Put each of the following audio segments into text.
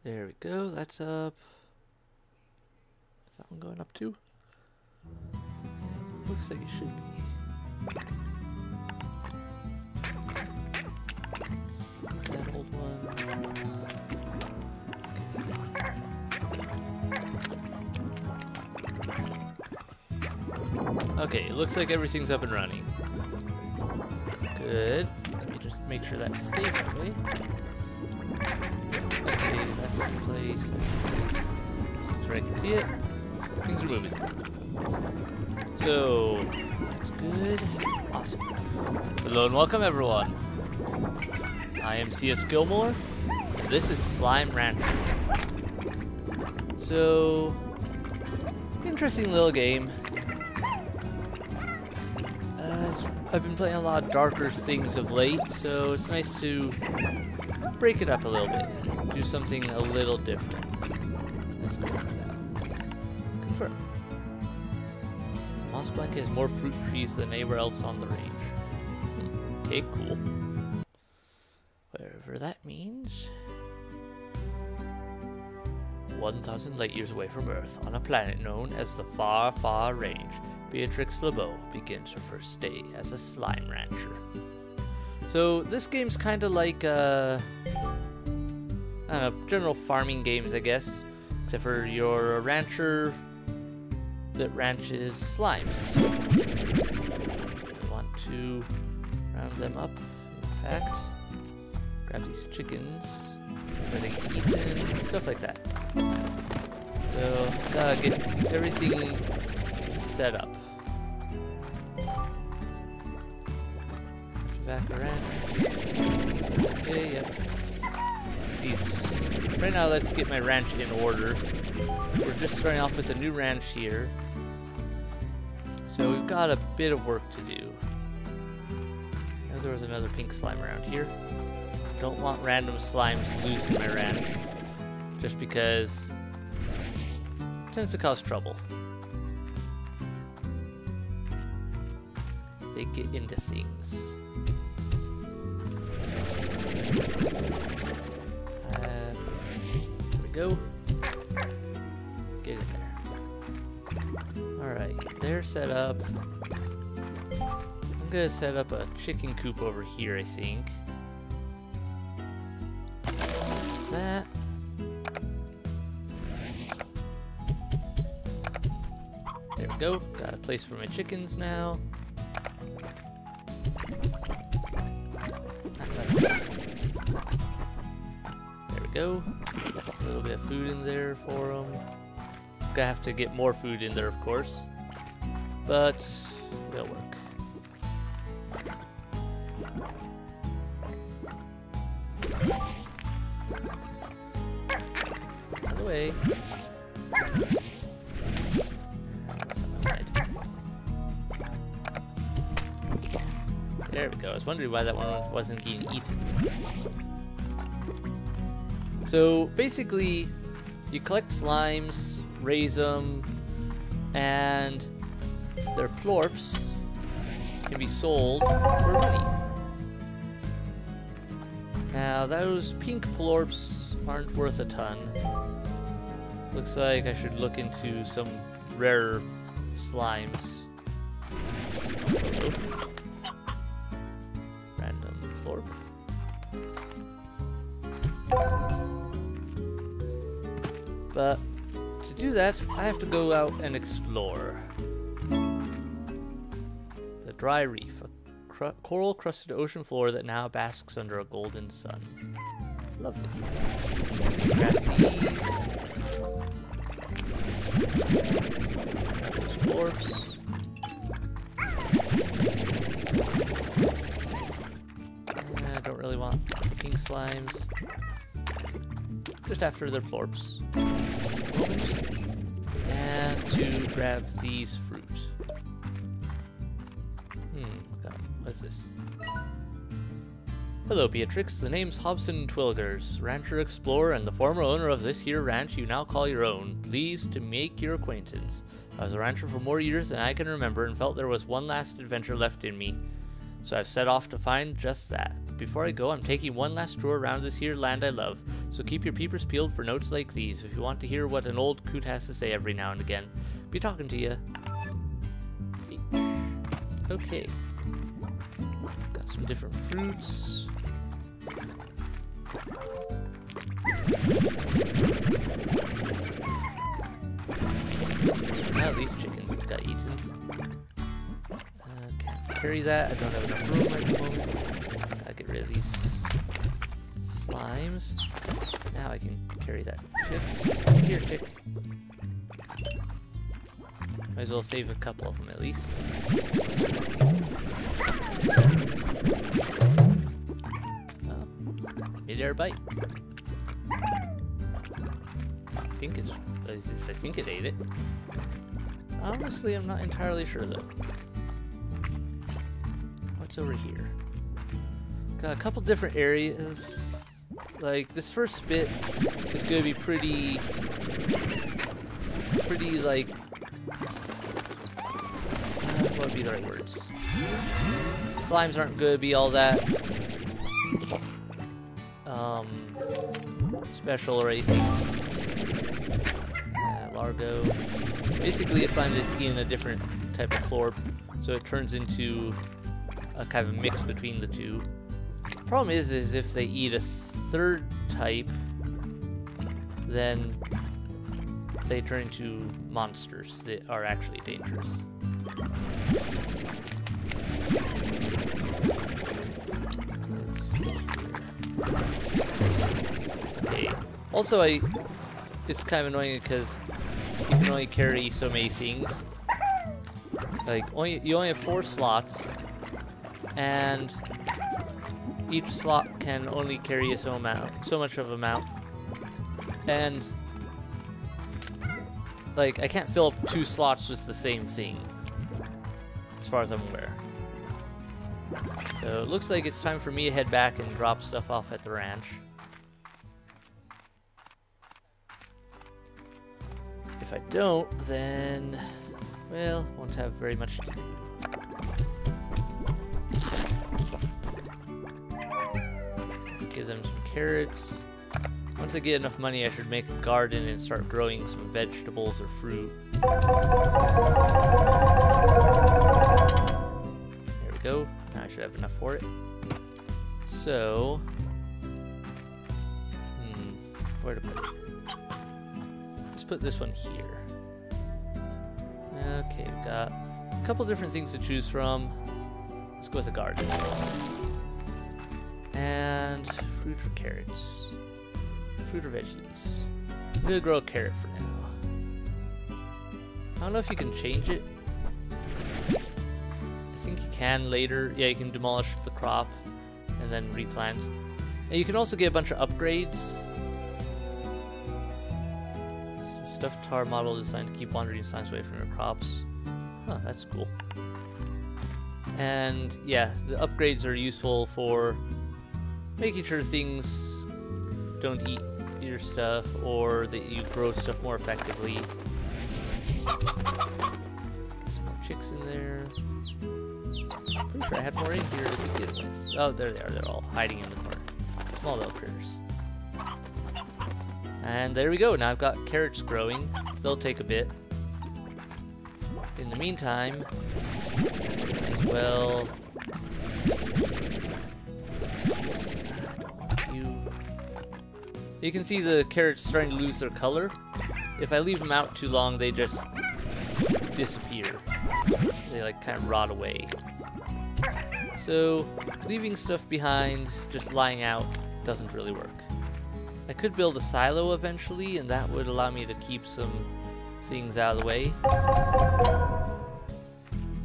There we go, that's up. Is that one going up too? It looks like it should be. That old one. Okay, it looks like everything's up and running. Good. Let me just make sure that stays that way. Okay, that's in place, that's in place. Things where I can see it. Things are moving. So, that's good. Awesome. Hello and welcome everyone. I am CSGilmore, and this is Slime Rancher. So, interesting little game. I've been playing a lot of darker things of late, so it's nice to break it up a little bit. Do something a little different. Let's go for that. Confirm. Moss Blanket has more fruit trees than anywhere else on the range. Okay, cool. Whatever that means. 1,000 light years away from Earth, on a planet known as the Far, Far Range, Beatrix LeBeau begins her first day as a slime rancher. So this game's kind of like I don't know, general farming games, I guess, except for you're a rancher that ranches slimes. I want to round them up, in fact. Grab these chickens before they get eaten, stuff like that. So, gotta get everything set up. Back around. Okay, yep. These. Right now, let's get my ranch in order. We're just starting off with a new ranch here. So we've got a bit of work to do. I know there was another pink slime around here. Don't want random slimes loose in my ranch. Just because it tends to cause trouble. They get into things. There we go. Get in there. Alright, they're set up. I'm gonna set up a chicken coop over here, I think. There's that. There we go. Got a place for my chickens now. There we go. A little bit of food in there for them. Gonna have to get more food in there, of course, but it'll work. Out of the way. There we go. I was wondering why that one wasn't getting eaten. So basically, you collect slimes, raise them, and their plorps can be sold for money. Now those pink plorps aren't worth a ton. Looks like I should look into some rarer slimes. Random plorp. But to do that, I have to go out and explore. The dry reef, a coral-crusted ocean floor that now basks under a golden sun. Lovely. Grab these. Grab those plorps. I don't really want pink slimes. Just after their plorps. And to grab these fruit. What's this? Hello, Beatrix. The name's Hobson Twilgers, rancher explorer and the former owner of this here ranch you now call your own. Pleased to make your acquaintance. I was a rancher for more years than I can remember and felt there was one last adventure left in me. So I've set off to find just that. But before I go, I'm taking one last tour around this here land I love, so keep your peepers peeled for notes like these if you want to hear what an old coot has to say every now and again. Be talking to ya. Okay. Got some different fruits. Now these chickens got eaten. Can't carry that. I don't have enough room at the moment. Gotta get rid of these slimes. Now I can carry that chick. Here, chick. Might as well save a couple of them at least. Oh, mid-air bite. I think it ate it. Honestly, I'm not entirely sure though. What's over here? Got a couple different areas. Like this first bit is gonna be pretty like what would be the right words? Slimes aren't gonna be all that special or anything. Largo. Basically a slime that's eating a different type of chlorp, so it turns into a kind of mix between the two. The problem is if they eat a third type, then they turn into monsters that are actually dangerous. Let's see here. Okay. Also, it's kind of annoying because you can only carry so many things. Like you only have 4 slots, and each slot can only carry so much of amount. And like I can't fill up 2 slots with the same thing, as far as I'm aware. So it looks like it's time for me to head back and drop stuff off at the ranch. If I don't, then, well, won't have very much to do. Give them some carrots. Once I get enough money, I should make a garden and start growing some vegetables or fruit. There we go. Now I should have enough for it. So, where to put it? Put this one here. Okay, we've got a couple different things to choose from. Let's go with a garden. And fruit or carrots? Fruit or veggies? I'm gonna grow a carrot for now. I don't know if you can change it. I think you can later. Yeah, you can demolish the crop and then replant. And you can also get a bunch of upgrades. Stuffed tar model designed to keep wandering slimes away from your crops. Huh, that's cool. And yeah, the upgrades are useful for making sure things don't eat your stuff or that you grow stuff more effectively. Get some more chicks in there. Pretty sure I had more in here to begin with. Oh, there they are. They're all hiding in the corner. Small little critters. And there we go, now I've got carrots growing. They'll take a bit. In the meantime, as well... You can see the carrots starting to lose their color. If I leave them out too long, they just disappear. They like kind of rot away. So, leaving stuff behind, just lying out, doesn't really work. I could build a silo eventually, and that would allow me to keep some things out of the way.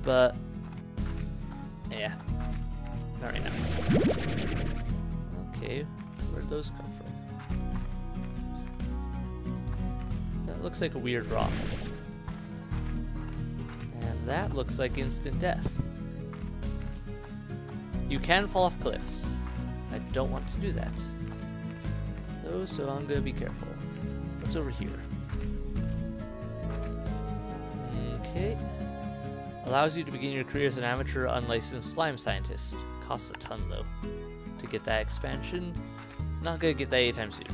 But, yeah, not right now. Okay, where'd those come from? That looks like a weird rock. And that looks like instant death. You can fall off cliffs. I don't want to do that. So I'm gonna be careful. What's over here? Okay. Allows you to begin your career as an amateur unlicensed slime scientist. Costs a ton though. to get that expansion. Not gonna get that anytime soon.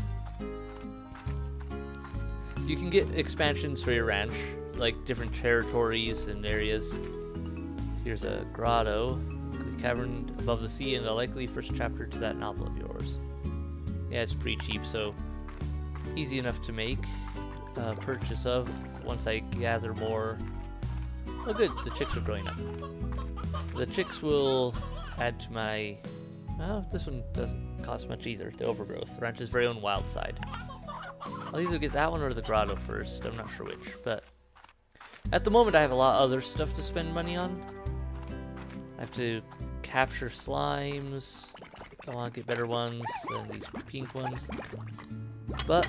You can get expansions for your ranch, like different territories and areas. Here's a grotto, a cavern above the sea, and the likely first chapter to that novel of yours. Yeah, it's pretty cheap, so easy enough to make a purchase of once I gather more. Oh good, the chicks are growing up. The chicks will add to my... Oh, this one doesn't cost much either, the overgrowth. Ranch's very own wild side. I'll either get that one or the grotto first, I'm not sure which, but at the moment I have a lot of other stuff to spend money on. I have to capture slimes. I want to get better ones than these pink ones. But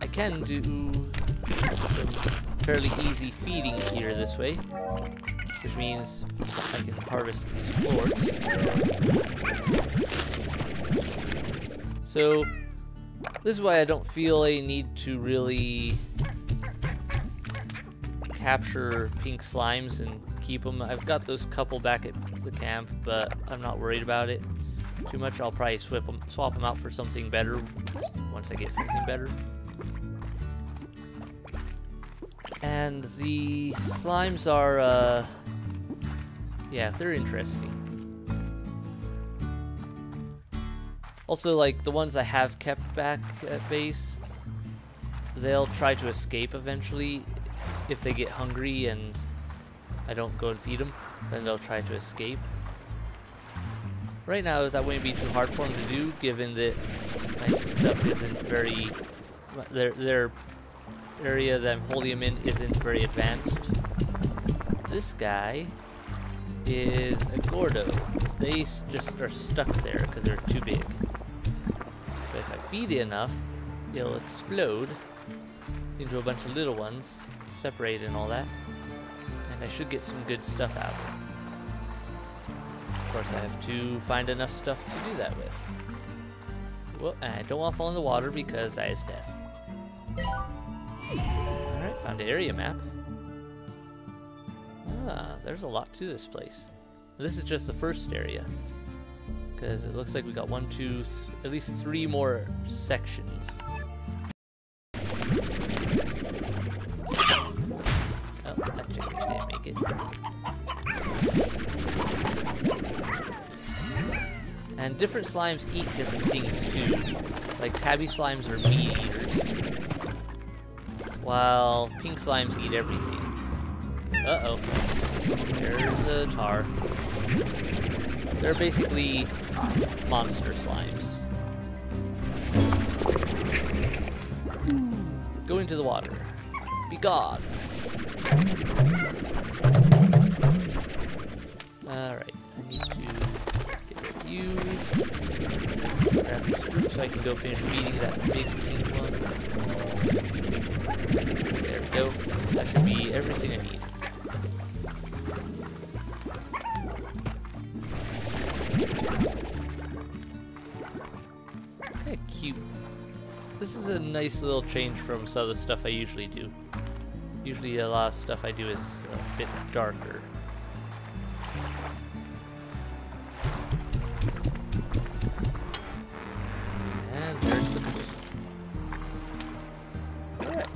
I can do some fairly easy feeding here this way, which means I can harvest these plorts. So this is why I don't feel a need to really capture pink slimes and keep them. I've got those couple back at the camp, but I'm not worried about it too much. I'll probably swap them out for something better once I get something better. And the slimes are, yeah, they're interesting. Also, like, the ones I have kept back at base, they'll try to escape eventually. If they get hungry and I don't go and feed them, then they'll try to escape. Right now, that wouldn't be too hard for them to do, given that my stuff isn't very... Their area that I'm holding them in isn't very advanced. This guy is a Gordo. They just are stuck there because they're too big. But if I feed it enough, it'll explode into a bunch of little ones, separate and all that, and I should get some good stuff out of it. Of course, I have to find enough stuff to do that with. Well, I don't want to fall in the water because that is death. Alright, found an area map. Ah, there's a lot to this place. This is just the first area, because it looks like we got at least 3 more sections. Oh, that chicken didn't make it. And different slimes eat different things too. Like tabby slimes are meat eaters, while pink slimes eat everything. Uh-oh. There's a tar. They're basically monster slimes. Go into the water. Be gone. Alright, I need to get rid of you. Grab these fruits so I can go finish feeding that big pink one. There we go. That should be everything I need. Kinda cute. This is a nice little change from some of the stuff I usually do. Usually a lot of stuff I do is a bit darker. And there's the queen. Alright.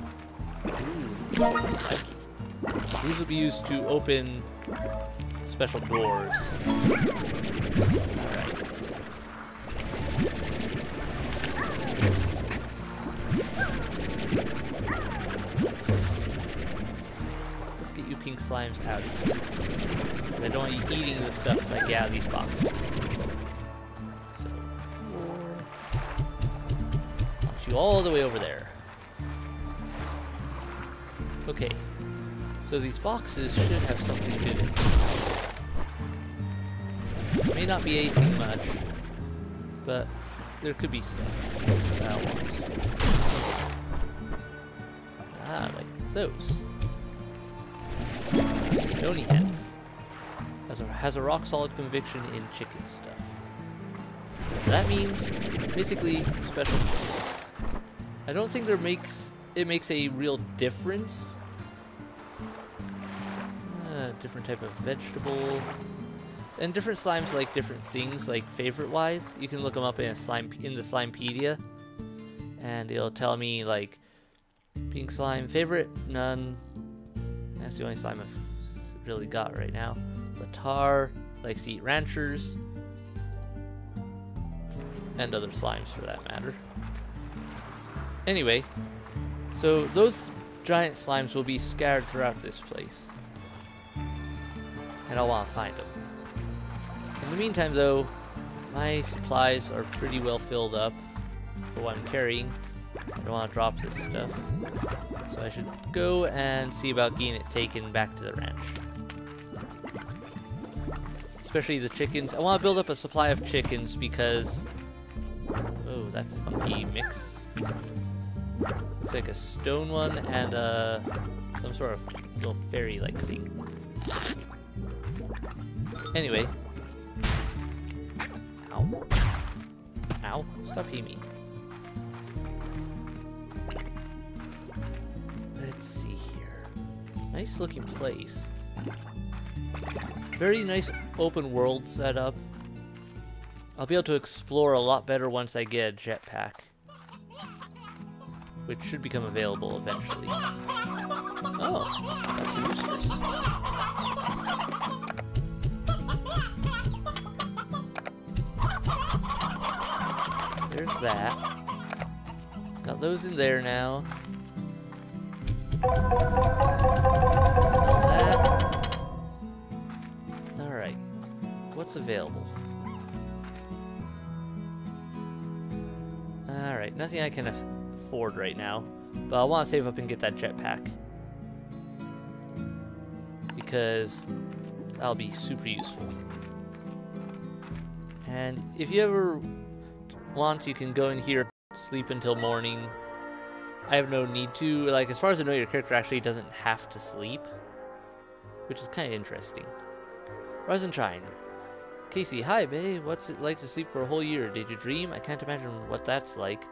Ooh, lucky. These will be used to open special doors. Alright. Let's get you pink slimes out of here. I don't want you eating the stuff I get out of these boxes. So, 4. Launch you all the way over there. Okay. So these boxes should have something good. It may not be anything much, but there could be stuff that I want. Ah, like those. Stony hens. Has a rock-solid conviction in chicken stuff. That means, basically, special chickens. I don't think it makes a real difference. Different type of vegetable. And different slimes like different things, like favorite-wise. You can look them up in the Slimepedia, and it'll tell me like pink slime favorite, none. That's the only slime I've really got right now. Latar likes to eat ranchers, and other slimes for that matter. Anyway, so those giant slimes will be scattered throughout this place, and I'll want to find them. In the meantime though, my supplies are pretty well filled up for what I'm carrying. I don't want to drop this stuff, so I should go and see about getting it taken back to the ranch. Especially the chickens. I want to build up a supply of chickens because... oh, that's a funky mix. Looks like a stone one and some sort of little fairy-like thing. Anyway. Ow. Ow. Stop hitting me. Let's see here. Nice looking place. Very nice open world setup. I'll be able to explore a lot better once I get a jetpack, which should become available eventually. Oh, that's roosters. There's that. Got those in there now. Sell that. Alright. What's available? Alright, nothing I can afford right now. But I want to save up and get that jetpack, because that'll be super useful. And if you ever want, you can go in here, sleep until morning. I have no need to. Like, as far as I know, your character actually doesn't have to sleep, which is kind of interesting. Rise and shine. Casey, hi, babe. What's it like to sleep for a whole year? Did you dream? I can't imagine what that's like.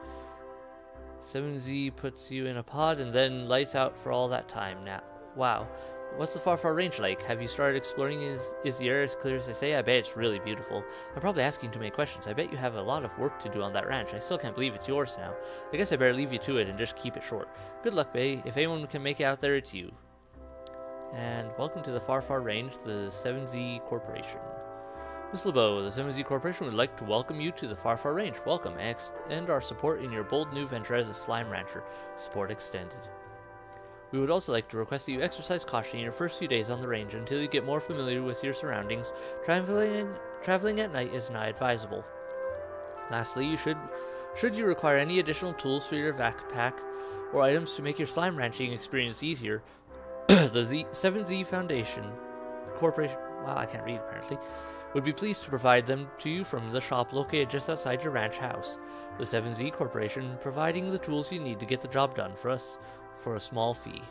7Z puts you in a pod and then lights out for all that time. Now, wow. What's the far, far range like? Have you started exploring? Is the air as clear as they say? I bet it's really beautiful. I'm probably asking too many questions. I bet you have a lot of work to do on that ranch. I still can't believe it's yours now. I guess I better leave you to it and just keep it short. Good luck, babe. If anyone can make it out there, it's you. And welcome to the far, far range, the 7Z Corporation. Miss LeBeau, the 7Z Corporation would like to welcome you to the far, far range. Welcome, and extend our support in your bold new venture as a slime rancher. Support extended. We would also like to request that you exercise caution in your first few days on the range until you get more familiar with your surroundings. Traveling at night is not advisable. Lastly, should you require any additional tools for your backpack or items to make your slime ranching experience easier, the 7Z Foundation Corporation, wow, I can't read apparently, would be pleased to provide them to you from the shop located just outside your ranch house. The 7Z Corporation providing the tools you need to get the job done for us for a small fee.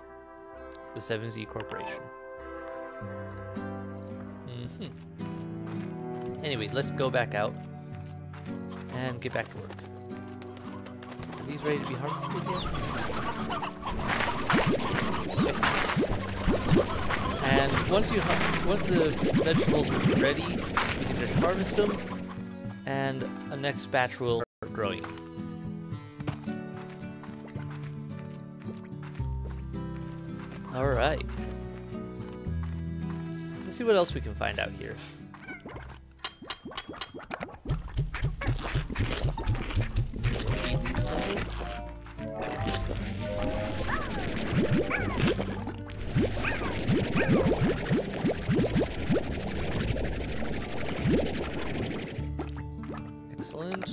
The 7Z Corporation. Anyway, let's go back out and get back to work. Are these ready to be harvested yet? Excellent. And once the vegetables are ready, you can just harvest them, and a next batch will start growing. Alright. Let's see what else we can find out here. Feed these guys. Excellent.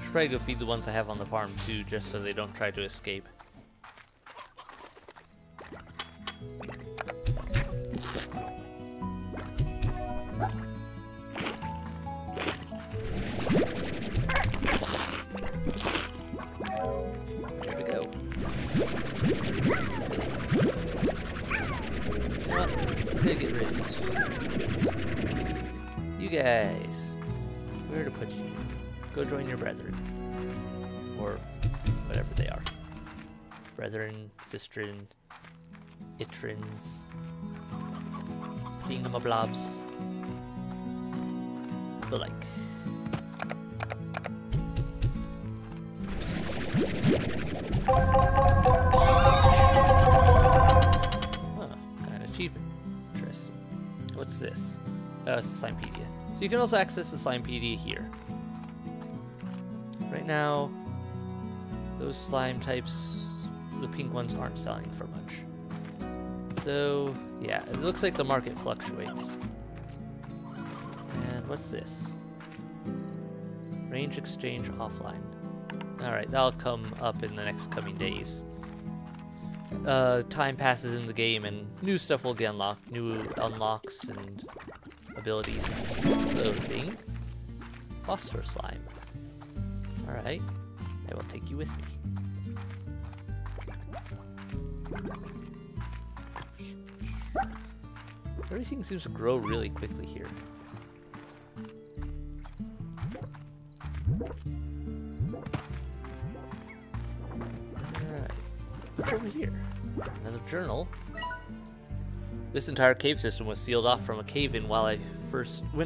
Should probably go feed the ones I have on the farm too, just so they don't try to escape. There we go. Well, I'm gonna get rid of these. You guys, where to put you? Go join your brethren. Or whatever they are. Brethren, sisterin, Itrins. Thingamablobs. The like. Huh, got an achievement. Interesting. What's this? Oh, it's the Slimepedia. So you can also access the Slimepedia here. Right now, those slime types, the pink ones, aren't selling for much. So, yeah, it looks like the market fluctuates. And what's this? Range exchange offline. Alright, that'll come up in the next coming days. Time passes in the game and new stuff will get unlocked. New unlocks and abilities. Little thing. Phosphor slime. Alright, I will take you with me. Everything seems to grow really quickly here. Alright, what's over here? Another journal. This entire cave system was sealed off from a cave-in when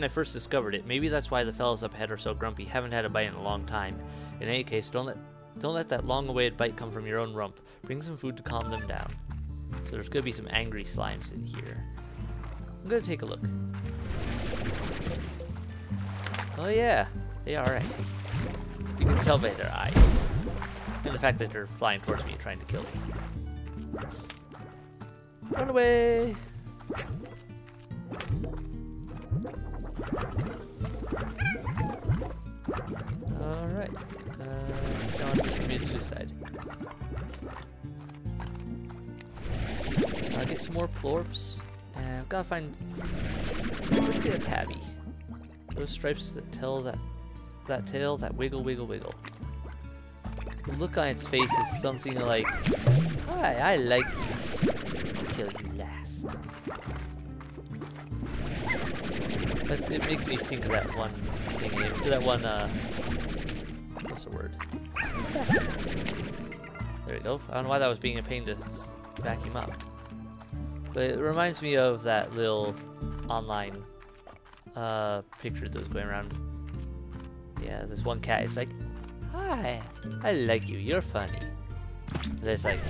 I first discovered it. Maybe that's why the fellas up ahead are so grumpy. Haven't had a bite in a long time. In any case, don't let that long-awaited bite come from your own rump. Bring some food to calm them down. So there's gonna be some angry slimes in here. I'm gonna take a look. Oh yeah, they are angry. You can tell by their eyes. And the fact that they're flying towards me and trying to kill me. Run away! Alright. Now I'm just committed suicide. I'll get some more plorps. I've gotta find... Let's get a tabby. Those stripes that tell that tail, that wiggle, wiggle, wiggle. The look on its face is something like, "Hi, I like you. I'll kill you last." It makes me think of that one thing, that one, what's the word? There we go. I don't know why that was being a pain to vacuum up. But it reminds me of that little online picture that was going around. Yeah, this one cat is like, "Hi, I like you, you're funny." And it's like,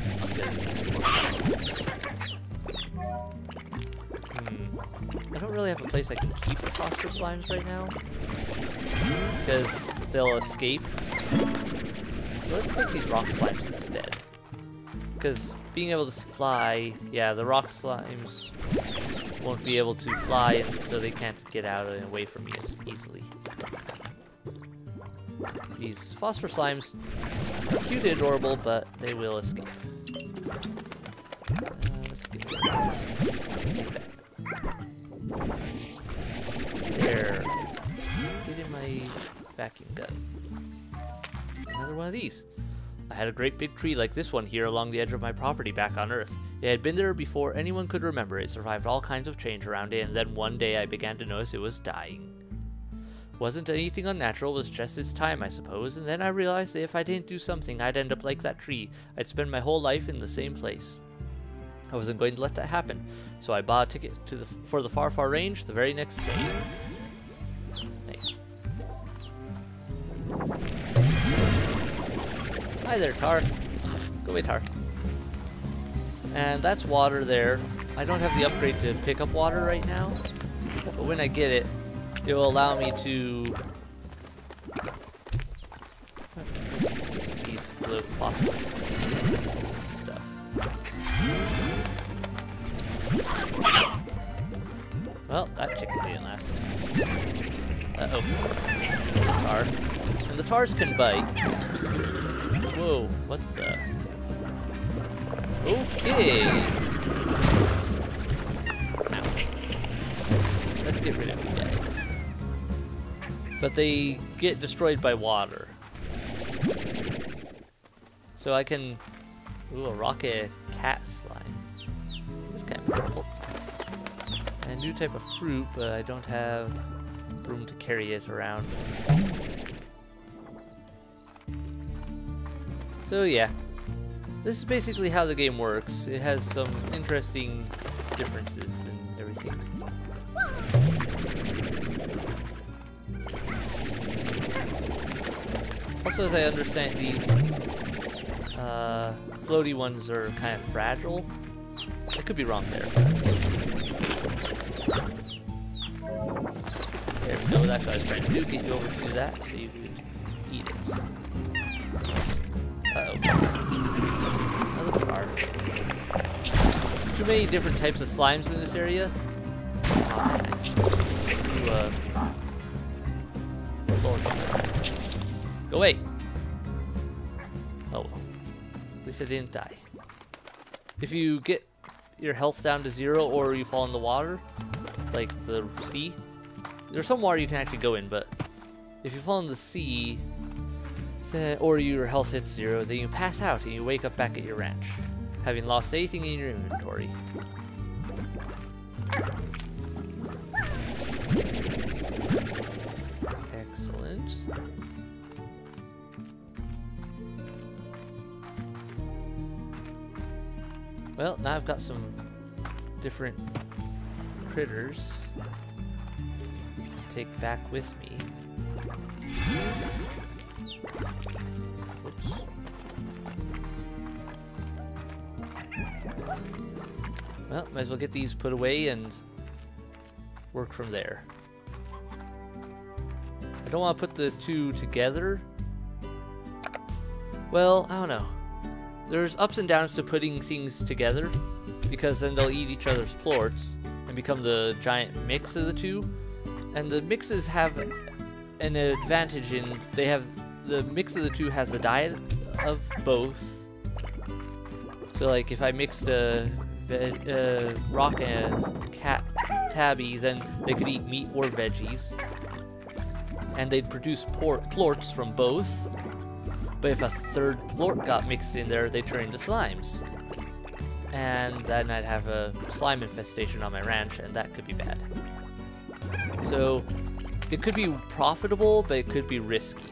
I don't really have a place I can keep the phosphor slimes right now, because they'll escape. So let's take these rock slimes instead. Because being able to fly, yeah, the rock slimes won't be able to fly, and so they can't get out and away from me as easily. These phosphor slimes are cute and adorable, but they will escape. Let's get take that. There. Get in my vacuum gun. Another one of these. I had a great big tree like this one here along the edge of my property back on Earth. It had been there before anyone could remember. It survived all kinds of change around it, and then one day I began to notice it was dying. Wasn't anything unnatural, it was just its time, I suppose, and then I realized that if I didn't do something, I'd end up like that tree. I'd spend my whole life in the same place. I wasn't going to let that happen, so I bought a ticket for the far, far range the very next day. Nice. Hi there, Tar. Go away, Tar. And that's water there. I don't have the upgrade to pick up water right now, but when I get it, it will allow me to these blue phosphor stuff. Well, that chicken didn't last. Uh-oh. There's a tar. And the tars can bite. Whoa, what the? Okay. Now, let's get rid of you guys. But they get destroyed by water. So I can... Ooh, a rocket cat slime. That's kind of purple. And a new type of fruit, but I don't have room to carry it around. So yeah. this is basically how the game works. It has some interesting differences and everything. Also, as I understand, these floaty ones are kind of fragile. I could be wrong there. There we go, that's what I was trying to do, get you over to that so you could eat it. Uh-oh. Another car. Too many different types of slimes in this area. Oh, nice. Go away! Oh, at least I didn't die. If you get your health down to 0 or you fall in the water, like the sea, there's some water you can actually go in, but if you fall in the sea, then, or your health hits 0, then you pass out and you wake up back at your ranch, having lost anything in your inventory. Excellent. Well, now I've got some different critters to take back with me. Whoops. Well, might as well get these put away and work from there. I don't want to put the two together. Well, I don't know. There's ups and downs to putting things together, because then they'll eat each other's plorts and become the giant mix of the two. And the mixes have an advantage in the mix of the two has the diet of both. So like if I mixed a rock and cat tabby, then they could eat meat or veggies, and they'd produce plorts from both. But if a third plort got mixed in there, they turn into slimes. And then I'd have a slime infestation on my ranch, and that could be bad. So, it could be profitable, but it could be risky.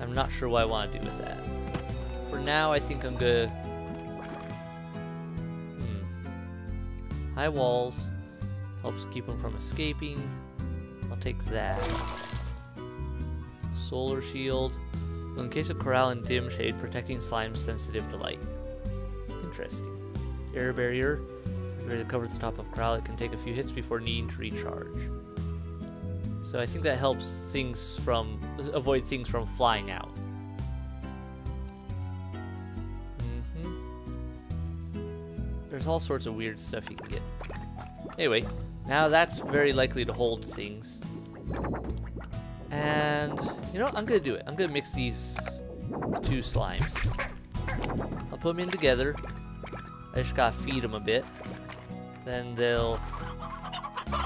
I'm not sure what I want to do with that. For now, I think I'm gonna... High walls. Helps keep them from escaping. I'll take that. Solar shield. Well, in case of corral and dim shade, protecting slimes sensitive to light. Interesting. Air barrier. Ready to cover the top of corral. It can take a few hits before needing to recharge. So I think that helps things from avoid things from flying out. There's all sorts of weird stuff you can get. Anyway. Now that's very likely to hold things. And, you know, I'm gonna do it. I'm gonna mix these two slimes. I'll put them in together. I just gotta feed them a bit. Then they'll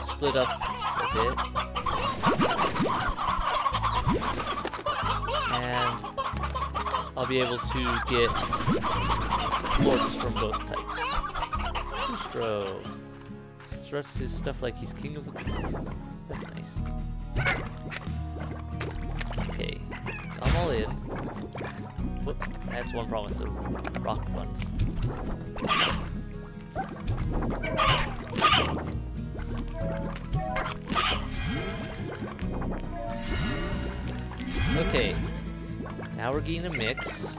split up a bit. And I'll be able to get plorts from both types. Bustro. Struts his stuff like he's king of the group. That's nice. Okay, I'm all in. Whoop, that's one problem with the rock ones. Okay, now we're getting a mix.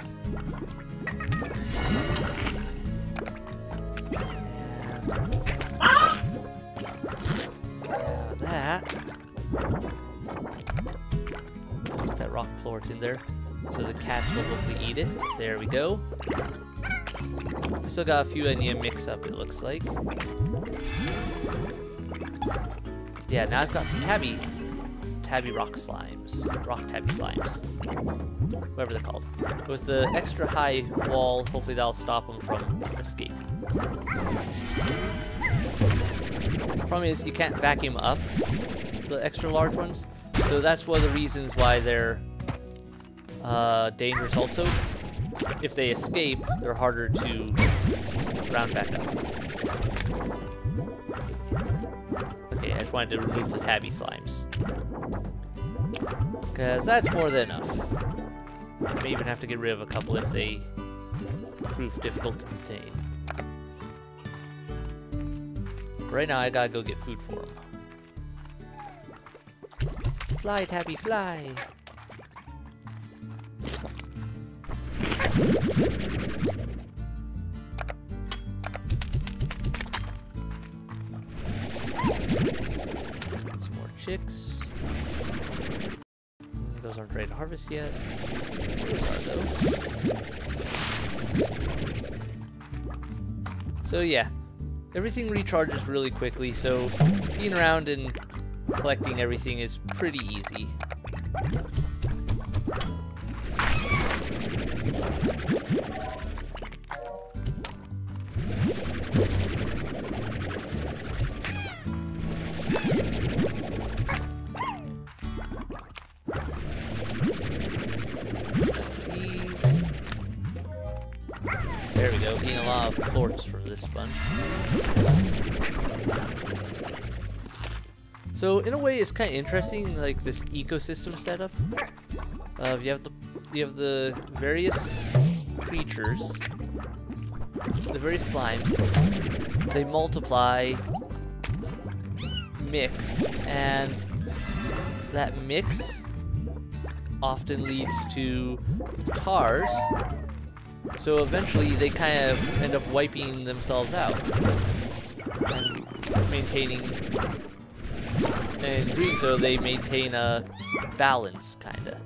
Put that rock plort in there so the cats will hopefully eat it. There we go. I still got a few I need to mix up, it looks like. Yeah, now I've got some tabby rock slimes. Rock tabby slimes. Whatever they're called. With the extra high wall, hopefully that'll stop them from escaping. Problem is, you can't vacuum up the extra large ones, so that's one of the reasons why they're dangerous also. If they escape, they're harder to round back up. Okay, I just wanted to remove the tabby slimes. Because that's more than enough. I may even have to get rid of a couple if they prove difficult to contain. Right now I gotta go get food for them. Fly, Tabby, fly! Some more chicks. Those aren't ready to harvest yet. Those are though. So yeah, everything recharges really quickly, so being around and collecting everything is pretty easy. There we go, getting a lot of quartz from this bunch. So in a way, it's kind of interesting, like this ecosystem setup. You have the various creatures, the various slimes. They multiply, mix, and that mix often leads to tars. So eventually, they kind of end up wiping themselves out and maintaining. And in doing so, they maintain a balance, kinda.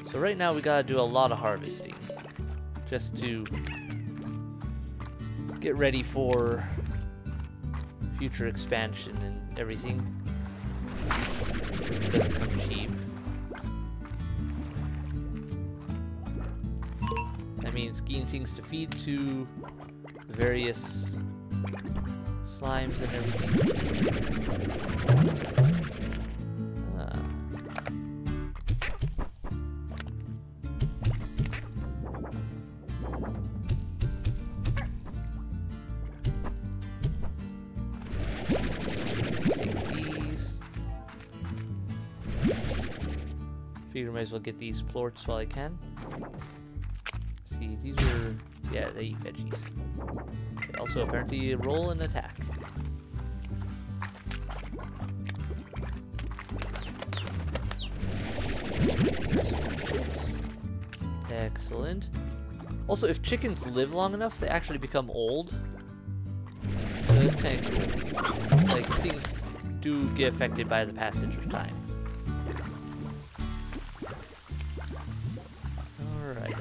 So right now we gotta do a lot of harvesting, just to get ready for future expansion and everything, because it doesn't come cheap. That means getting things to feed to various slimes and everything. Let's take these. Figure I might as well get these plorts while I can. See, these are, yeah, they eat veggies. They also apparently roll and attack. There's some chicks. Excellent. Also, if chickens live long enough, they actually become old. So that's kind of cool. Like, things do get affected by the passage of time. Alright.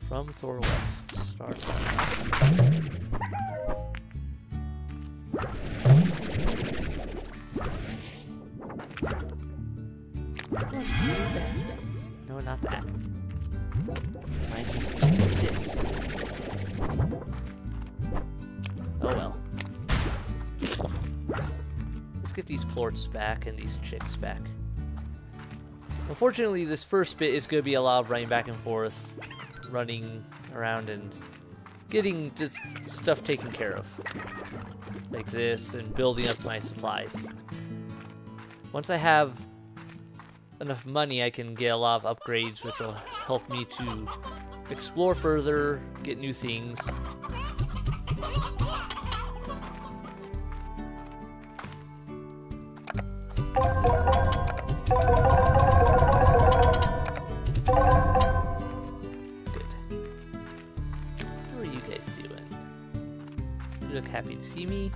From Thor West, start. No, not that. I should eat this. Oh well. Let's get these plorts back and these chicks back. Unfortunately, this first bit is going to be a lot of running back and forth, running around and getting this stuff taken care of. Like this, and building up my supplies. Once I have enough money, I can get a lot of upgrades, which will help me to explore further, get new things. Happy to see me.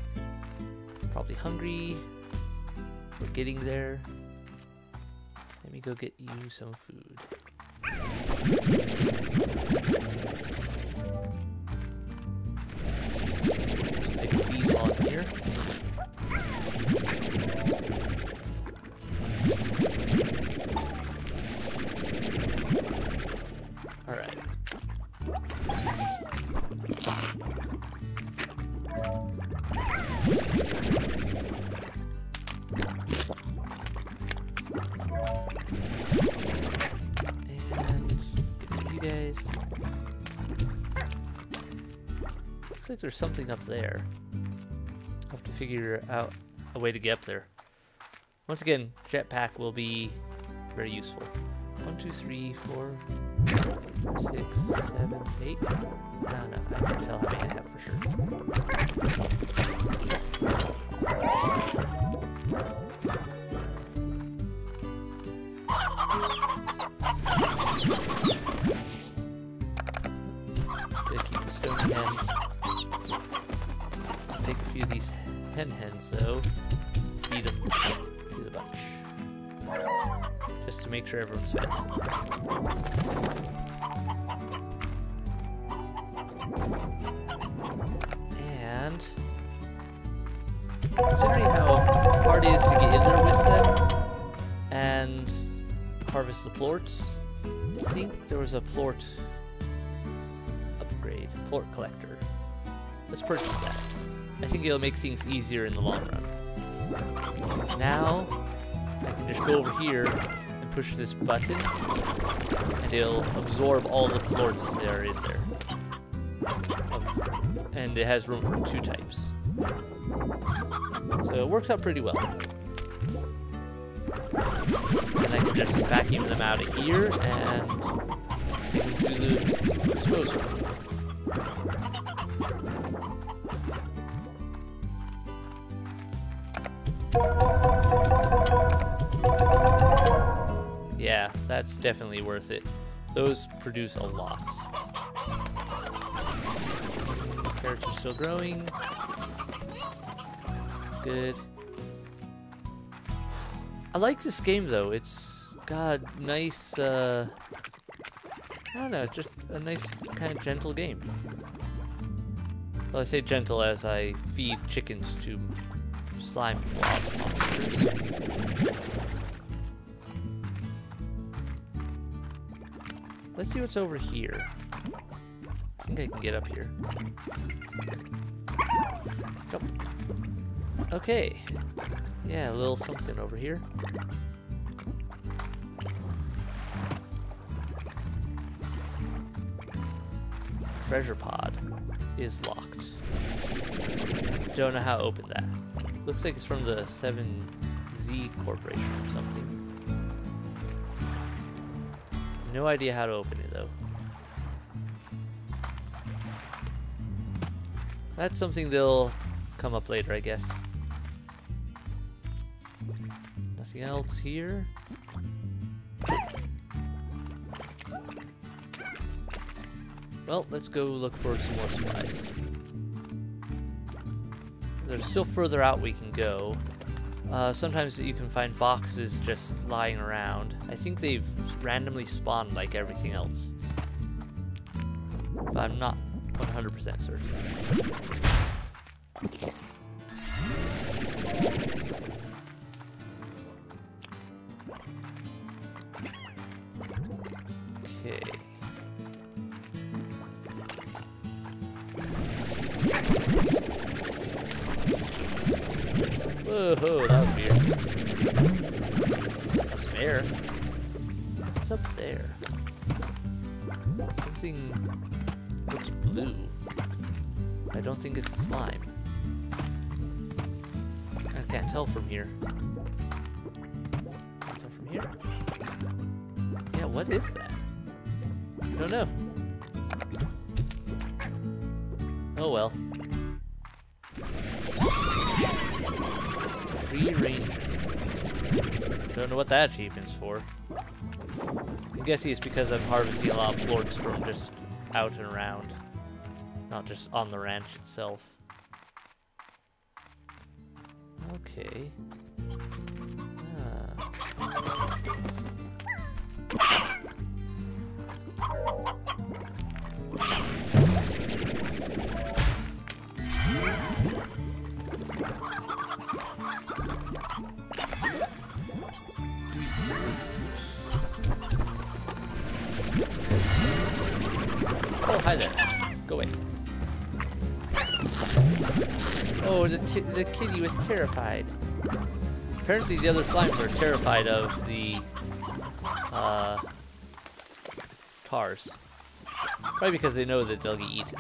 Probably hungry. We're getting there. Let me go get you some food. Pick up these while I'm here. Alright. guys. Looks like there's something up there. I'll have to figure out a way to get up there. Once again, jetpack will be very useful. 1, 2, 3, 4, 6, 7, 8. I don't know. I can't tell how many I have for sure. Gotta keep the stone hen. I'll take a few of these hens though. Feed them to the bunch. Just to make sure everyone's fed. And considering how hard it is to get in there with them and harvest the plorts, I think there was a plort upgrade, plort collector. Let's purchase that. I think it'll make things easier in the long run. Because now I can just go over here and push this button and it'll absorb all the plorts that are in there. And it has room for 2 types. So it works out pretty well. And I can just vacuum them out of here and take them to the disposal. Yeah, that's definitely worth it. Those produce a lot. Carrots are still growing. Good. I like this game though. It's got nice, I don't know, it's just a nice kind of gentle game. Well, I say gentle as I feed chickens to slime blob monsters. Let's see what's over here. I think I can get up here. Jump. Okay. Yeah, a little something over here. Treasure pod is locked. Don't know how to open that. Looks like it's from the 7Z Corporation or something. No idea how to open it though. That's something that'll come up later, I guess. Nothing else here. Well, let's go look for some more supplies. There's still further out we can go. Sometimes you can find boxes just lying around. I think they've randomly spawned like everything else. But I'm not 100% certain. Okay. Whoa, that was weird. That's some air. What's up there? Something looks blue. I don't think it's a slime. I can't tell from here. Can't tell from here? Yeah, what is that? I don't know. Oh well. Free Ranger. Don't know what that achievement's for. I'm guessing it's because I'm harvesting a lot of plorts from just out and around, not just on the ranch itself. Okay. Oh, hi there. Go away. Oh, the kitty was terrified. Apparently the other slimes are terrified of the tars. Probably because they know that they'll get eaten.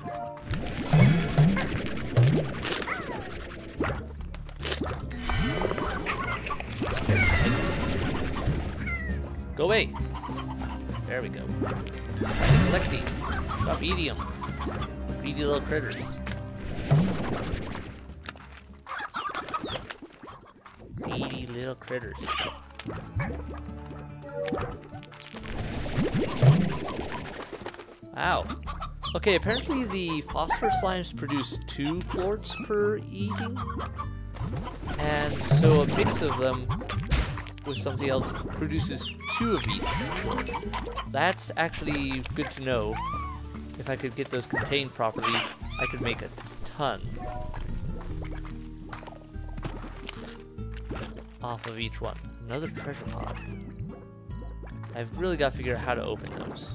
Go away! There we go. Trying to collect these. Stop eating them. Greedy little critters. Greedy little critters. Ow. Okay, apparently the phosphor slimes produce 2 plorts per eating. And so a mix of them with something else produces 2 of each. That's actually good to know. If I could get those contained properly, I could make a ton off of each one. Another treasure pod. I've really got to figure out how to open those.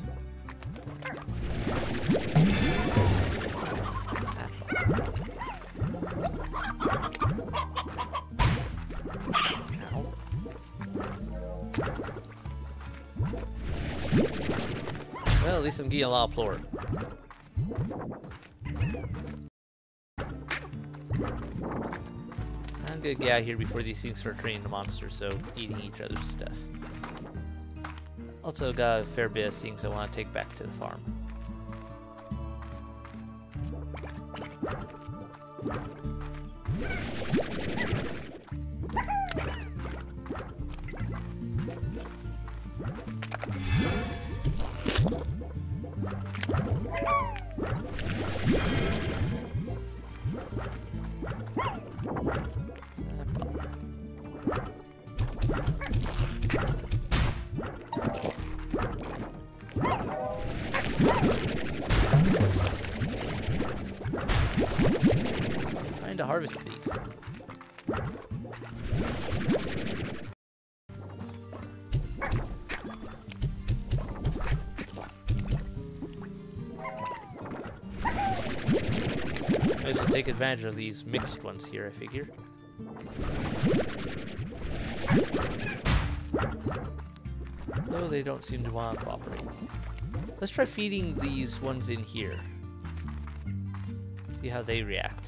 Ow. Well, at least I'm getting a lot of plort. I'm gonna get out of here before these things start turning into monsters, so eating each other's stuff. Also got a fair bit of things I want to take back to the farm. Trying to harvest these. Might as well take advantage of these mixed ones here, I figure. Though they don't seem to want to cooperate. Let's try feeding these ones in here. See how they react.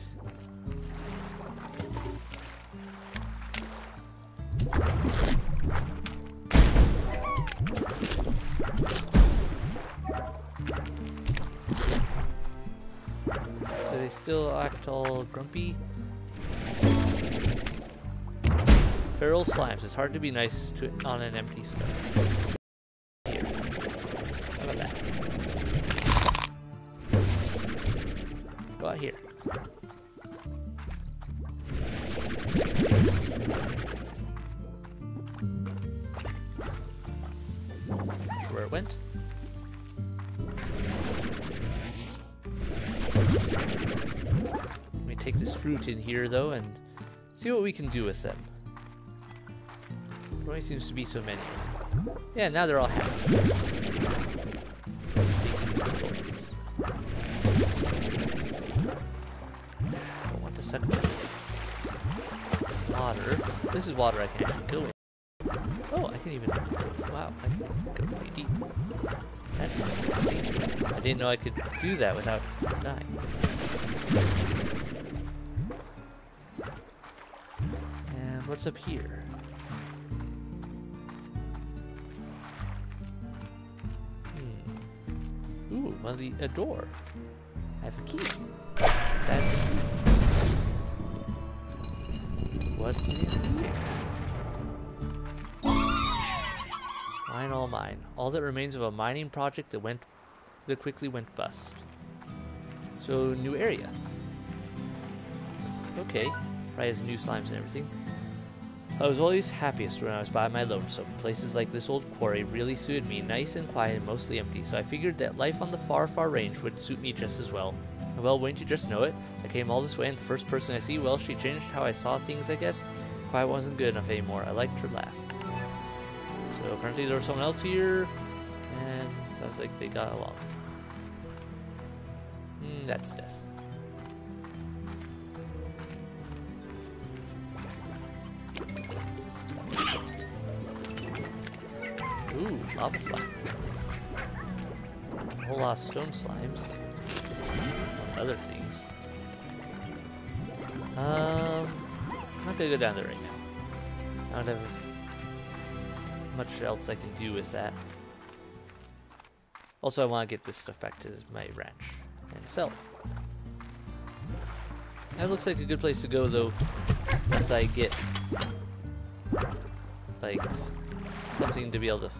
Do they still act all grumpy? Feral slimes. It's hard to be nice to on an empty stomach. Here. How about that? Go out here. That's where it went. Let me take this fruit in here though and see what we can do with them. There only seems to be so many. Yeah, now they're all happy. Don't want to suck my legs. Water. This is water I can actually go in. Oh, I can even... Wow, I can go pretty deep. That's interesting. I didn't know I could do that without dying. And what's up here? Ooh, well, a door. I have a key. Is that the key? What's in here? Mine, all mine. All that remains of a mining project that quickly went bust. So, new area. Okay. Probably has new slimes and everything. I was always happiest when I was by my lonesome. Places like this old quarry really suited me, nice and quiet and mostly empty, so I figured that life on the far, far range would suit me just as well. Well, wouldn't you just know it? I came all this way and the first person I see, well, she changed how I saw things, I guess. Quiet wasn't good enough anymore. I liked her laugh. So apparently there was someone else here, and sounds like they got along. That's death. Ooh, lava slime. a whole lot of stone slimes. And other things. I'm not gonna go down there right now. I don't have much else I can do with that. Also, I want to get this stuff back to my ranch and sell it. That looks like a good place to go, though, once I get, like, something to be able to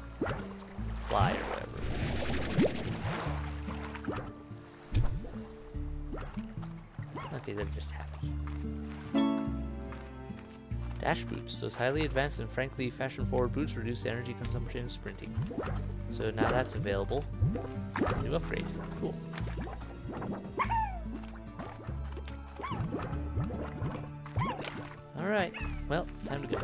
fly or whatever. Okay, they're just happy. Dash boots. Those highly advanced and frankly fashion-forward boots reduce the energy consumption in sprinting. So now that's available. New upgrade. Cool. Alright. Well, time to go.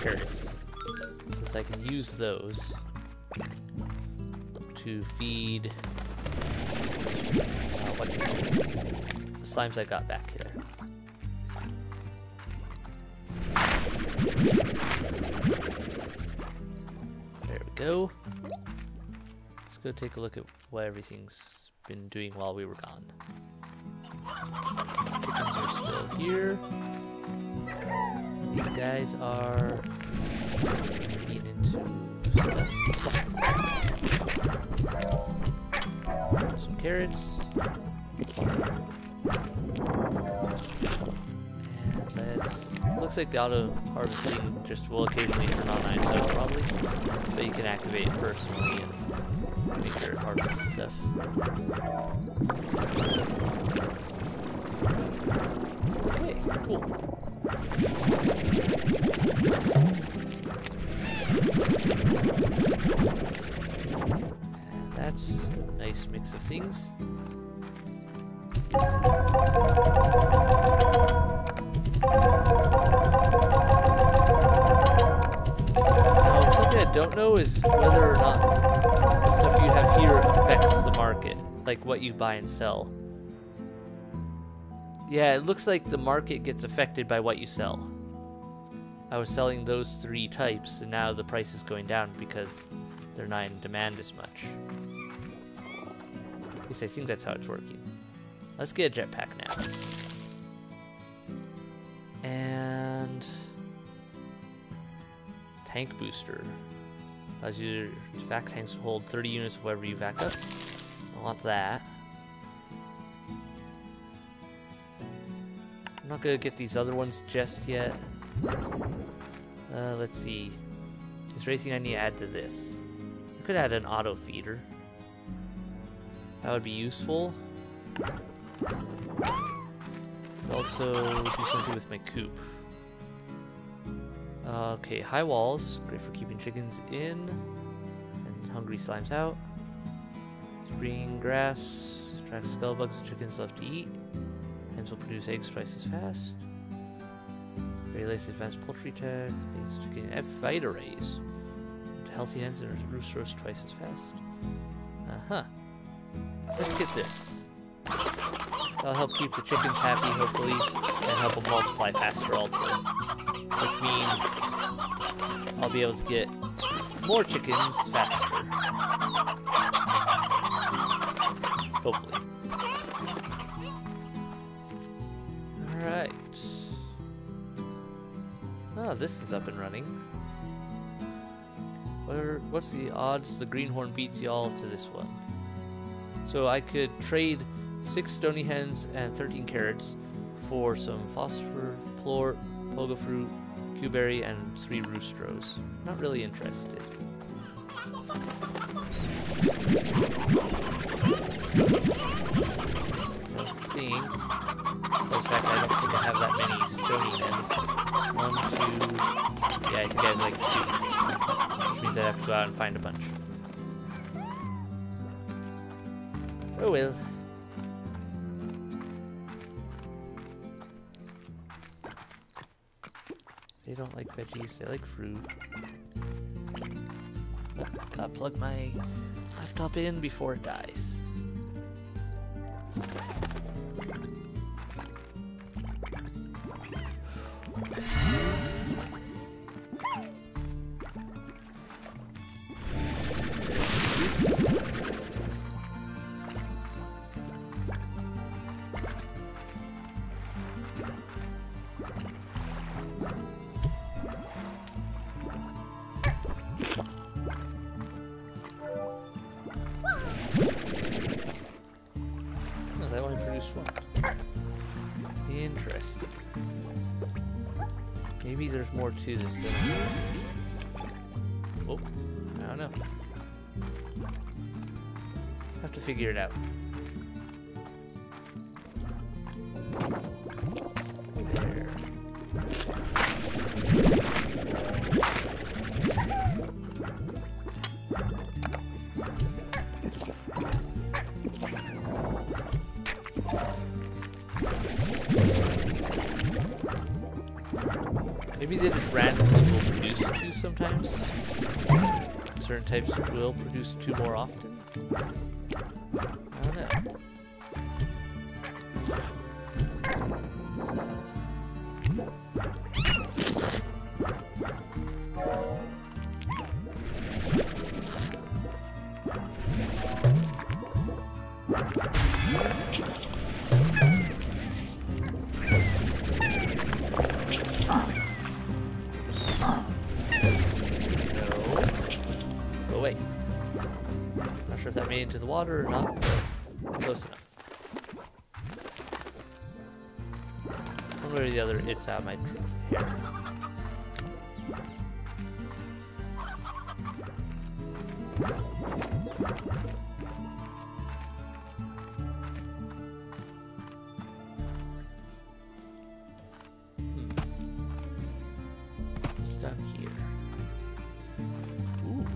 Carrots, since I can use those to feed what's it called? The slimes I got back there. There we go. Let's go take a look at what everything's been doing while we were gone. Chickens are still here. These guys are eating into stuff. Some carrots. And let's... Looks like the auto harvesting just will occasionally turn on on its own, probably. But you can activate it personally and make sure it harvests stuff. Okay, cool. And that's a nice mix of things. Now, something I don't know is whether or not the stuff you have here affects the market, like what you buy and sell. Yeah, it looks like the market gets affected by what you sell. I was selling those 3 types, and now the price is going down because they're not in demand as much. At least I think that's how it's working. Let's get a jetpack now. And... tank booster. Allows your vac tanks to hold 30 units of whatever you vac up. I want that. I'm not gonna get these other ones just yet. Let's see. Is there anything I need to add to this? I could add an auto feeder. That would be useful. Could also do something with my coop. Okay, high walls. Great for keeping chickens in and hungry slimes out. Spring grass. Attracts skullbugs and chickens love to eat. Hens will produce eggs twice as fast. Relays advanced poultry tech. Makes chicken F-fight arrays. And healthy hens and roosters twice as fast. Uh-huh. Let's get this. That'll help keep the chickens happy, hopefully, and help them multiply faster also. Which means I'll be able to get more chickens faster. Hopefully. Alright. Oh, this is up and running. What's the odds the greenhorn beats y'all to this one? So I could trade 6 stony hens and 13 carrots for some phosphor, plort, pogo fruit, cuberry, and 3 roostros. Not really interested. I don't think. So in fact, I don't think I have that many stony hens. 1, 2. Yeah, I think I have like 2. Which means I have to go out and find a bunch. Oh well. They don't like veggies, they like fruit. Oh, gotta plug my laptop in before it dies. That only produced one. Interesting. Maybe there's more to this than I think. Oh, I don't know. Have to figure it out. There. Maybe they just randomly will produce two sometimes. Certain types will produce two more often. I don't know. Not sure if that made it into the water or not, but close enough. One way or the other, it's out my hair. What's down here? Ooh.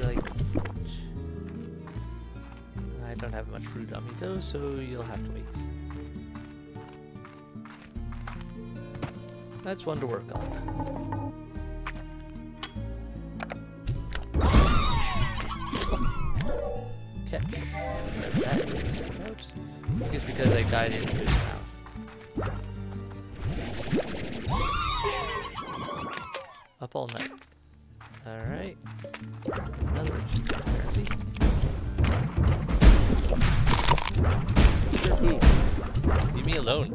Like fruit. I don't have much fruit on me though, so you'll have to wait. That's one to work on. Catch. Whatever that is. I think it's because I got it into his mouth. Up all night. Alright. Another achievement, apparently. Eat your food. Leave me alone.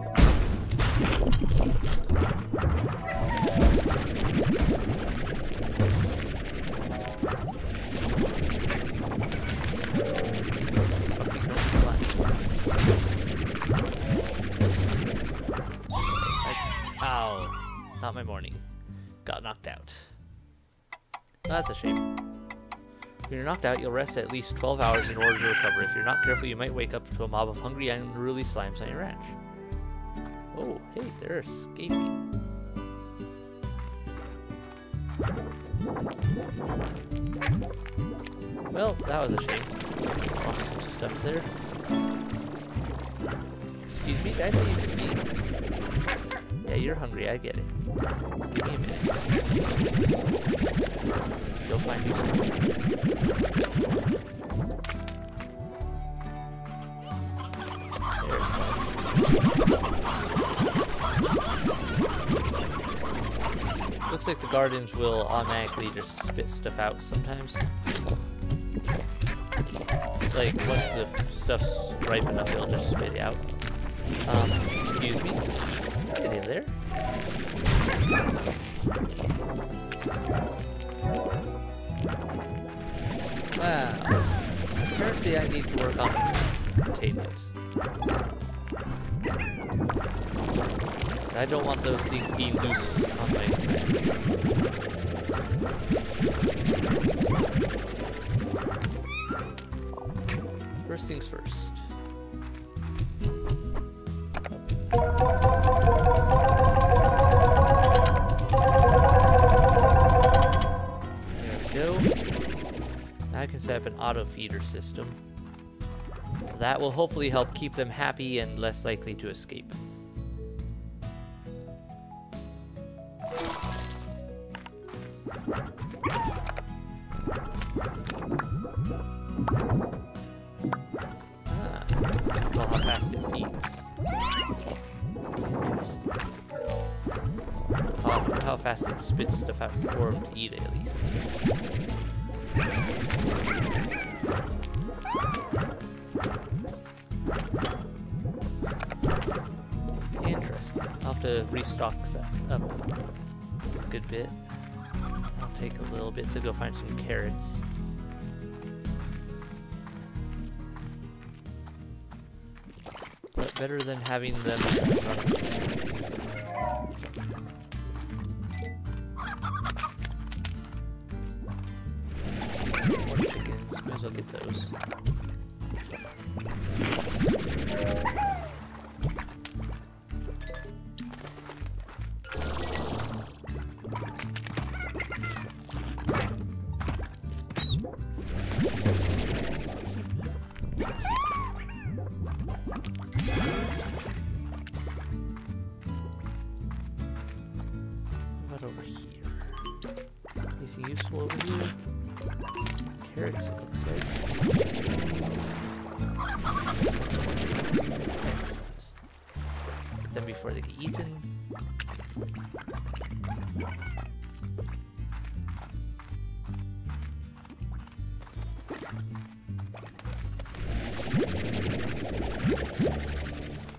Ow. Not my morning. Got knocked out. That's a shame. When you're knocked out, you'll rest at least 12 hours in order to recover. If you're not careful, you might wake up to a mob of hungry and unruly slimes on your ranch. Oh, hey, they're escaping. Well, that was a shame. Lost some stuff there. Excuse me, guys, you can leave. Yeah, you're hungry, I get it. Give me a minute. You'll find you some food. There's some. Looks like the gardens will automatically just spit stuff out sometimes. Like, once the stuff's ripe enough, it'll just spit it out. Excuse me. Get in there. Wow. Apparently I need to work on containment. I don't want those things getting loose on my ranch. First things first. I can set up an auto feeder system. That will hopefully help keep them happy and less likely to escape. Ah, control how fast it feeds. Interesting. How fast it spits stuff out for him to eat, at least. Interesting. I'll have to restock that up a good bit. I'll take a little bit to go find some carrots. But better than having them run. More chickens, might as well get those. What over here? Anything useful over here? Carrots, it looks like. Excellent. Get them before they get eaten.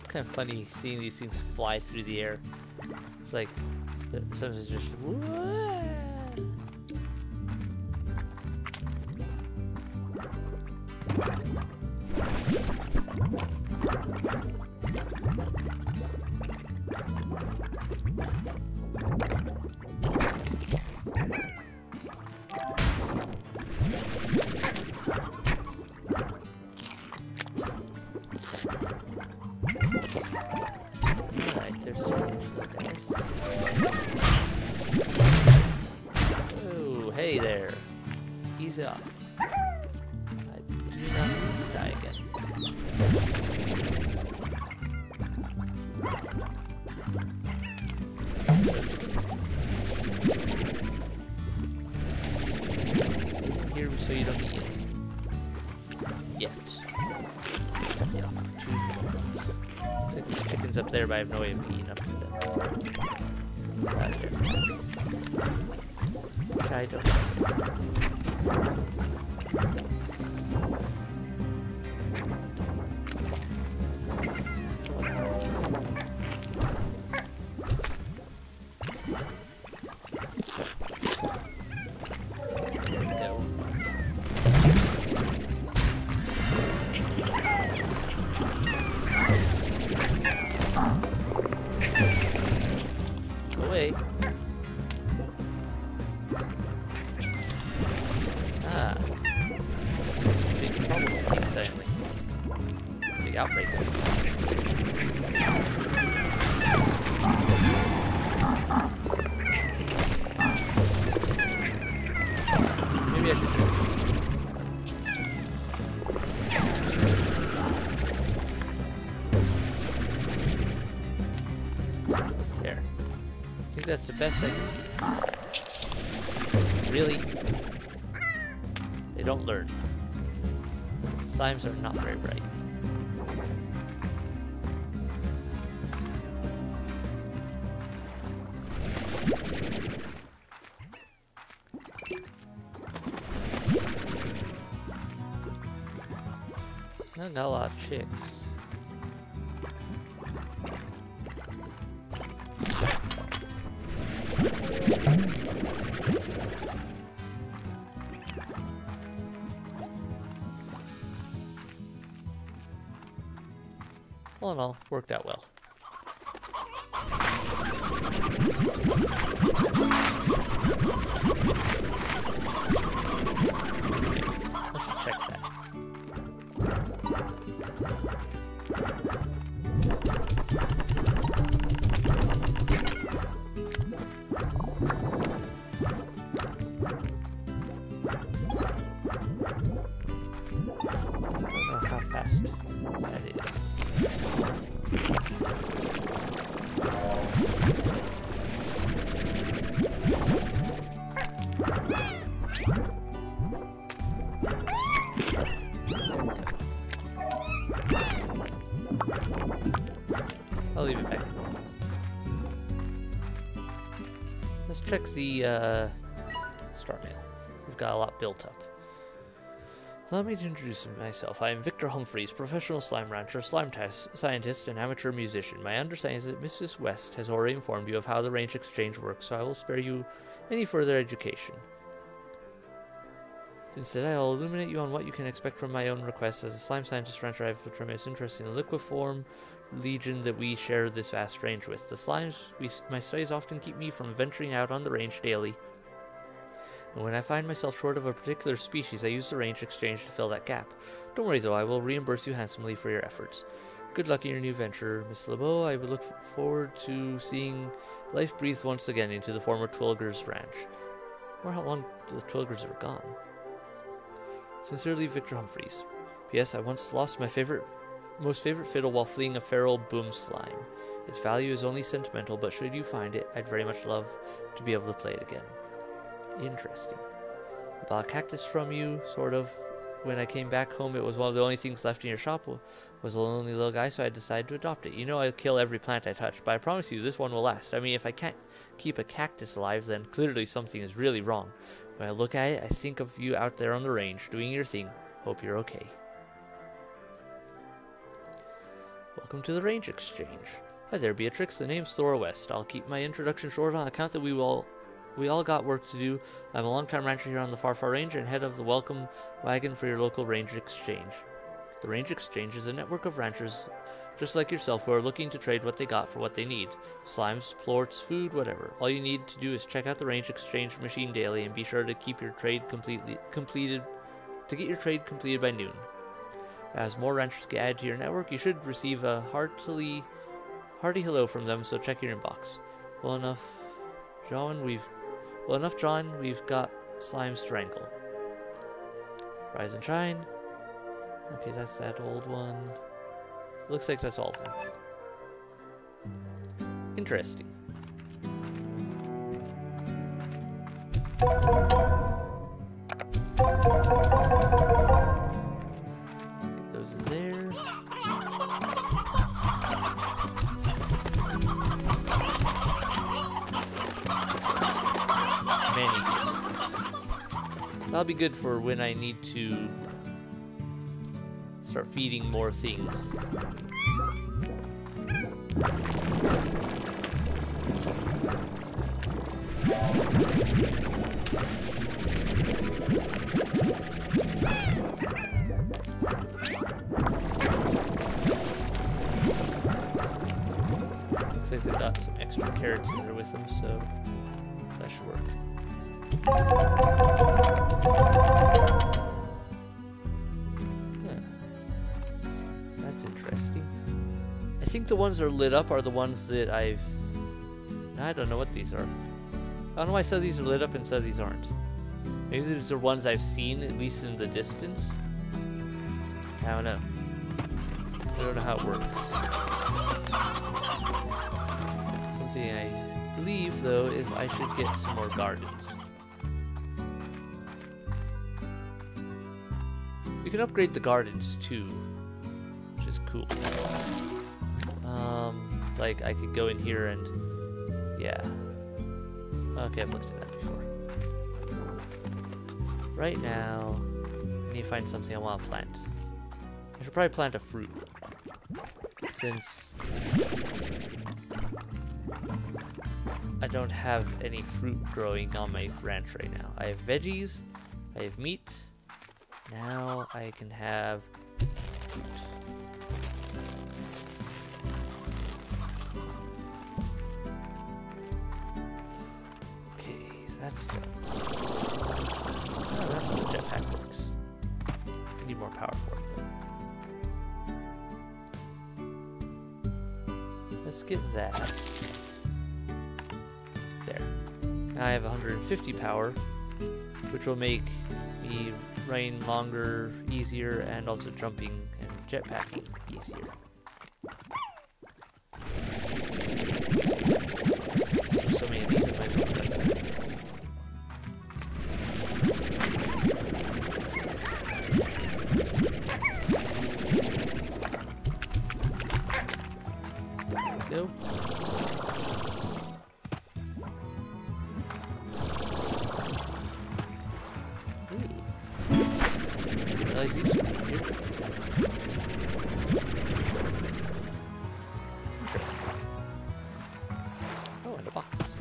Kind of funny seeing these things fly through the air. It's like sometimes just whoa. Alright, there's some actual guys. Oh, hey there. Ease off. I do not need to die again. Here so you don't get eaten. Yet. The opportunity. Looks like there's chickens up there, but I have no way of eating up to them. Gotcha. Which I don't know. Ah. Big problem with these sailing. Big outbreak. Maybe I should just... There. I think that's the best I can do. Really? They don't learn. Slimes are not very bright. Not a lot of chicks. All in all, worked out well. I should check that. I don't know how fast that is. I'll leave it back in normal. Let's check the star mail. We've got a lot built up. Allow me to introduce myself. I am Victor Humphreys, professional slime rancher, slime scientist, and amateur musician. My understanding is that Mrs. West has already informed you of how the range exchange works, so I will spare you any further education. Instead, I will illuminate you on what you can expect from my own request. As a slime scientist rancher, I have a tremendous interest in the liquiform legion that we share this vast range with. The slimes, my studies often keep me from venturing out on the range daily. And when I find myself short of a particular species, I use the range exchange to fill that gap. Don't worry though, I will reimburse you handsomely for your efforts. Good luck in your new venture, Miss LeBeau. I would look forward to seeing life breathed once again into the former Twilger's ranch. Or how long the Twilgers are gone. Sincerely, Victor Humphreys. P.S. I once lost my most favorite fiddle while fleeing a feral boom slime. Its value is only sentimental, but should you find it, I'd very much love to be able to play it again. Interesting. I bought a cactus from you, sort of. When I came back home, it was one of the only things left in your shop. Was a lonely little guy, so I decided to adopt it. You know I'll kill every plant I touch, but I promise you this one will last. I mean, if I can't keep a cactus alive, then clearly something is really wrong. When I look at it, I think of you out there on the range, doing your thing. Hope you're okay. Welcome to the range exchange. Hi there, Beatrix. The name's Thora West. I'll keep my introduction short on account that we all got work to do. I'm a long-time rancher here on the Far Far Range and head of the welcome wagon for your local range exchange. The range exchange is a network of ranchers just like yourself who are looking to trade what they got for what they need. Slimes, plorts, food, whatever. All you need to do is check out the range exchange machine daily and be sure to keep your trade completed by noon. As more ranchers get added to your network, you should receive a hearty hello from them, so check your inbox. Well enough, John, we've got slime strangle. Rise and shine. Okay, that's that old one. Looks like that's all of them. Interesting. Get those in there. Many chickens. That'll be good for when I need to start feeding more things. Looks like they got some extra carrots in there with them, so that should work. That's interesting. I think the ones that are lit up are the ones that I don't know what these are. I don't know why some of these are lit up and some of these aren't. Maybe these are ones I've seen, at least in the distance. I don't know. I don't know how it works. Something I believe, though, is I should get some more gardens. You can upgrade the gardens, too, which is cool. Like, I could go in here and... yeah. Okay, I've looked at that before. Right now, I need to find something I want to plant. I should probably plant a fruit. Since I don't have any fruit growing on my ranch right now. I have veggies, I have meat. Now I can have fruit. That's done. Oh, that's how the jetpack works. I need more power for it, though. Let's get that. There. Now I have 150 power, which will make me running longer, easier, and also jumping and jetpacking easier. There's so many of these in my phone. go. Ooh. I realize these are here. Interesting. Oh, and a box.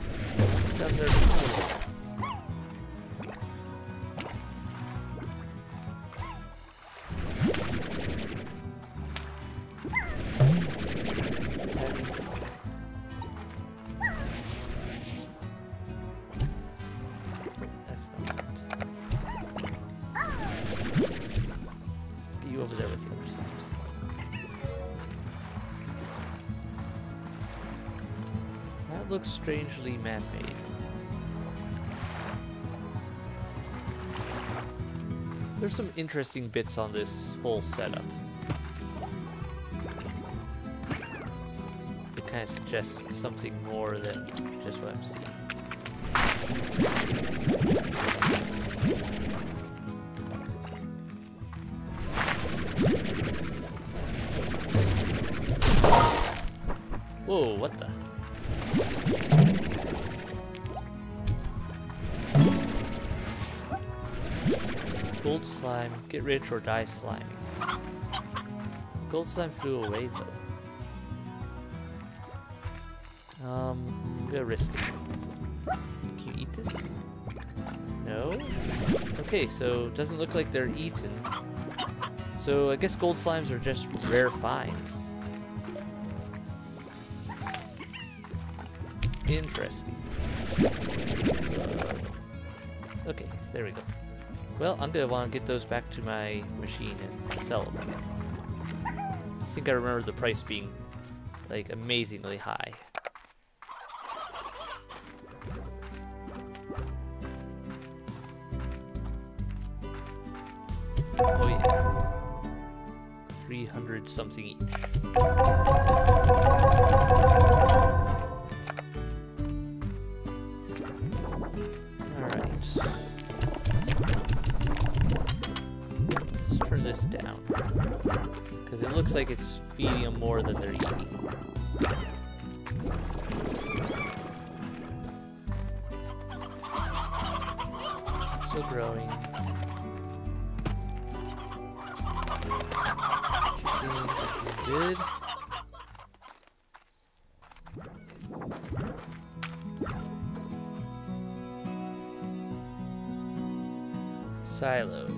Down there. Over there with the other slabs. That looks strangely man-made. There's some interesting bits on this whole setup. It kind of suggests something more than just what I'm seeing. Whoa, what the? Gold slime, get rich or die sliming. Gold slime flew away though. I'm gonna risk it. Can you eat this? No? Okay, so it doesn't look like they're eaten. So I guess gold slimes are just rare finds. Interesting. Okay, there we go. Well, I'm gonna want to get those back to my machine and sell them. I think I remember the price being like amazingly high. Oh yeah. 300 something each. This down because it looks like it's feeding them more than they're eating. Still growing. Chicken, good. Silo.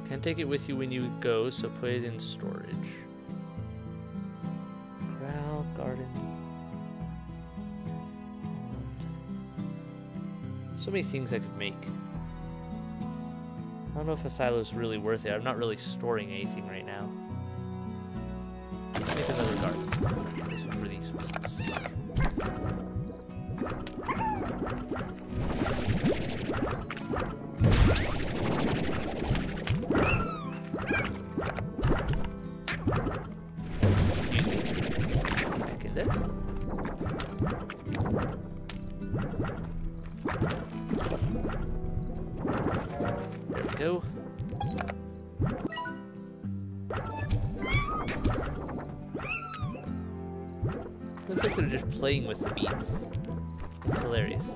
Can't take it with you when you go, so put it in storage. Corral, garden. So many things I could make. I don't know if a silo is really worth it. I'm not really storing anything right now. Make another garden. This one for these beets. Go. Looks like they're just playing with the beets. It's hilarious.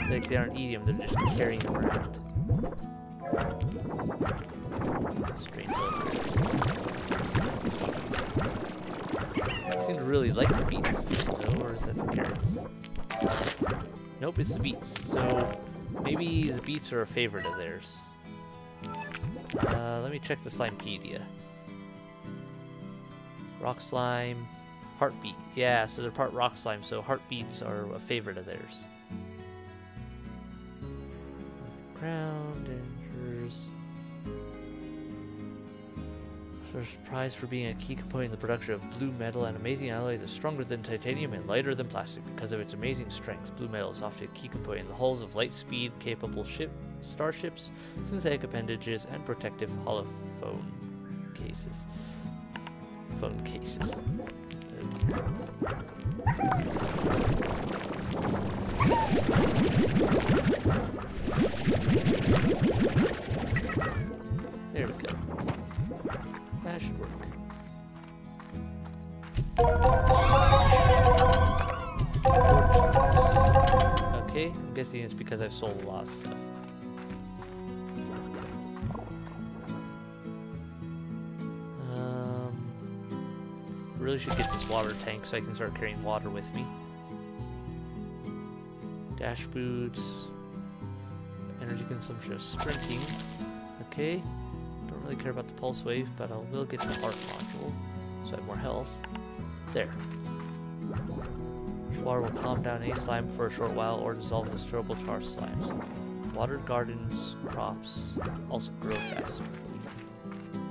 Like they aren't eating them, they're just carrying them around. Strange little creeps. They seem to really like the beets, no? Or is that the carrots? Nope, it's the beets. So maybe the beets are a favorite of theirs. Let me check the Slimepedia. Rock slime, heartbeat. Yeah, so they're part rock slime, so heartbeats are a favorite of theirs. Crown, dangers. Prize for being a key component in the production of blue metal, an amazing alloy that's stronger than titanium and lighter than plastic. Because of its amazing strength, blue metal is often a key component in the hulls of light-speed capable starships, synthetic appendages, and protective holophone cases. Phone cases. There we go. That should work. Okay, I'm guessing it's because I've sold a lot of stuff. Really should get this water tank so I can start carrying water with me. Dash boots. Energy consumption of sprinting. Okay. Don't really care about the pulse wave, but I will get the heart module so I have more health. There. Water will calm down any slime for a short while or dissolve the terrible tar slimes. Watered gardens, crops also grow faster.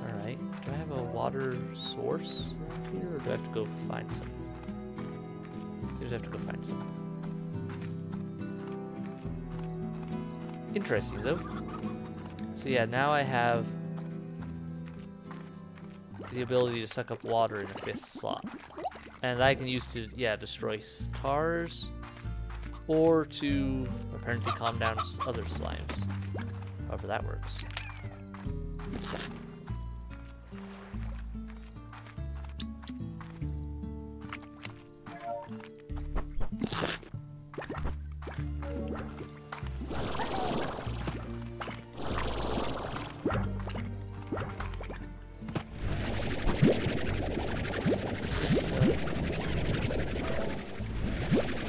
Alright. Do I have a water source here, or do I have to go find some? Seems I have to go find some. Interesting though. So yeah, now I have the ability to suck up water in a 5th slot. And I can use to, yeah, destroy stars or to apparently calm down other slimes. However that works.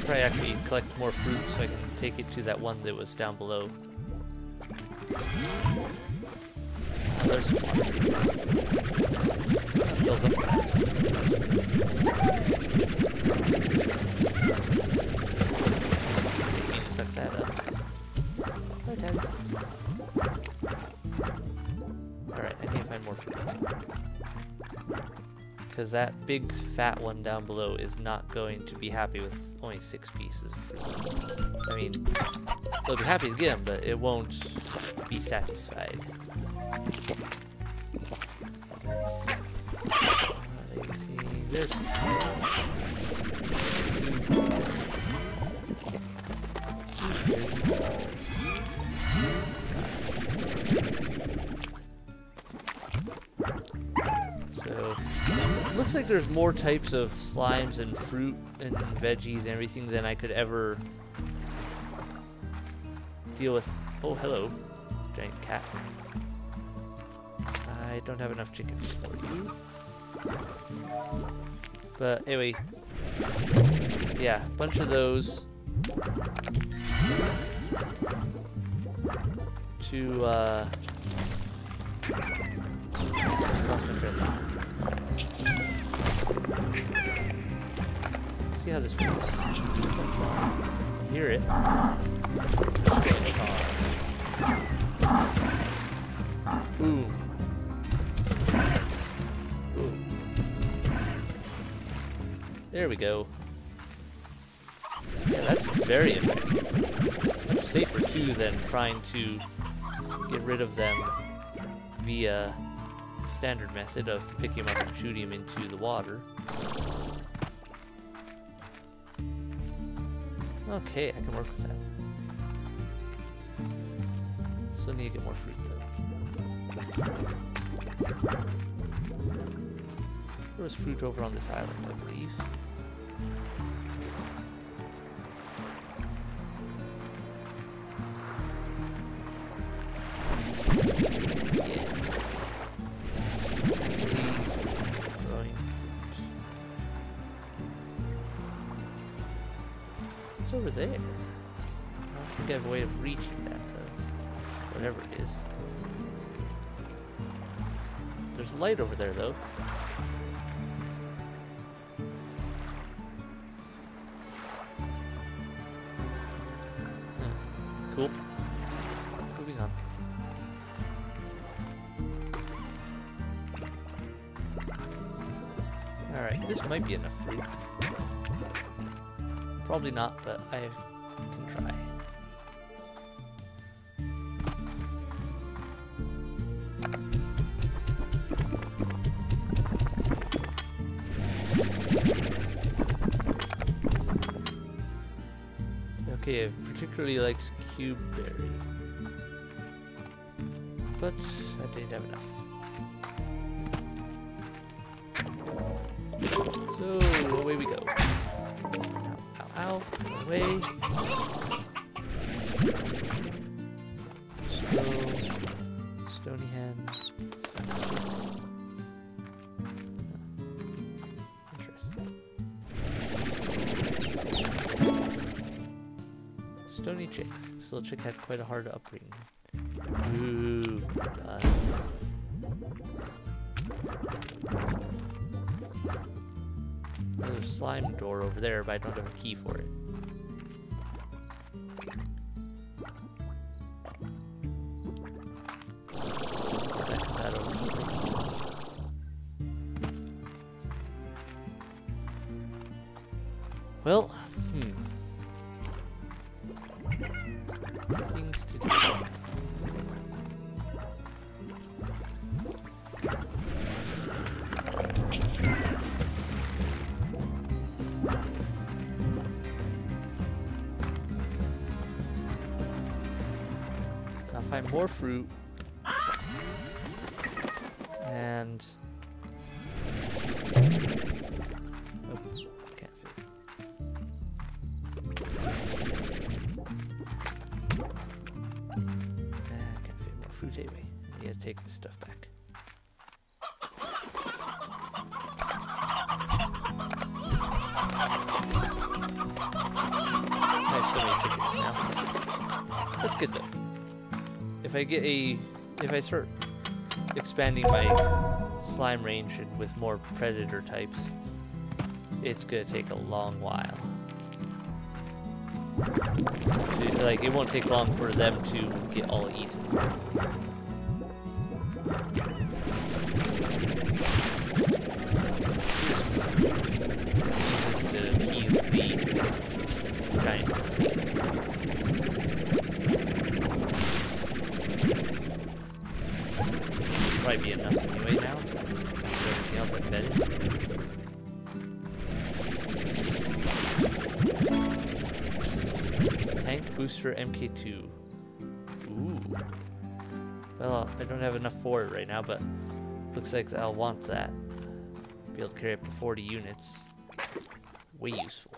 Probably actually collect more fruit so I can take it to that one that was down below. Oh, there's some water. That fills up fast. I need to suck that up. Alright, I need to find more fruit. Because that big fat one down below is not going to be happy with only 6 pieces of fruit. I mean, they'll be happy to get them, but it won't be satisfied. There's so looks like there's more types of slimes and fruit and veggies and everything than I could ever deal with. Oh, hello, giant cat. I don't have enough chickens for you. But anyway, yeah, a bunch of those to lost my train of thought. Let's see how this works. What's that slime? I hear it. Boom. Boom. There we go. Yeah, that's very effective. Much safer too than trying to get rid of them via standard method of picking them up and shooting them into the water. Okay, I can work with that. Still need to get more fruit though. There was fruit over on this island, I believe. Yeah. Actually, growing fruit. It's over there. I don't think I have a way of reaching that though. Whatever it is. There's light over there though. Cool. Moving on. Alright, this might be enough fruit. Probably not, but I can try. Okay, I particularly likes cube berry, but I didn't have enough. So away we go. Ow, ow, ow. Away. Stony hen. Interesting. Stony chick. This little chick had quite a hard upbringing. Ooh, done. There's a slime door over there, but I don't have a key for it. Well, things to do. I'll find more fruit. And anyway. I need to take this stuff back. I have so many chickens now. That's good though. If I start expanding my slime range with more predator types, it's gonna take a long while. Like, it won't take long for them to get all eaten. Just to appease the giant thing. Probably be enough anyway now. Everything else I fed it. Tank booster MK2. Ooh. Well, I don't have enough for it right now, but looks like I'll want that. Be able to carry up to 40 units. Way useful.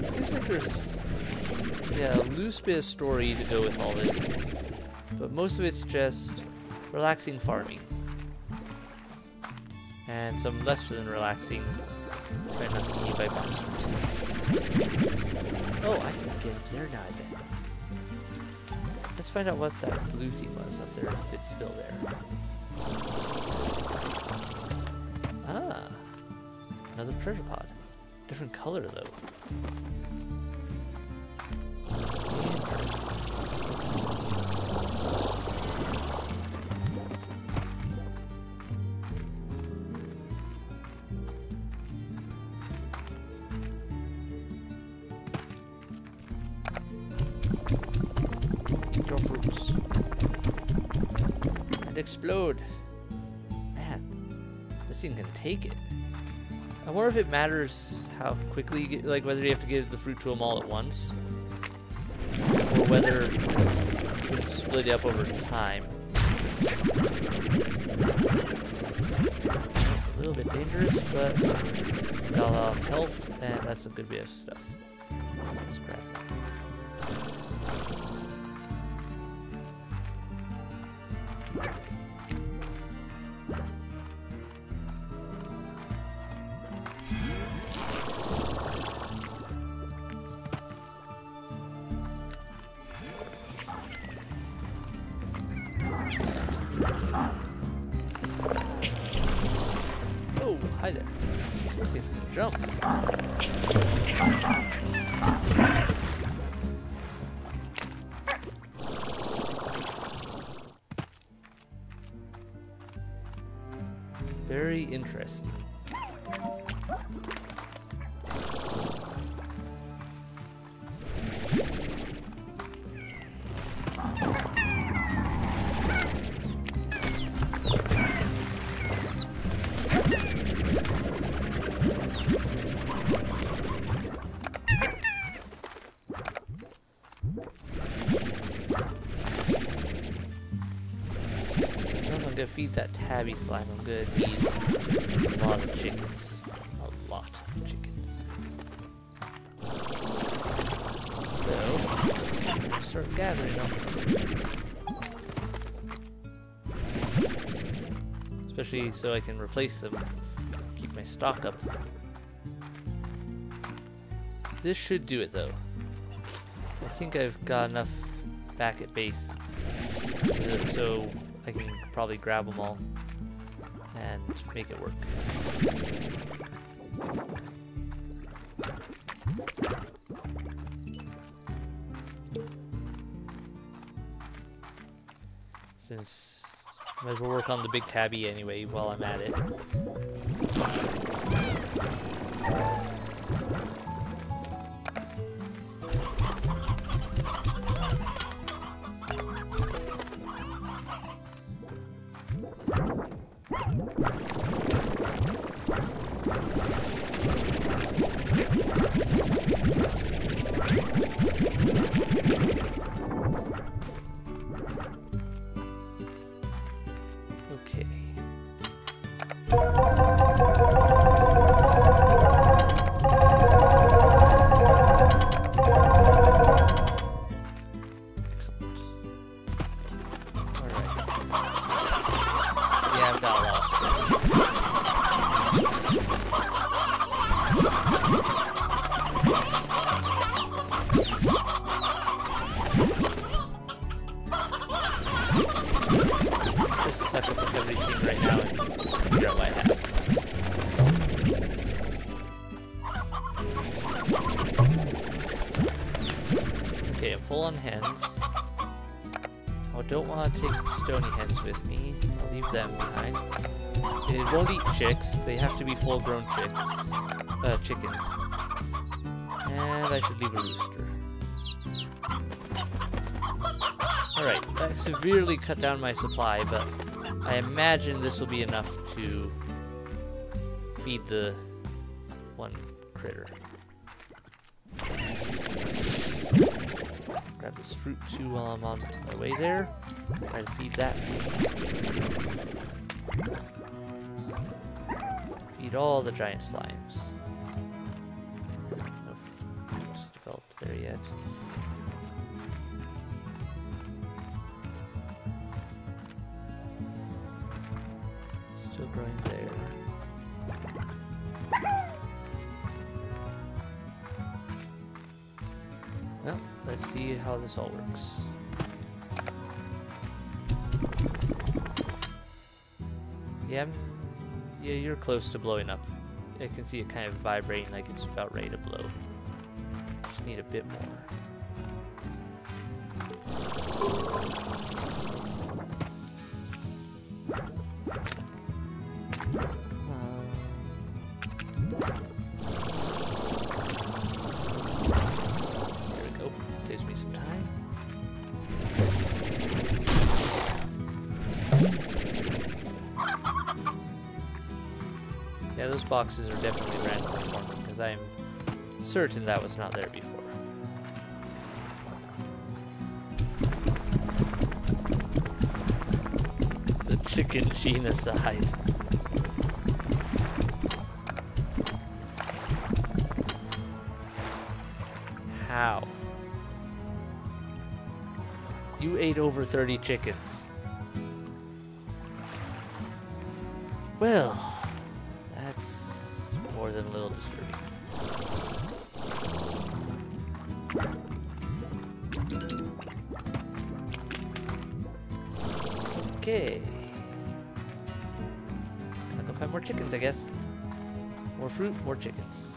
Seems like there's a loose bit of story to go with all this, but most of it's just relaxing farming. And some less than relaxing, trying not to be eaten by monsters. Oh, I can get up there now, I bet. Let's find out what that blue thing was up there, if it's still there. Ah, another treasure pod. Different color, though. Fruits and explode. Man, this thing can take it. I wonder if it matters how quickly you get, like whether you have to give the fruit to them all at once, or whether you can split it up over time. A little bit dangerous, but got a lot of health, and that's a good bit of stuff. Let's grab that. Oh, hi there. Those things can jump. Very interesting. to feed that tabby slime, I'm gonna need a lot of chickens. A lot of chickens. So, start gathering them. Especially so I can replace them. Keep my stock up. This should do it though. I think I've got enough back at base so I can probably grab them all and make it work. Since I might as well work on the big tabby anyway while I'm at it. Okay. Excellent. Alright. Yeah, I've got a lot of storage. Just suck up everything right now and figure out what I have. Okay, I'm full on hens. I don't want to take the stony hens with me. I'll leave them behind. It won't eat chicks. They have to be full-grown chickens. And I should leave a rooster. Alright, that severely cut down my supply, but I imagine this will be enough to feed the one critter. Grab this fruit too while I'm on my way there. Try to feed that fruit. Feed all the giant slimes. No fruits developed there yet. Still growing there. Well, let's see how this all works. Yeah, you're close to blowing up. I can see it kind of vibrating like it's about ready to blow. Just need a bit more. There we go. Saves me some time. Yeah, those boxes are definitely randomly formed because I'm certain that was not there before. The chicken sheen aside. How? You ate over 30 chickens. Well, that's more than a little disturbing. Okay. Gotta go find more chickens, I guess. More fruit, more chickens.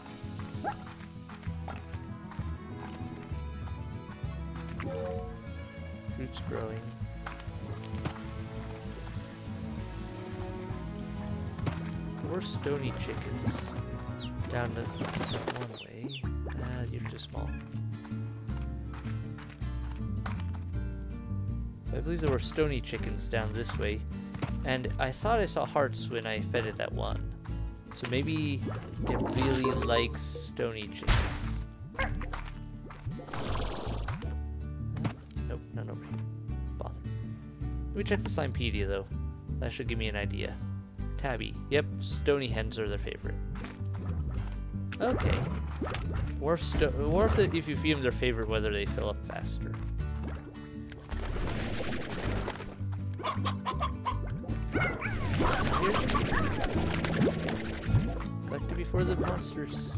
Fruit's growing. There were stony chickens down the one way. Ah, you're too small. I believe there were stony chickens down this way, and I thought I saw hearts when I fed it that one. So maybe it really likes stony chickens. Nope, none over here. Bother. Let me check the Slimepedia though. That should give me an idea. Tabby. Yep, stony hens are their favorite. Okay. Or if you feed them their favorite weather, they fill up faster. Collect it before the monsters.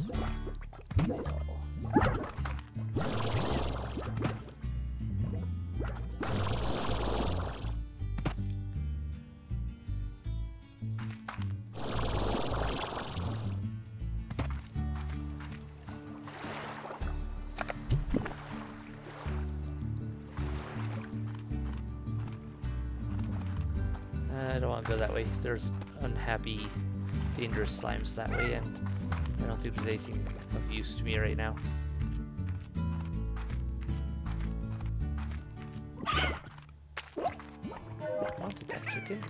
I don't want to go that way. There's unhappy, dangerous slimes that way, and I don't think there's anything of use to me right now. I wanted that chicken.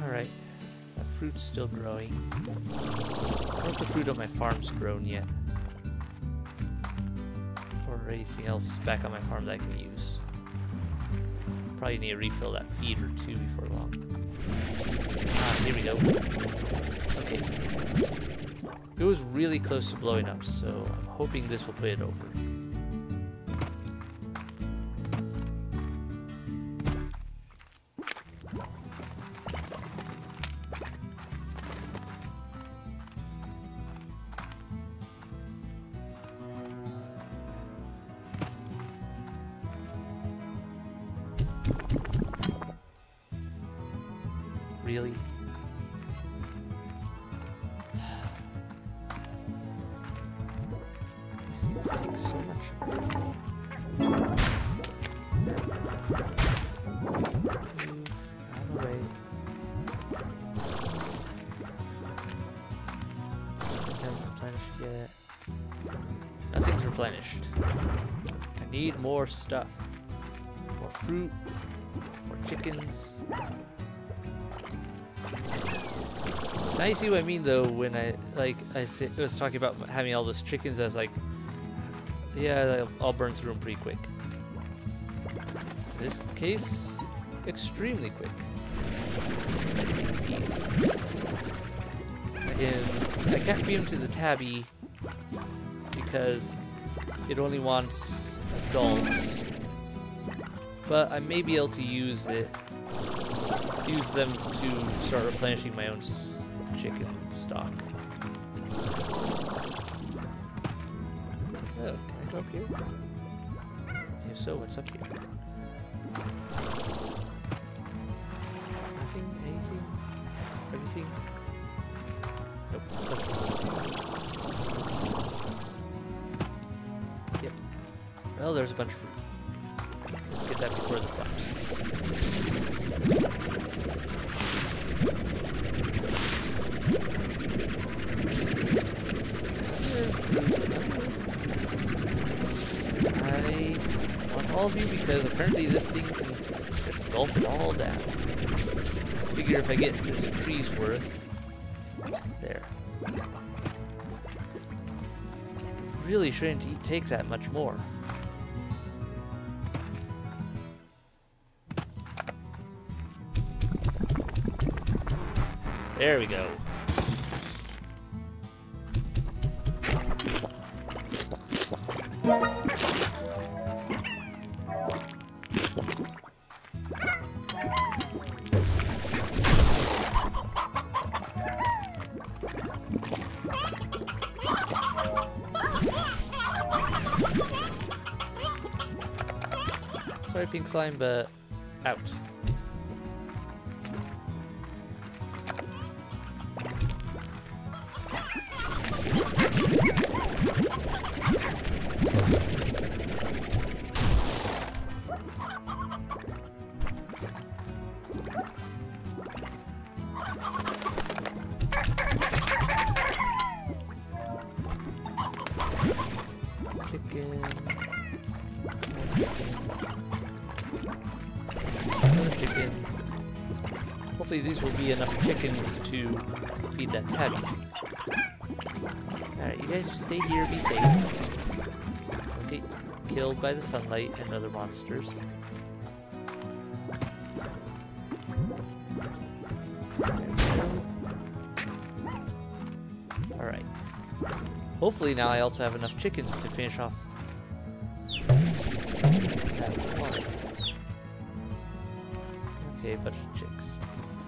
Alright, that fruit's still growing. I don't know if the fruit on my farm's grown yet. Or anything else back on my farm that I can use. Probably need to refill that feed or two before long. Ah, here we go. Okay. It was really close to blowing up, so I'm hoping this will put it over. Really? These things take so much. Move out of the way. Nothing's replenished yet. Nothing's replenished. I need more stuff. More fruit. More chickens. Now you see what I mean though when I was talking about having all those chickens. I was like, yeah, I'll burn through them pretty quick. In this case, extremely quick. I can't feed them to the tabby because it only wants adults, but I may be able to use them to start replenishing my own chicken stock. Oh, can I go up here? If so, what's up here? Nothing? Anything? Everything? Nope. Okay. Yep. Well, there's a bunch of fruit. Let's get that before the slimes. I want all of you because apparently this thing can just gulp it all down. I figure if I get this tree's worth, there. Really shouldn't take that much more. There we go. Sorry, pink slime, but out. Chicken. Another chicken. hopefully these will be enough chickens to feed that tabby. Alright, you guys stay here, be safe. Don't get killed by the sunlight and other monsters. There we go. Alright. Hopefully now I also have enough chickens to finish off that one. Okay, a bunch of chicks.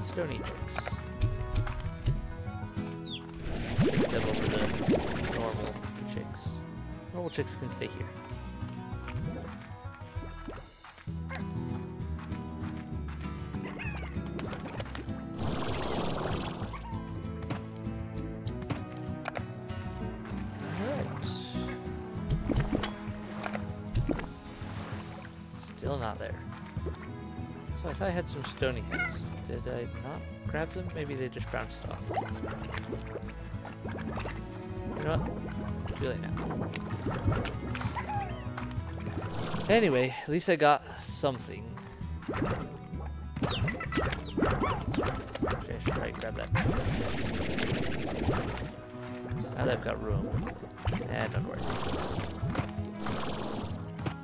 Stony chicks. Take them over the normal chicks. Normal chicks can stay here. Alright. Still not there. So I thought I had some stony hens. Did I not grab them? Maybe they just bounced off. You know what? Too late now. Anyway, at least I got something. Actually, I should probably grab that. Now that I've got room. Don't worry.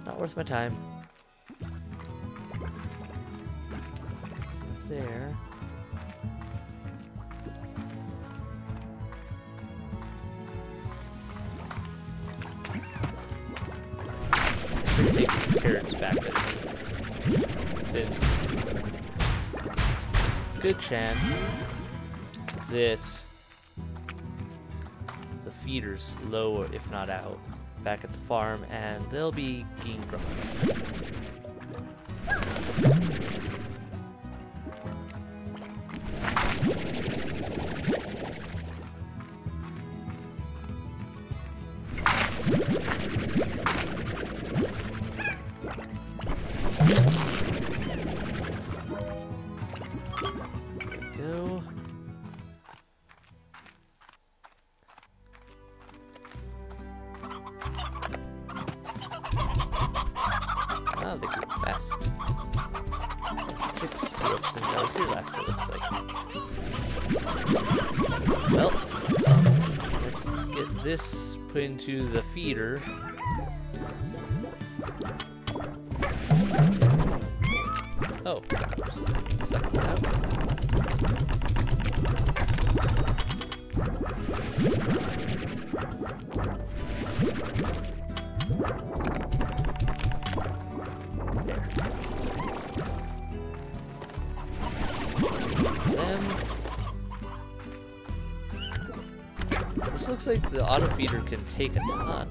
Not worth my time. There. I should take these carrots back with me, since good chance that the feeder's low, or if not out, back at the farm, and they'll be getting grumpy. Wow, they grew up fast. Chicks grew up since I was here last, it looks like. Well, let's get this put into the feeder. Oh, oops. Suck it out. This looks like the auto feeder can take a ton.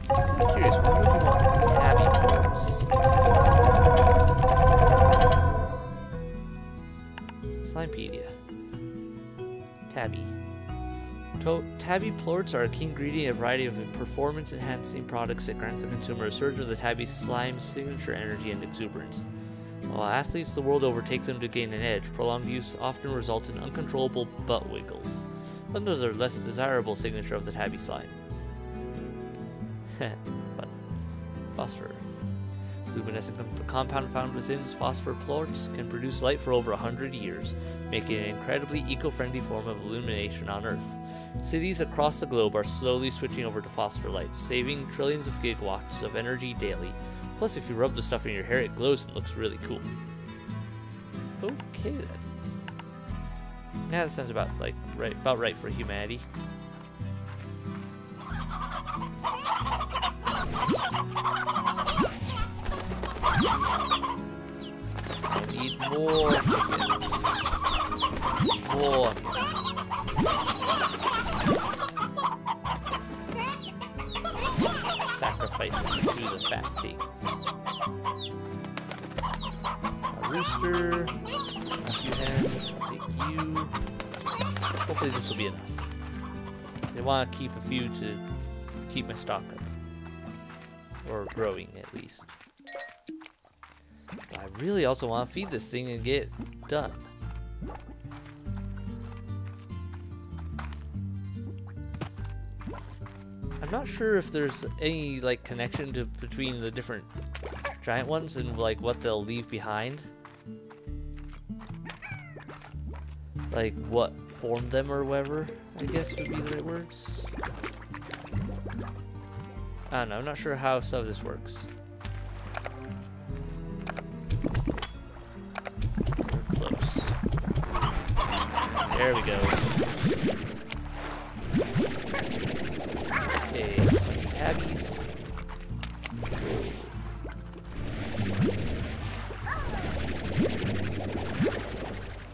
I'm curious, why would you want tabby toes? Slimepedia. Tabby. Tabby plorts are a key ingredient in a variety of performance-enhancing products that grant the consumer a surge of the tabby slime's signature energy and exuberance. While athletes the world over take them to gain an edge, prolonged use often results in uncontrollable butt wiggles. But those are less desirable signature of the tabby slime. Fun. Phosphor. Luminescent compound found within phosphor plorts can produce light for over 100 years, making it an incredibly eco-friendly form of illumination on Earth. Cities across the globe are slowly switching over to phosphor lights, saving trillions of gigawatts of energy daily. Plus, if you rub the stuff in your hair, it glows and looks really cool. Okay then. Yeah, that sounds about right for humanity. I need more chickens. More. Sacrifices to the fat thing. A rooster. A few hens. I'll take you. Hopefully this will be enough. They want to keep a few to keep my stock up. Or growing, at least. But I really also want to feed this thing and get done. I'm not sure if there's any like connection between the different giant ones and like what they'll leave behind. Like what formed them or whatever, I guess would be the right words. I don't know, I'm not sure how some of this works. We're close. There we go. Okay, bunch of tabbies.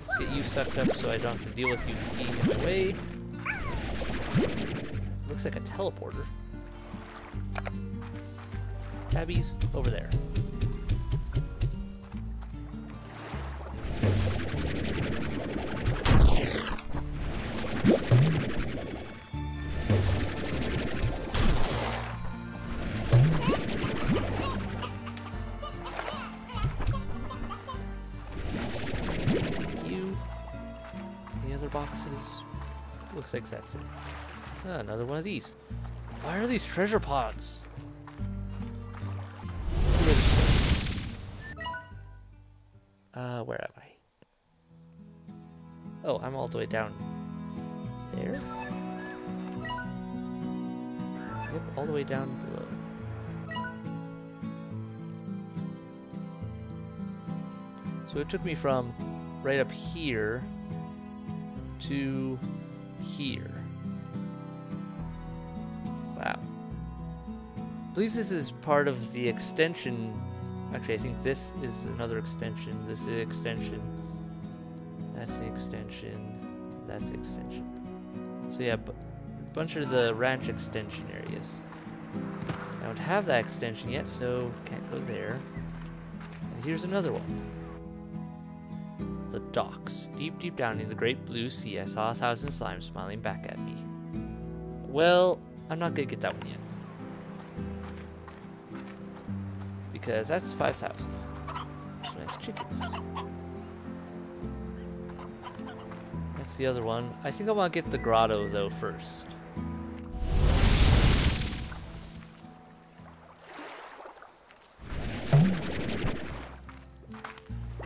Let's get you sucked up so I don't have to deal with you being in my way. Looks like a teleporter. Tabbies over there. Boxes. Looks like that's it. Ah, another one of these. Why are these treasure pods? Where am I? Oh, I'm all the way down there. Yep, all the way down below. So it took me from right up here to here. Wow. I believe this is part of the extension. Actually, I think this is another extension. This is an extension. That's an extension. That's an extension. So yeah, a bunch of the ranch extension areas. I don't have that extension yet, so can't go there. And here's another one. The docks. Deep, deep down in the great blue sea, I saw 1,000 slimes smiling back at me. Well, I'm not gonna get that one yet. Because that's 5,000. So nice chickens. That's the other one. I think I want to get the grotto, though, first.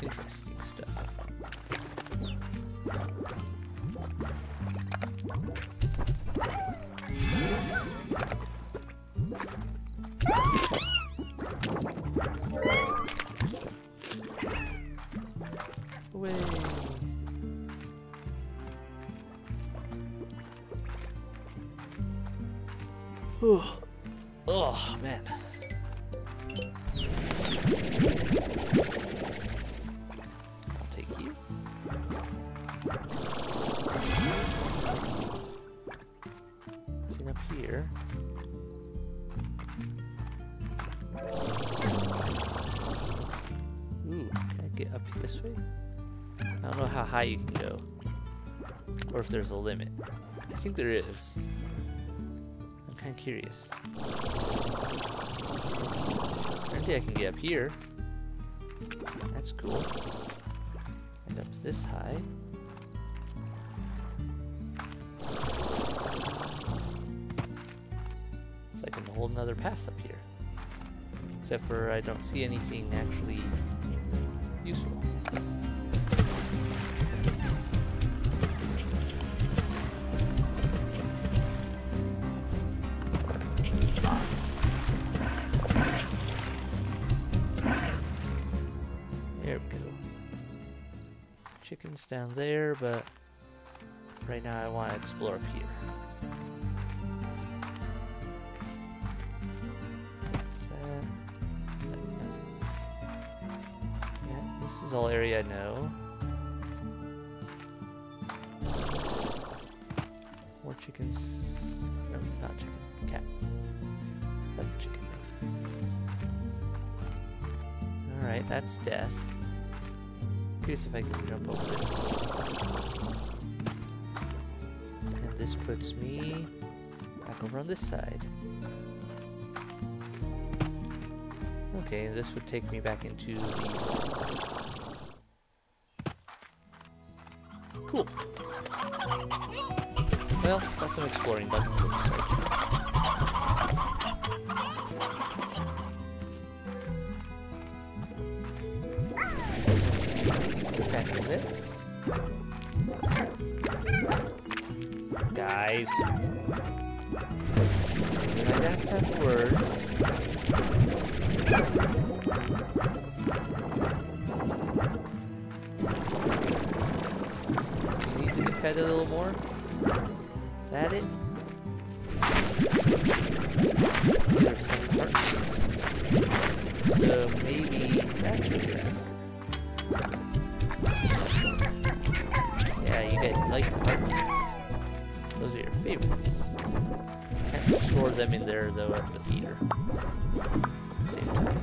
Interesting stuff. Away. Oh, man. I'll take you. Nothing up here. Ooh, can I get up this way? I don't know how high you can go. Or if there's a limit. I think there is. I'm kind of curious. Apparently I can get up here. That's cool. And up this high. It's like a whole nother path up here. Except for I don't see anything actually useful. There we go. Chickens down there, but right now I want to explore up here. Is that? No, nothing. Yeah, this is all area I know. More chickens. No, not chicken. Cat. That's a chicken though. Alright, that's death. Curious if I can jump over this. And this puts me back over on this side. Okay, this would take me back into the... Cool. Well, got some exploring done. Get back in there. Guys. You might have to have words. You need to get fed a little more? Is that it? There's another heartbeats. So maybe that's what you're after. Yeah, you guys like the heartbeats. Those are your favorites. Can't store them in there though at the feeder. At the same time.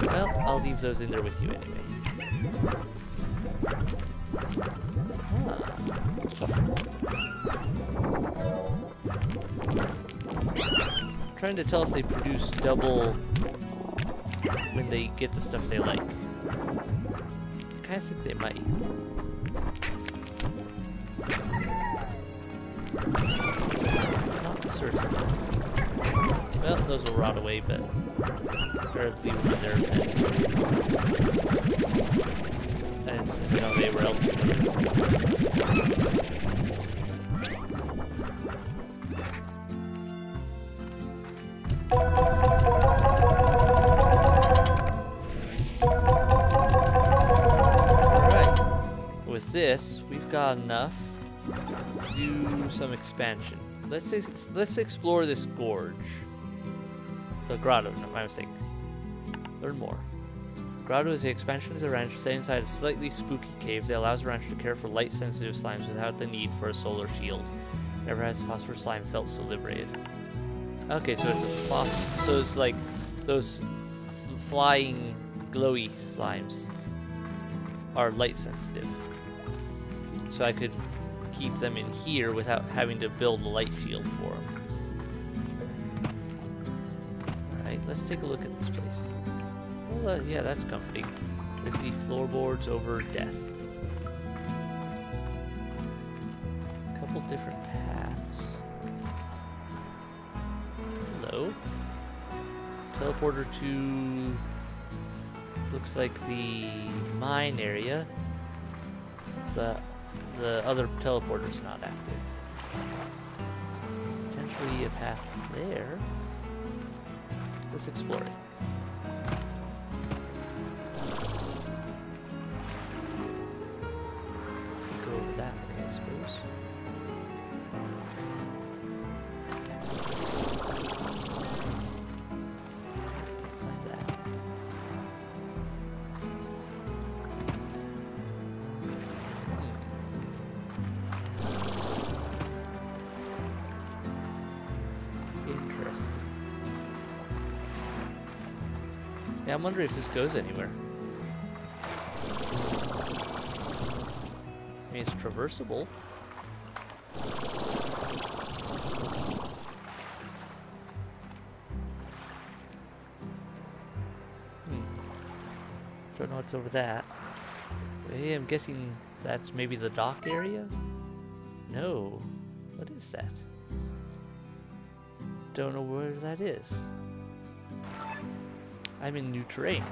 Well, I'll leave those in there with you anyway. I'm trying to tell if they produce double when they get the stuff they like. I kind of think they might. Not certain. Well, those will rot away, but better leave them in there and since I don't know anywhere else. Alright. With this, we've got enough to do some expansion. Let's explore this gorge. The grotto, no, my mistake. Learn more. Grotto is the expansion of the ranch. Stay inside a slightly spooky cave that allows the rancher to care for light-sensitive slimes without the need for a solar shield. Never has a phosphor slime felt so liberated. Okay, so it's a so it's like those flying, glowy slimes are light-sensitive. So I could keep them in here without having to build a light shield for them. Alright, let's take a look at this place. Well, yeah, that's comforting. Rickety floorboards over death. A couple different paths. Hello. Teleporter to... looks like the mine area. But the other teleporter's not active. Potentially a path there. Let's explore it. Go over that way, I suppose. Can't climb that. Interesting. Yeah, I'm wondering if this goes anywhere. I mean, it's traversable. Don't know what's over that. Hey, I'm guessing that's maybe the dock area? No. What is that? Don't know where that is. I'm in new terrain.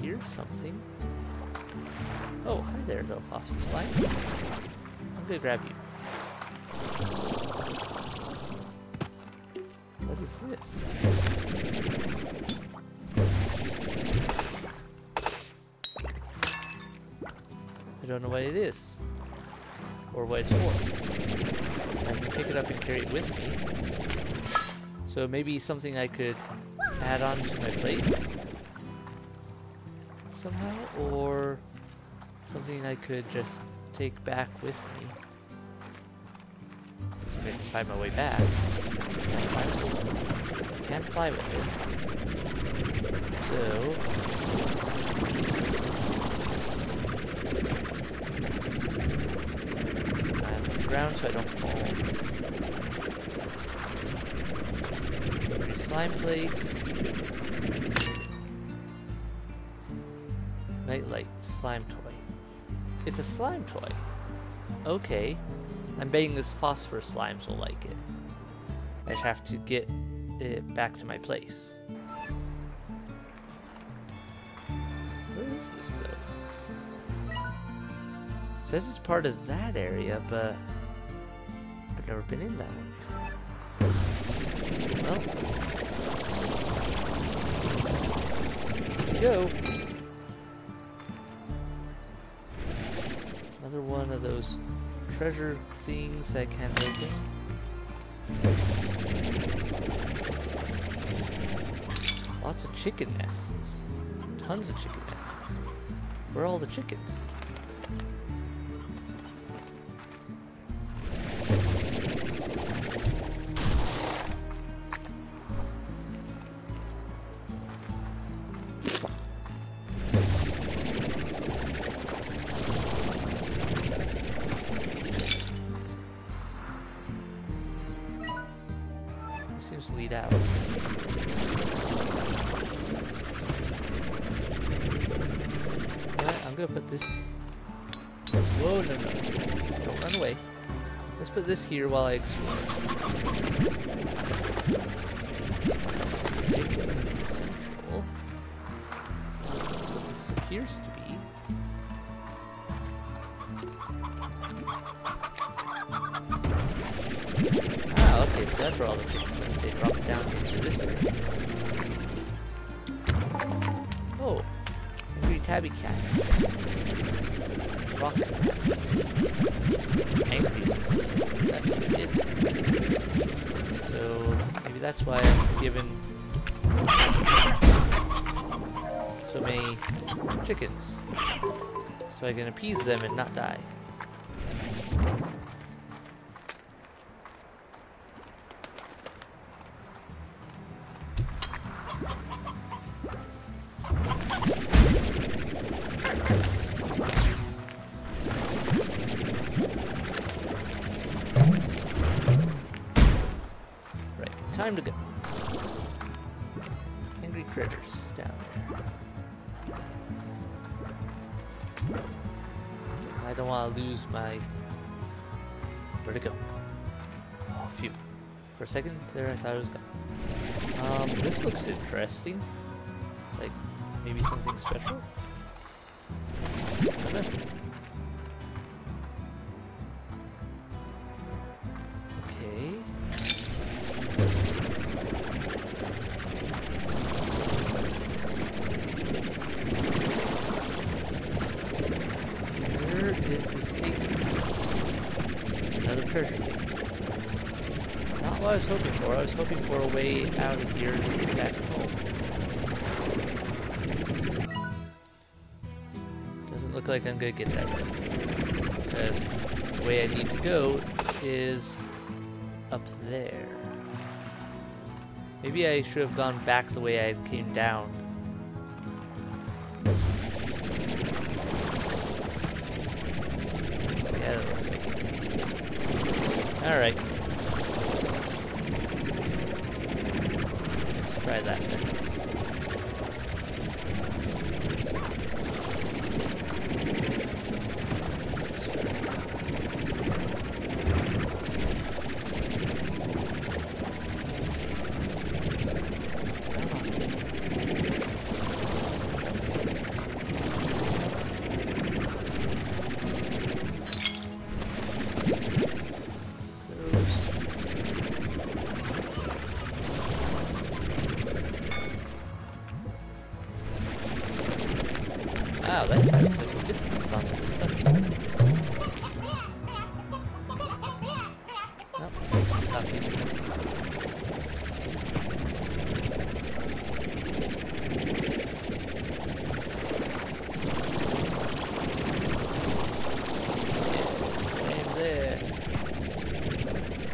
Here's something. Oh, hi there, little phosphor slime. I'm gonna grab you. What is this? I don't know what it is, or what it's for. I can pick it up and carry it with me. So maybe something I could add on to my place somehow, or something I could just take back with me. So maybe I can find my way back. Can't fly with it. So ground so I don't fall. Slime place. slime toy. It's a slime toy. Okay. I'm betting this phosphorus slimes will like it. I just have to get it back to my place. What is this though? It says it's part of that area, but I've never been in that one before. Well, here we go. Another one of those treasure things I can't open. Lots of chicken nests. Tons of chicken nests. Where are all the chickens? Seems to lead out. Alright, I'm gonna put this. Whoa, no. Don't run away. Let's put this here while I explore. Chicken Central. That's what this appears to be. Okay, so that's where all the chickens are. They drop it down into this area. Oh, angry tabby cats. Rock tabbies. Angry ones. That's what it is. So maybe that's why I'm given so many chickens. So I can appease them and not die. Time to go. Angry critters down there. I don't want to lose my... Where'd it go? Oh, phew. For a second there I thought it was gone. This looks interesting. Like, maybe something special? I don't know. Treasure thing. Not what I was hoping for. I was hoping for a way out of here to get back home. Doesn't look like I'm gonna get that way. Because the way I need to go is up there. Maybe I should have gone back the way I came down. Yeah, that looks like it. Alright. Let's try that then. Wow, that has some distance on this second. Nope, not using this. Same there.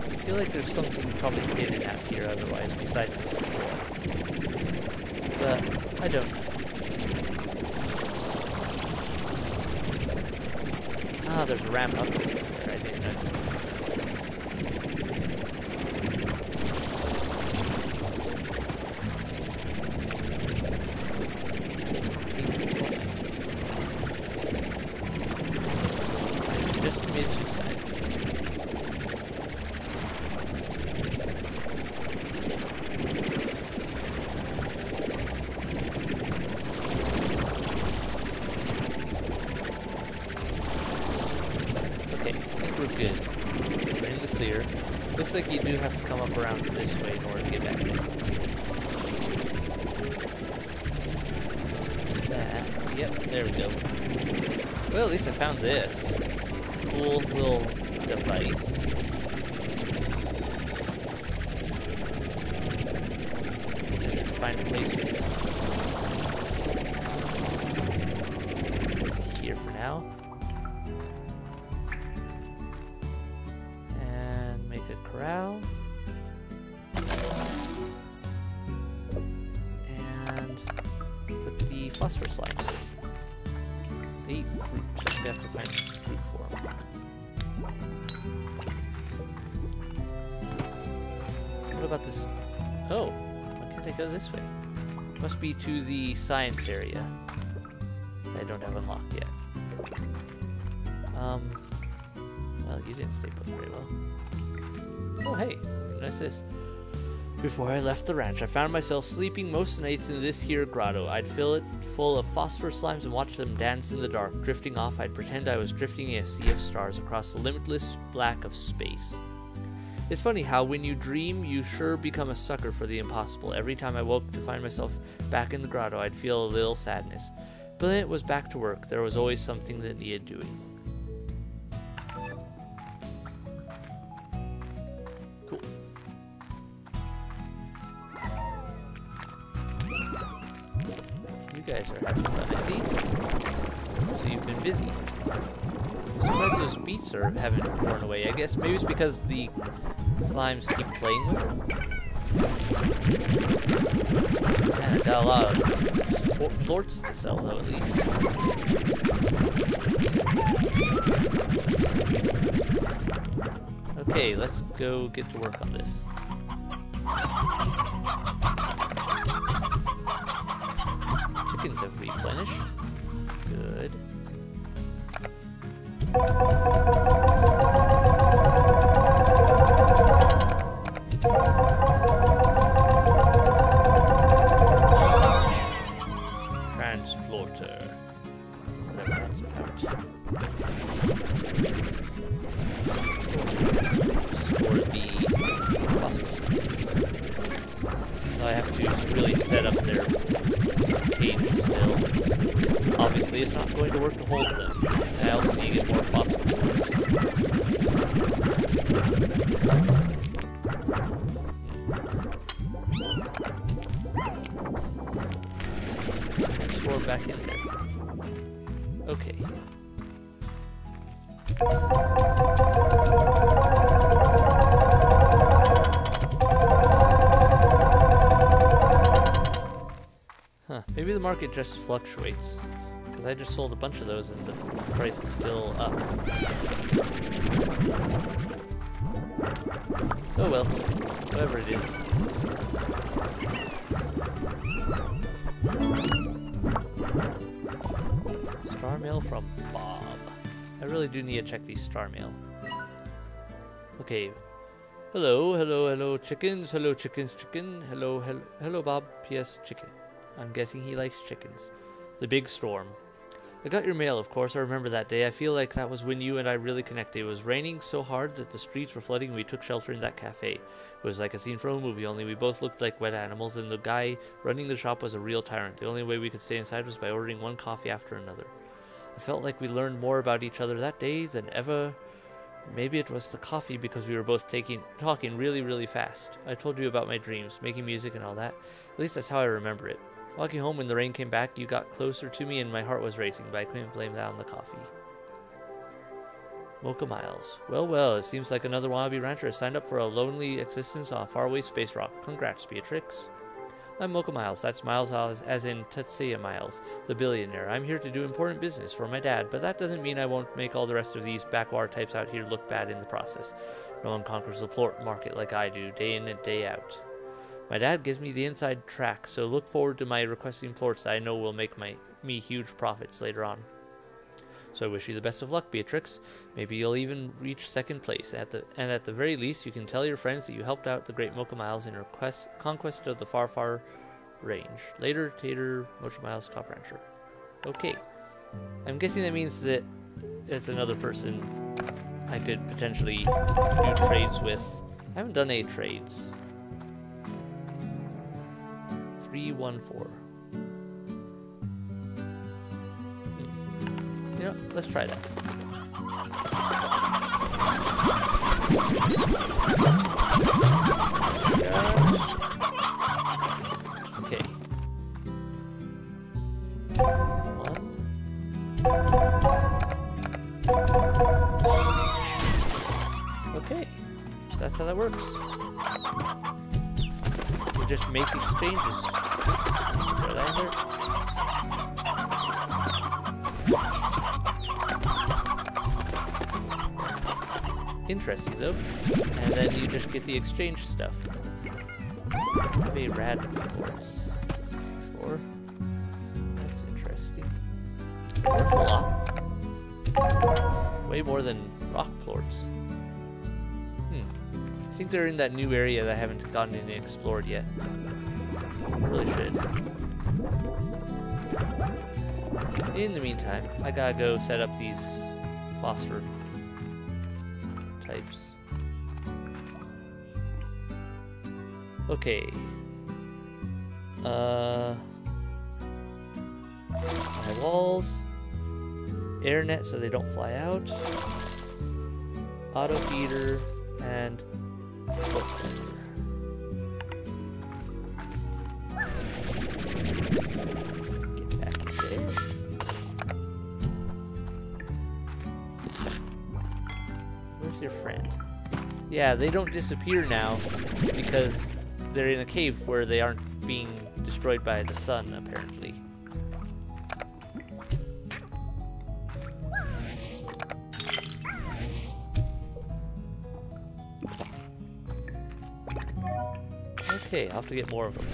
I feel like there's something probably hidden out here otherwise besides this door. But I don't know. Ah, there's a ramp up over there. I didn't notice that. Pink slime. Looks like you do have to come up around this way in order to get back in. What's that? Yep, there we go. Well, at least I found this. Cool little device. Guess I should find a place here for now. Corral. And put the phosphor slimes in. They eat fruit. We have to find fruit for them. What about this? Oh, why can't I go this way? Must be to the science area. I don't have unlocked yet. Well, you didn't stay put very well. Oh, hey, what's this? Before I left the ranch, I found myself sleeping most nights in this here grotto. I'd fill it full of phosphor slimes and watch them dance in the dark. Drifting off, I'd pretend I was drifting in a sea of stars across the limitless black of space. It's funny how when you dream, you sure become a sucker for the impossible. Every time I woke to find myself back in the grotto, I'd feel a little sadness. But then it was back to work. There was always something that needed doing. You guys are having fun, I see. So you've been busy. Sometimes those beats haven't worn away. I guess maybe it's because the slimes keep playing with them. And I got a lot of plorts to sell, though, at least. Okay, let's go get to work on this. Chickens have replenished. Good. Transporter. Whatever that's about. For the phosphor slimes. I have to really set up their cage still. Obviously, it's not going to work to hold them. And I also need to get more phosphor slimes. And sword back in there. Okay. Huh, maybe the market just fluctuates. Because I just sold a bunch of those and the price is still up. Oh well, whatever it is. Star mail from Bob. I really do need to check these star mail. Okay. Hello, chickens. Hello, chicken. Hello, Bob. P.S. chicken. I'm guessing he likes chickens. The big storm. I got your mail, of course. I remember that day. I feel like that was when you and I really connected. It was raining so hard that the streets were flooding and we took shelter in that cafe. It was like a scene from a movie, only we both looked like wet animals, and the guy running the shop was a real tyrant. The only way we could stay inside was by ordering one coffee after another. I felt like we learned more about each other that day than ever. Maybe it was the coffee because we were both talking really, really fast. I told you about my dreams, making music and all that. At least that's how I remember it. Walking home when the rain came back, you got closer to me and my heart was racing, but I couldn't blame that on the coffee. Mocha Miles. Well, it seems like another wannabe rancher has signed up for a lonely existence on a faraway space rock. Congrats, Beatrix. I'm Mocha Miles. That's Miles as in Tetsuya Miles, the billionaire. I'm here to do important business for my dad, but that doesn't mean I won't make all the rest of these backwater types out here look bad in the process. No one conquers the plort market like I do, day in and day out. My dad gives me the inside track, so look forward to my requesting plorts that I know will make me huge profits later on. So I wish you the best of luck, Beatrix. Maybe you'll even reach second place. At the very least, you can tell your friends that you helped out the great Mocha Miles in her conquest of the far range. Later, Tater, Mocha Miles, top rancher. Okay. I'm guessing that means that it's another person I could potentially do trades with. haven't done any trades. 314. You know, let's try that. Okay. 1. Okay. So that's how that works. You just make exchanges. Throw that in there. Interesting though. And then you just get the exchange stuff. Have a rad quartz before. That's interesting. Worth a lot. Way more than rock plorts. I think they're in that new area that I haven't gotten in and explored yet. Really should. In the meantime, I gotta go set up these phosphor types. Okay. My walls. Air net so they don't fly out. Auto feeder and book blender. Get back in there. Where's your friend? Yeah, they don't disappear now because they're in a cave where they aren't being destroyed by the sun, apparently. Okay, I'll have to get more of them.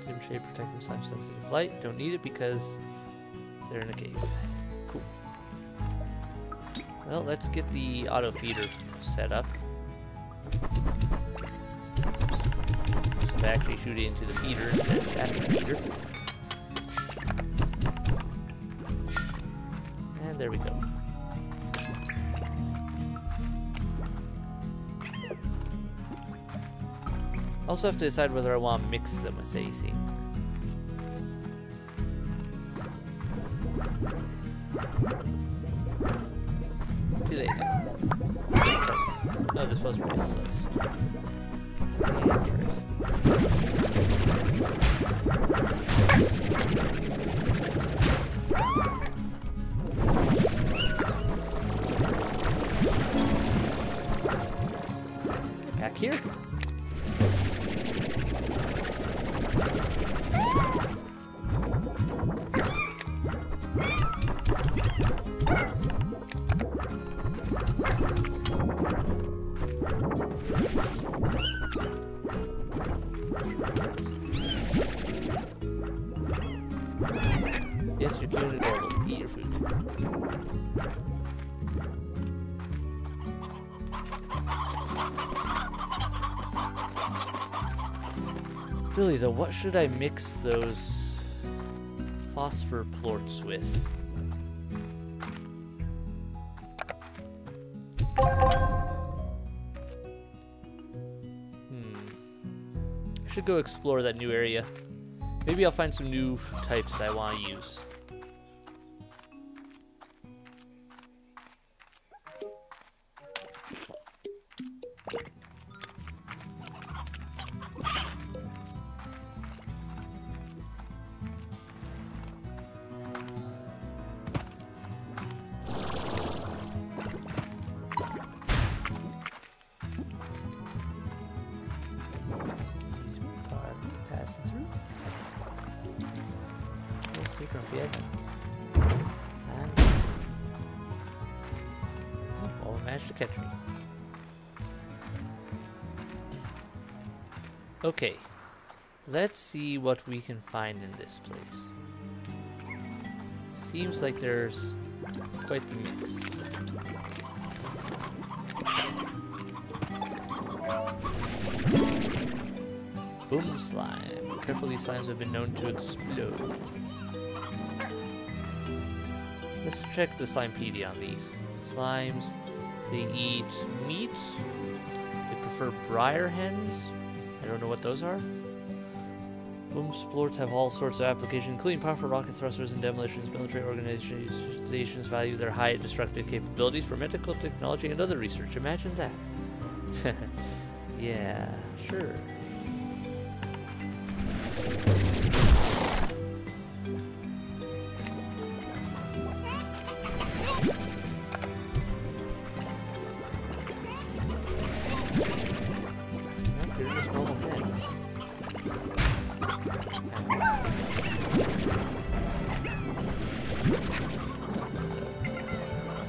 Dim shade protecting slime sensitive light. Don't need it because they're in a cave. Cool. Well, let's get the auto feeder set up. So I actually shoot it into the feeder instead of at the feeder. And there we go. Also have to decide whether I want to mix them with anything. Too late now. No, this was really sliced. Interesting. Get back here. Yes, you're cute and adorable. Eat your food. Really though, what should I mix those phosphor plorts with? I should go explore that new area. Maybe I'll find some new types I want to use. Managed to catch me. Okay, let's see what we can find in this place. Seems like there's quite the mix. Boom slime. Careful, these slimes have been known to explode. Let's check the Slimepedia on these. Slimes, they eat meat. They prefer briar hens. I don't know what those are. Boom splorts have all sorts of applications, including powerful rocket thrusters and demolitions. Military organizations value their high destructive capabilities for medical technology and other research. Imagine that. Yeah, sure. They're just normal hens.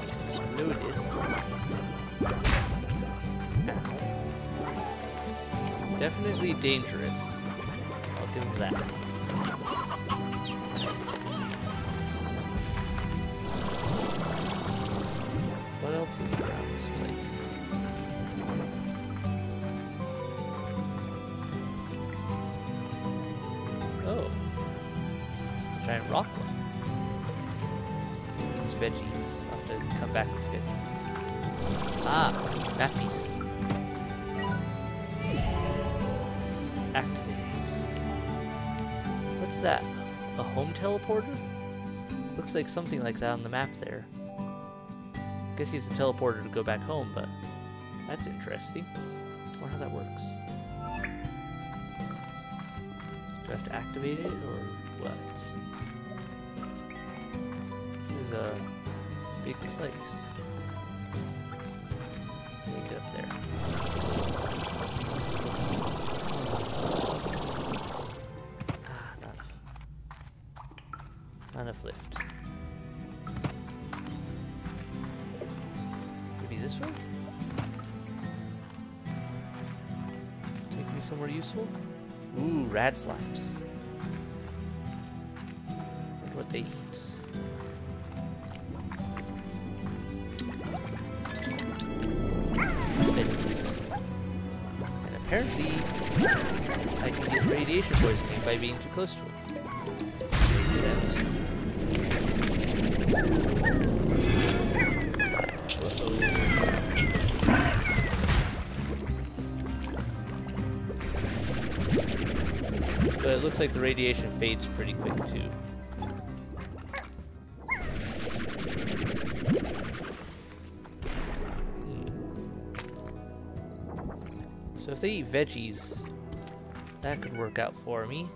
Exploded. Definitely dangerous. I'll give him that. What else is around this place? Oh. Giant rock one. It's veggies. I'll have to come back with veggies. Ah, nappies. Activate. What's that? A home teleporter? Looks like something like that on the map there. Guess he's a teleporter to go back home, but that's interesting. I wonder how that works. Do I have to activate it or what? This is a big place. Let me get up there. Not enough. Not enough lift. Maybe this way? Take me somewhere useful? Ooh, rad slimes. Wonder what they eat. Veggies. And apparently, I can get radiation poisoning by being too close to them. Makes sense. But it looks like the radiation fades pretty quick too. So if they eat veggies, that could work out for me.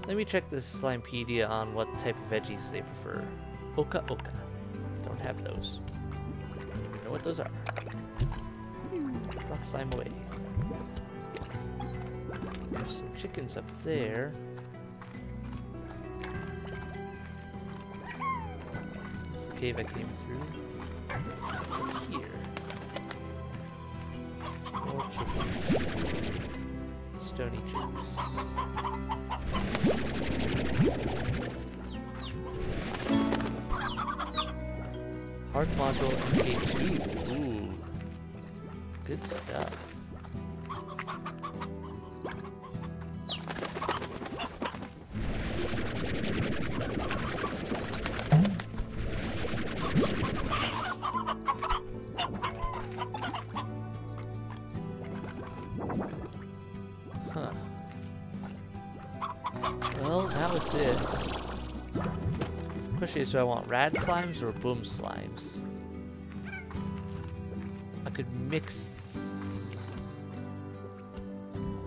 Let me check the Slimepedia on what type of veggies they prefer. Oka oka. Don't have those. Don't even know what those are. Lock slime away. There's some chickens up there. That's the cave I came through. What's up here? More chickens. Stony chicks. Hard module MK2. Ooh. Good stuff. Huh. Well, now with this, question is, do I want rad slimes or boom slimes? I could mix.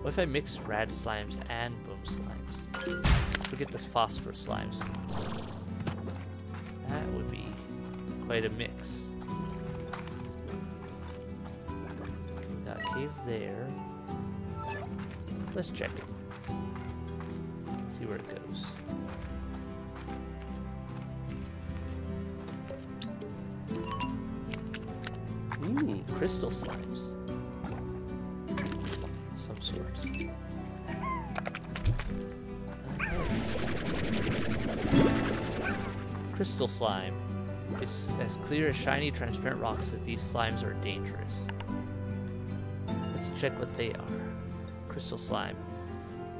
What if I mix rad slimes and boom slimes? Forget this phosphorus slimes. That would be quite a mix. We got a cave there. Let's check it. See where it goes. Ooh, crystal slimes. Some sort. Crystal slime. It's as clear as shiny, transparent rocks that these slimes are dangerous. Let's check what they are. Crystal slime.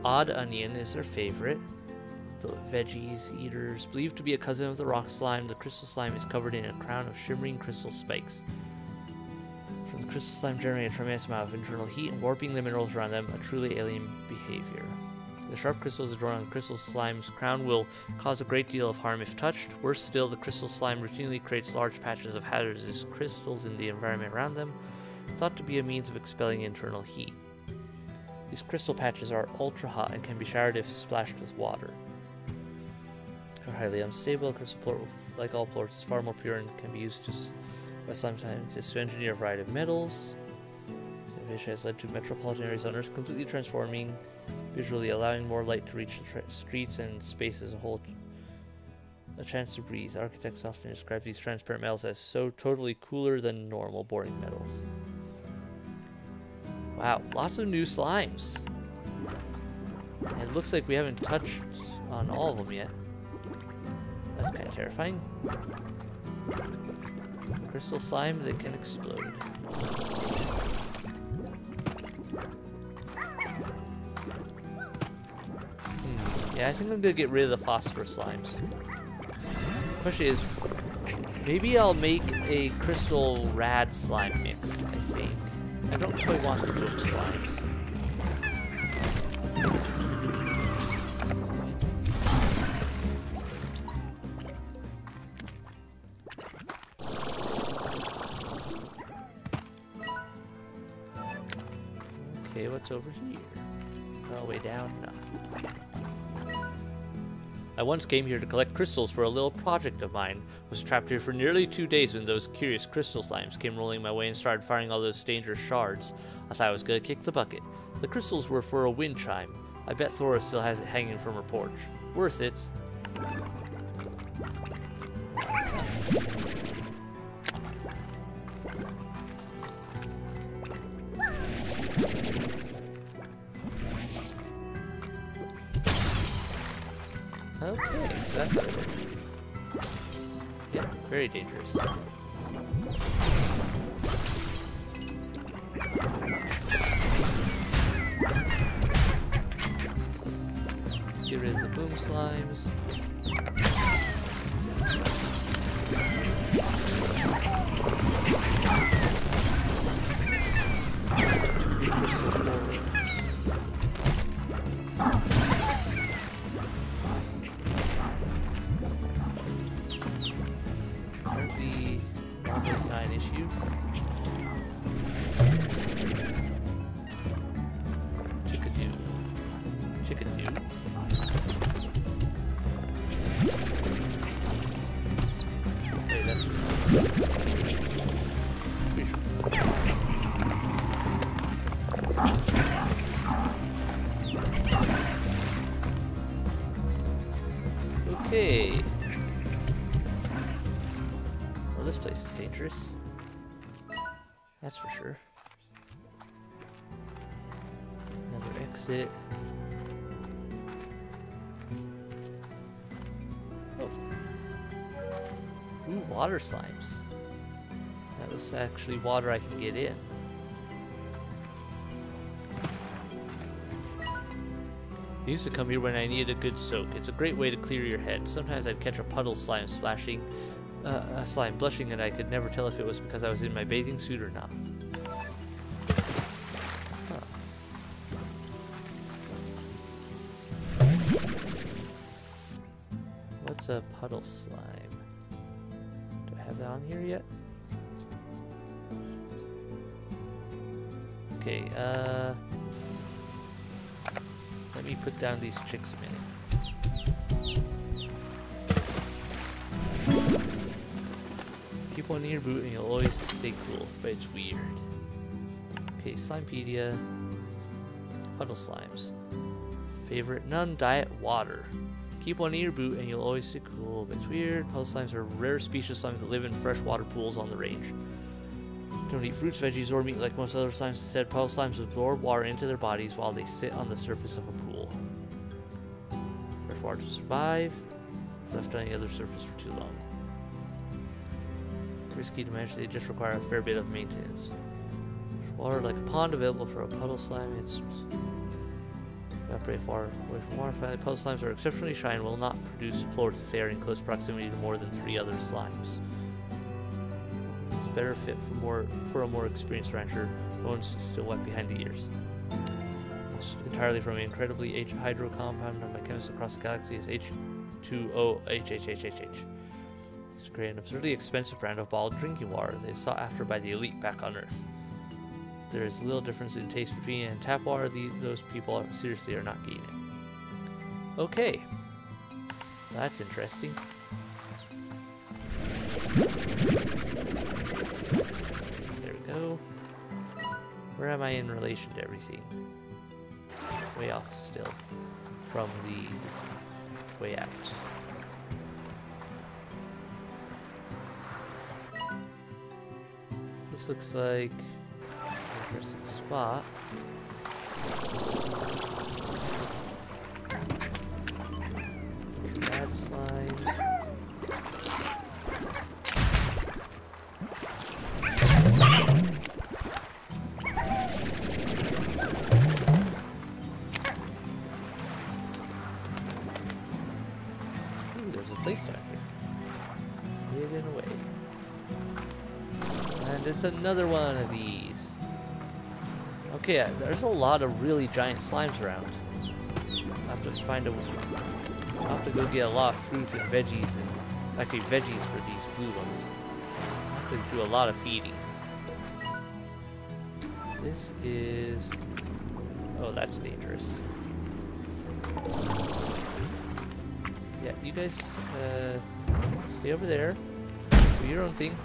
Odd onion is their favorite. The veggies eaters, believed to be a cousin of the rock slime. The crystal slime is covered in a crown of shimmering crystal spikes. From the crystal slime generate a tremendous amount of internal heat and warping the minerals around them, a truly alien behavior. The sharp crystals adorned on the crystal slime's crown will cause a great deal of harm if touched. Worse still, the crystal slime routinely creates large patches of hazardous crystals in the environment around them, thought to be a means of expelling internal heat. These crystal patches are ultra hot and can be showered if splashed with water. They're highly unstable. Crystal plort, like all plorts, is far more pure and can be used by slime scientists to engineer a variety of metals. This innovation has led to metropolitan areas on Earth completely transforming, visually allowing more light to reach the streets and space as a whole. A chance to breathe. Architects often describe these transparent metals as so totally cooler than normal boring metals. Wow, lots of new slimes. And it looks like we haven't touched on all of them yet. That's kind of terrifying. Crystal slime that can explode. Yeah, I think I'm gonna get rid of the phosphorus slimes. Question is, maybe I'll make a crystal rad slime mix, I think. I don't quite want the boom slimes. Okay, what's over here? Oh, way down? No. I once came here to collect crystals for a little project of mine. Was trapped here for nearly 2 days when those curious crystal slimes came rolling my way and started firing all those dangerous shards. I thought I was gonna kick the bucket. The crystals were for a wind chime. I bet Thora still has it hanging from her porch. Worth it. Okay, so that's how it works. Yeah, very dangerous. Let's get rid of the boom slimes. Crystal cores. It's not an issue. Chickadoo. Chickadoo. Wait, that's just... Pretty sure. Okay. Well, this place is dangerous. That's for sure. Another exit. Oh. Ooh, water slimes. That was actually water I can get in. I used to come here when I needed a good soak. It's a great way to clear your head. Sometimes I'd catch a puddle slime splashing, a slime blushing, and I could never tell if it was because I was in my bathing suit or not. Huh. What's a puddle slime? Do I have that on here yet? Okay, let me put down these chicks a minute. Keep one in your boot and you'll always stay cool, but it's weird. Okay, Slimepedia. Puddle slimes. Favorite? None. Diet water. Keep one in your boot and you'll always stay cool, but it's weird. Puddle slimes are a rare species of slimes that live in freshwater pools on the range. Don't eat fruits, veggies, or meat like most other slimes. Instead, puddle slimes absorb water into their bodies while they sit on the surface of a pool. Fresh water to survive. If left on any other surface for too long. Risky to manage, they just require a fair bit of maintenance. Water like a pond available for a puddle slime. It's Evaporate far away from water. Finally, puzzle slimes are exceptionally shy and will not produce plorts if they are in close proximity to more than 3 other slimes. It's a better fit for a more experienced rancher. No one's still wet behind the ears. Almost entirely from an incredibly aged hydro compound known by chemists across the galaxy as H2OHHHHH. It's a great and absurdly expensive brand of bottled drinking water that is sought after by the elite back on Earth. There is little difference in taste between it and tap water. Those people seriously are not getting it. Okay. That's interesting. There we go. Where am I in relation to everything? Way off still from the way out. This looks like interesting spot. Bad slimes. Ooh, there's a place down here. Hidden away. And it's another one of these. Okay, there's a lot of really giant slimes around. I'll have to go get a lot of fruit and veggies, and actually veggies for these blue ones. I'll have to do a lot of feeding. This is... oh, that's dangerous. Yeah, you guys stay over there. Do your own thing.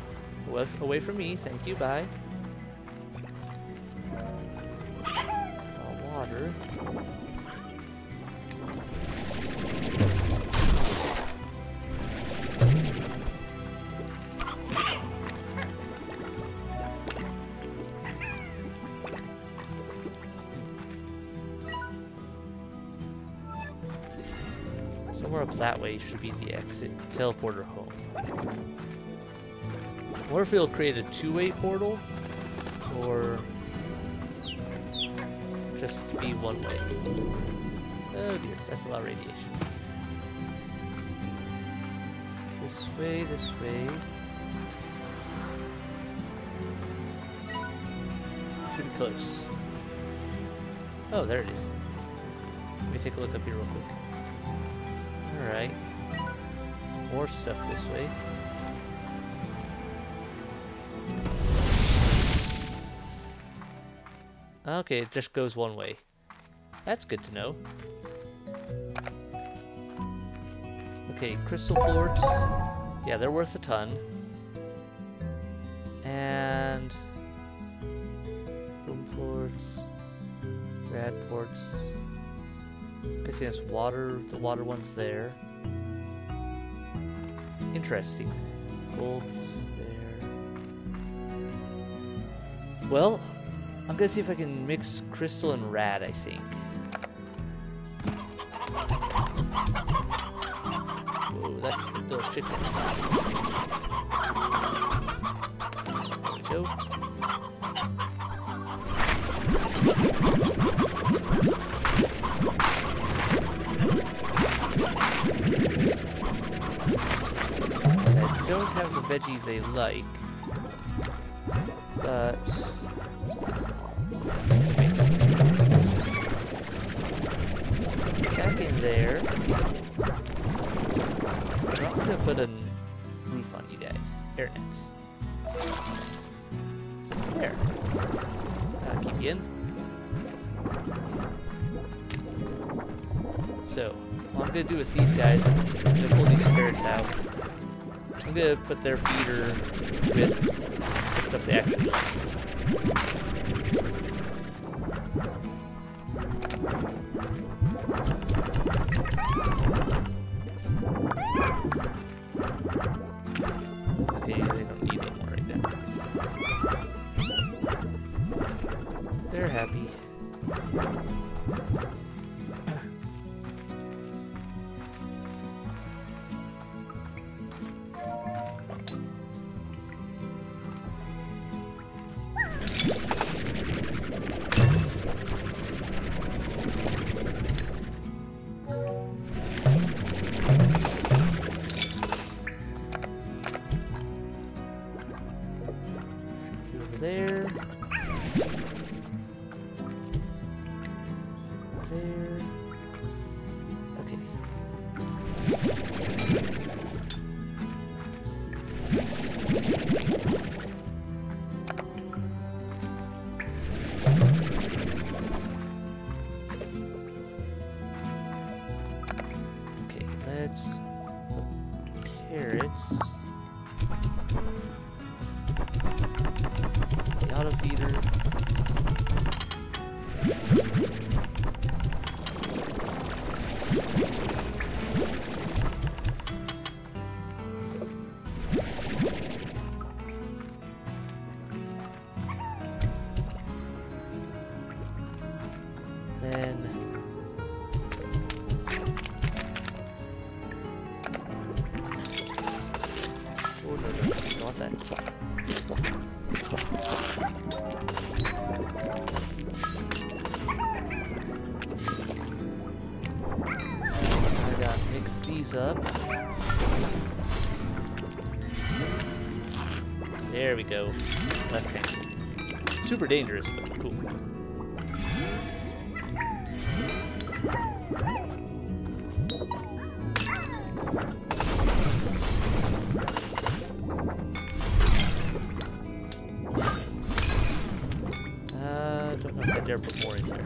Away from me, thank you, bye. Water. Somewhere up that way should be the exit. Teleporter home. I wonder if it'll create a 2-way portal, or just be one way. Oh dear, that's a lot of radiation. This way, this way. Should be close. Oh, there it is. Let me take a look up here real quick. Alright. More stuff this way. Okay, it just goes one way. That's good to know. Okay, crystal plorts. Yeah, they're worth a ton. And... boom plorts. Rad plorts. I guess that's water. The water one's there. Interesting. Gold's there. Well... I'm gonna see if I can mix crystal and rad, I think. Whoa, that little chicken. There we go. I don't have the veggies they like, but... back in there. I'm gonna put a roof on you guys. Air net. There. That'll keep you in. So, what I'm gonna do with these guys, I'm gonna pull these carrots out. I'm gonna put their feeder with the stuff they actually like. Okay, they don't need any more right now. They're happy. carrots. The auto feeder. Then oh no, don't want that. I gotta mix these up. There we go. Left hand. Super dangerous, but cool. Don't know if I dare put more in there.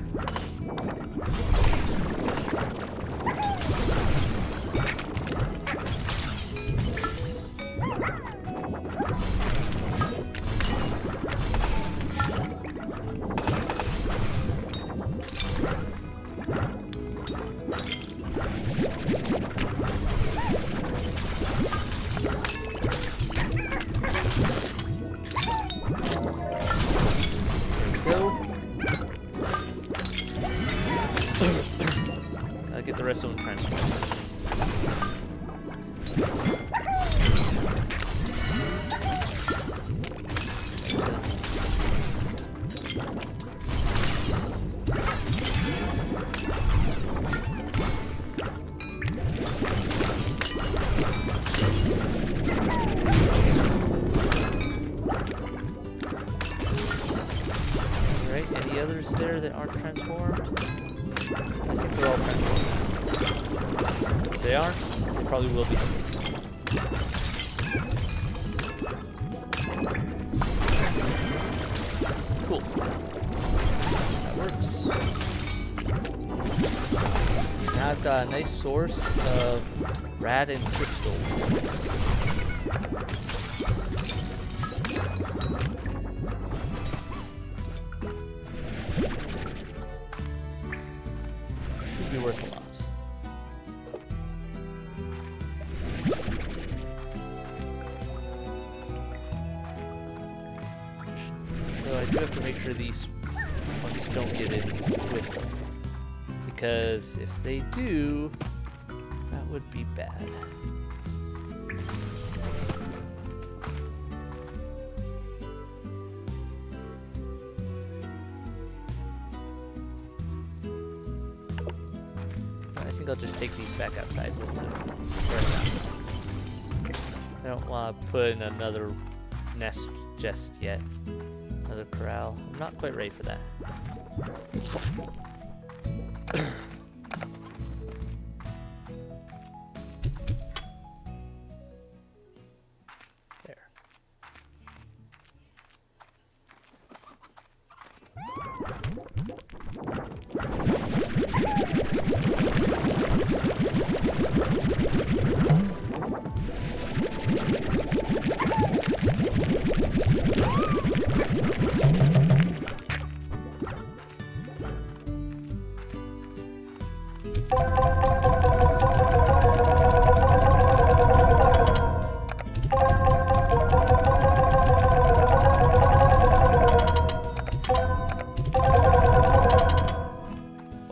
Gotta get the rest of them transformed. Alright, any others there that aren't transformed? I think they're all transformed. If they aren't, they probably will be. Cool. That works. Now I've got a nice source of rad and crystal. Should be worth a lot. So I do have to make sure these ones don't get in with them, because if they do, that would be bad. I think I'll just take these back outside with them. I don't want to put in another nest just yet. Another corral. I'm not quite ready for that. There.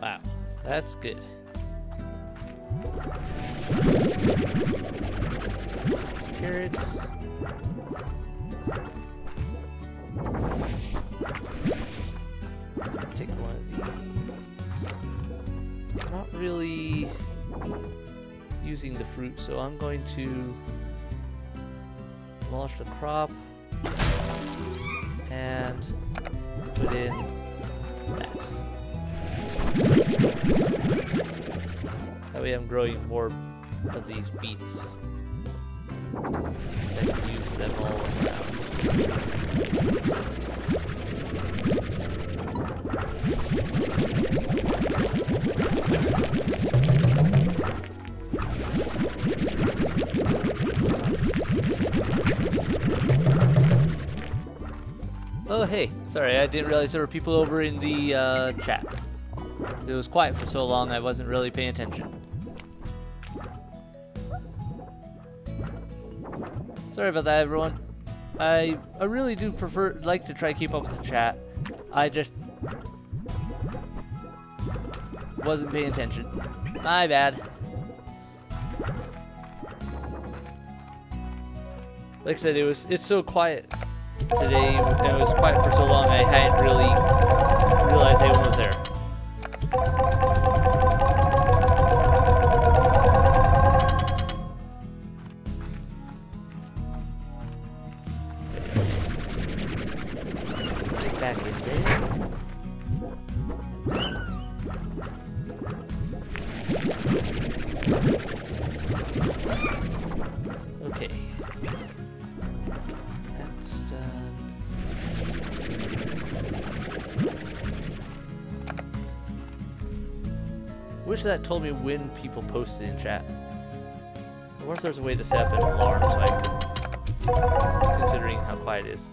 Wow, that's good. These carrots. Take one of these. Not really using the fruit, so I'm going to demolish the crop and put in that. That way I'm growing more of these beets. I can use them all around. hey, sorry, I didn't realize there were people over in the chat. It was quiet for so long I wasn't really paying attention. Sorry about that, everyone. I really do like to try to keep up with the chat. I just wasn't paying attention. My bad. Like I said, it's so quiet today, and it was quiet for so long I hadn't really realized anyone was there. Get back in there. Okay. That's done. Wish that told me when people posted in chat. I wonder if there's a way to set up an alarm so I could, considering how quiet it is.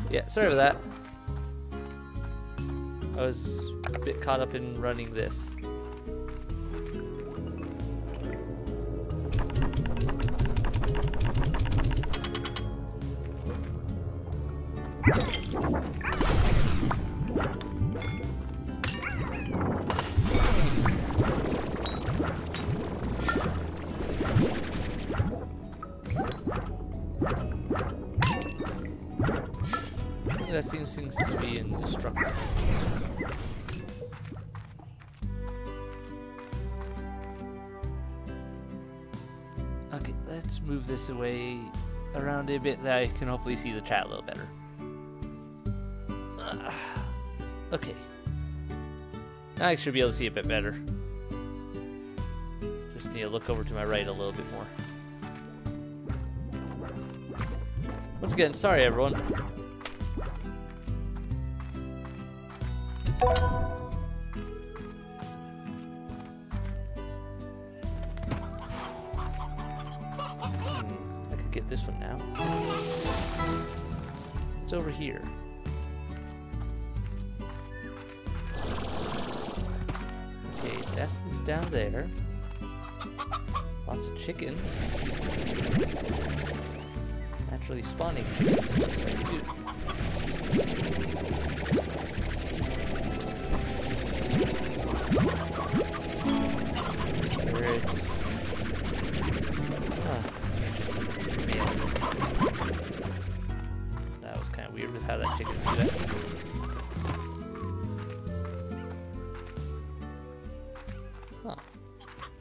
Yeah, sorry about that. I was a bit caught up in running this. I think that thing seems to be indestructible. Okay, let's move this away around a bit that I can hopefully see the chat a little better. Okay. Now I should be able to see a bit better. Just need to look over to my right a little bit more. Once again, sorry everyone. I could get this one now. It's over here. Okay, death is down there. Lots of chickens. Naturally spawning chickens, it looks like, too. Carrots. Huh. That was kind of weird with how that chicken flew at me. Huh.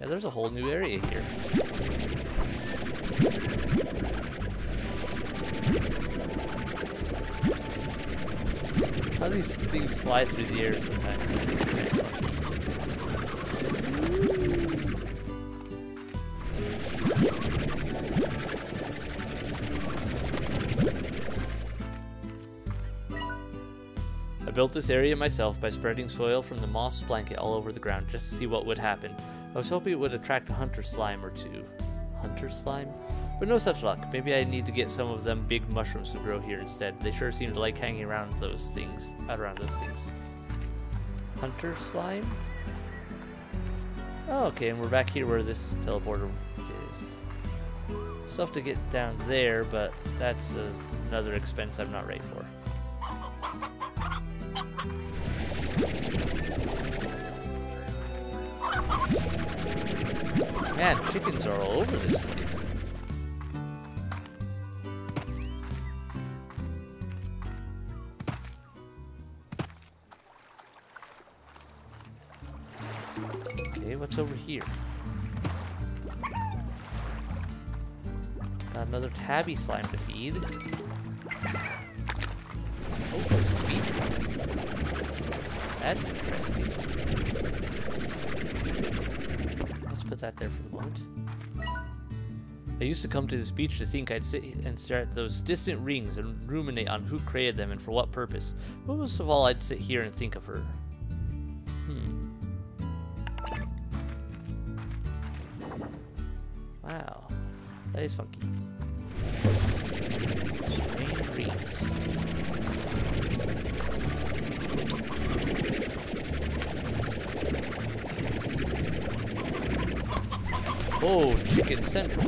Yeah, there's a whole new area here. How these things fly through the air sometimes. I built this area myself by spreading soil from the moss blanket all over the ground just to see what would happen. I was hoping it would attract a hunter slime or two. Hunter slime? But no such luck. Maybe I need to get some of them big mushrooms to grow here instead. They sure seem to like hanging around those things. Hunter slime? Oh, okay, and we're back here where this teleporter is. Still have to get down there, but that's another expense I'm not ready for. Man, chickens are all over this place. Okay, what's over here? Got another tabby slime to feed. Oh, beach one. That's interesting. Let's put that there for the moment. I used to come to this beach to think I'd sit and stare at those distant rings and ruminate on who created them and for what purpose. But most of all, I'd sit here and think of her. Wow, that is funky. Strange rings. Oh, Chicken Central.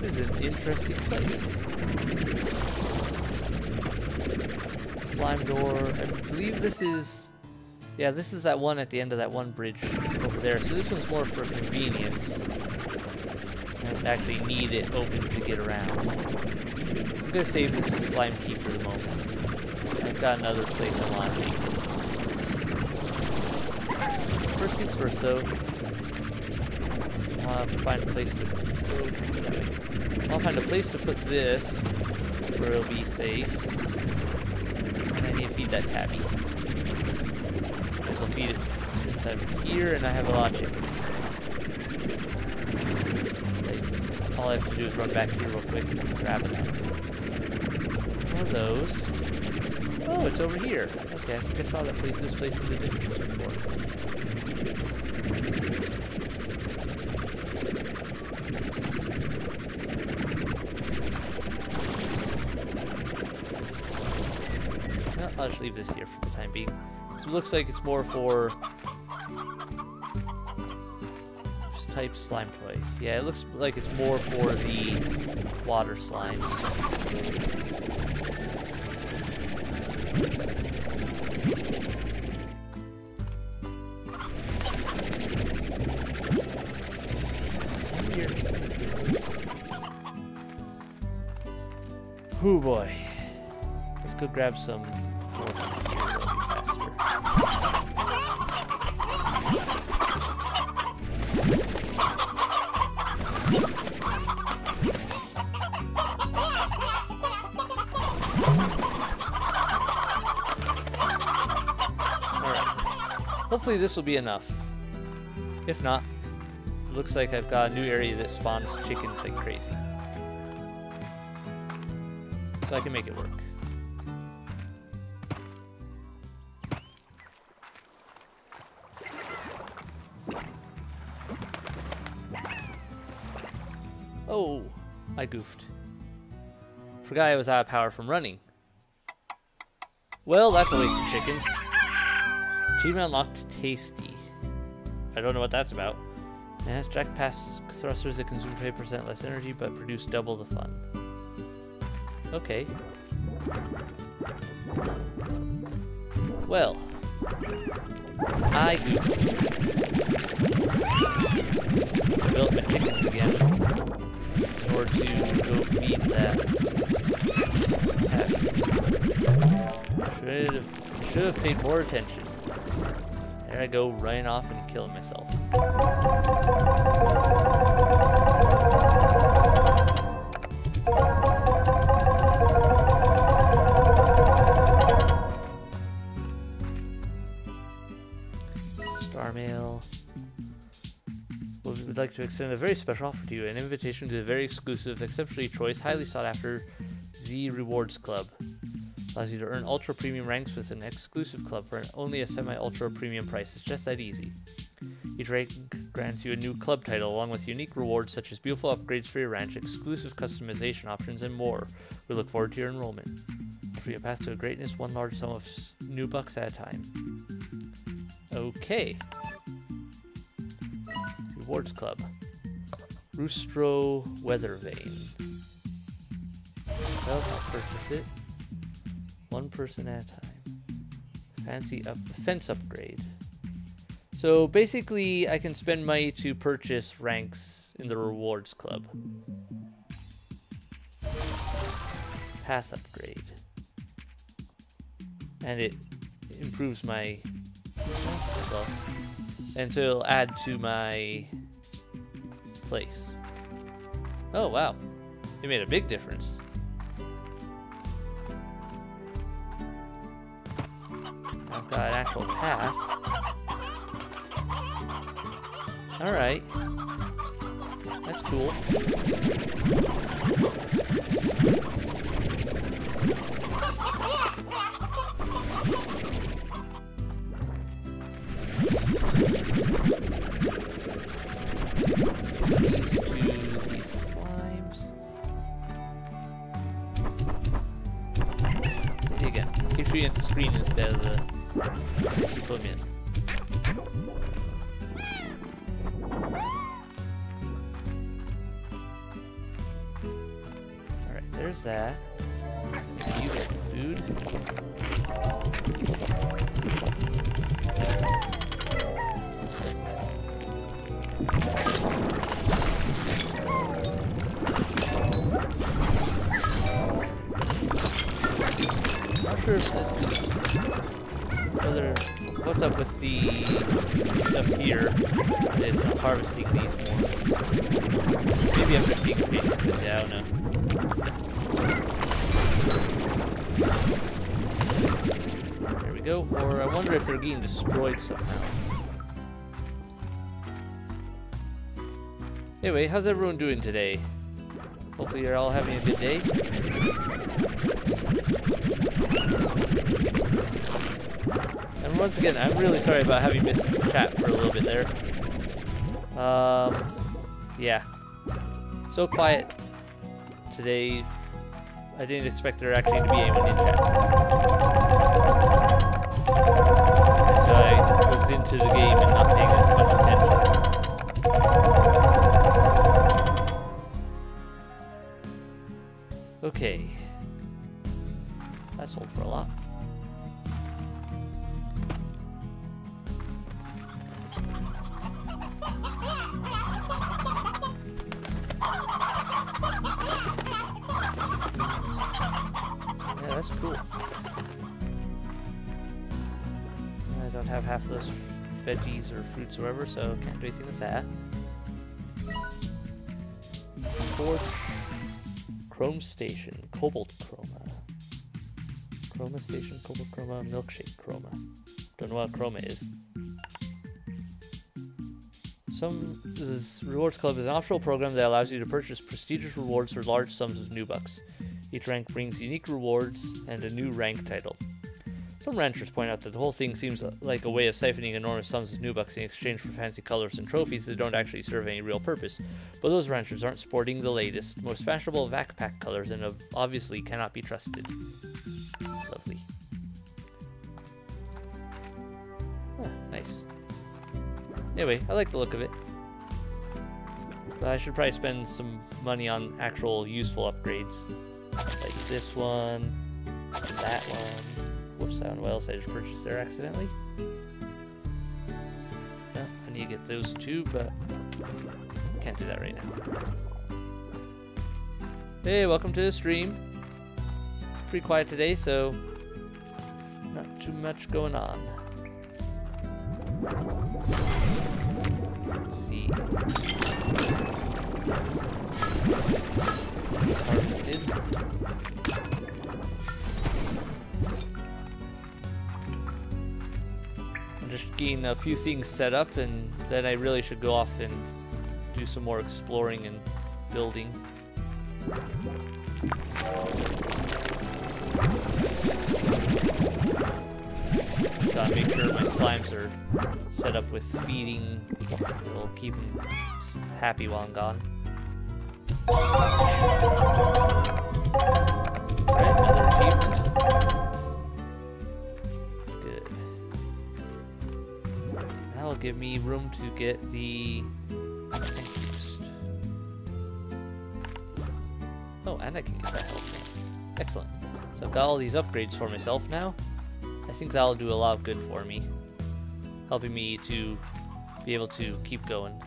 This is an interesting place. Slime door. I believe this is... Yeah, this is that one at the end of that one bridge over there. So this one's more for convenience. I don't actually need it open to get around. I'm gonna save this slime key for the moment. I've got another place I want to take it. First things first, though. I'll find a place to... I'll find a place to put this where it'll be safe. And I need to feed that tabby. I guess I'll feed it since I'm here and I have a lot of chickens. Like, all I have to do is run back here real quick and grab it. One of those. Oh, it's over here. Okay, I think I saw that this place in the distance before. I'll just leave this here for the time being. So it looks like it's more for just type slime toy. Yeah, it looks like it's more for the water slimes. Oh boy. Let's go grab some. Hopefully this will be enough. If not, it looks like I've got a new area that spawns chickens like crazy. So I can make it work. Oh, I goofed. Forgot I was out of power from running. Well, that's a waste of chickens. Achievement unlocked Tasty. I don't know what that's about. It has jack pass thrusters that consume 20% less energy but produce double the fun. Okay. Well, I goofed. I built my chickens again in order to go feed that tabby. Should have paid more attention. There I go, running off and killing myself. Star mail. Well, we would like to extend a very special offer to you, an invitation to the very exclusive, exceptionally choice, highly sought after Z Rewards Club. Allows you to earn ultra premium ranks with an exclusive club for only a semi-ultra premium price. It's just that easy. Each rank grants you a new club title along with unique rewards such as beautiful upgrades for your ranch, exclusive customization options, and more. We look forward to your enrollment. Offer you a path to greatness, one large sum of new bucks at a time. Okay. Rewards Club. Roostro Weather Vane. Well, I'll purchase it. One person at a time. Fence upgrade. So basically, I can spend money to purchase ranks in the rewards club. Path upgrade. And it improves my stuff. And so it'll add to my place. Oh wow. It made a big difference. I've got an actual path. Alright. That's cool. These to these slimes. Again, keep shooting at the screen instead of the place you put them in. Alright, there's that. You get some food. Not sure if this is whether what's up with the stuff here that is not harvesting these more. Maybe I'm just being impatient with it, I don't know. There we go. Or I wonder if they're getting destroyed somehow. Anyway, how's everyone doing today? Hopefully you're all having a good day. And once again, I'm really sorry about having missed chat for a little bit there. Yeah. So quiet today. I didn't expect there actually to be anyone in chat. So I was into the game and not paying as much attention. Okay. That sold for a lot. Yeah, that's cool. I don't have half those veggies or fruits or whatever, so can't do anything with that. Torch. Chrome Station, Cobalt Chroma. Chroma Station, Cobalt Chroma, Milkshake Chroma. Don't know what Chroma is. This is Rewards Club is an optional program that allows you to purchase prestigious rewards for large sums of new bucks. Each rank brings unique rewards and a new rank title. Some ranchers point out that the whole thing seems like a way of siphoning enormous sums of new bucks in exchange for fancy colors and trophies that don't actually serve any real purpose. But those ranchers aren't sporting the latest, most fashionable vac pack colors and obviously cannot be trusted. Lovely. Huh, nice. Anyway, I like the look of it. But I should probably spend some money on actual useful upgrades. Like this one, and that one. Whoops, I don't know what else I just purchased there accidentally. Well, I need to get those two, but can't do that right now. Hey, welcome to the stream. Pretty quiet today, so not too much going on. Let's see. It's harvested. Just getting a few things set up, and then I really should go off and do some more exploring and building. Just gotta make sure my slimes are set up with feeding. It'll keep them happy while I'm gone. Alright, another achievement. That'll give me room to get the tank boost. Oh, and I can get that health. Excellent. So I've got all these upgrades for myself now. I think that'll do a lot of good for me, helping me to be able to keep going.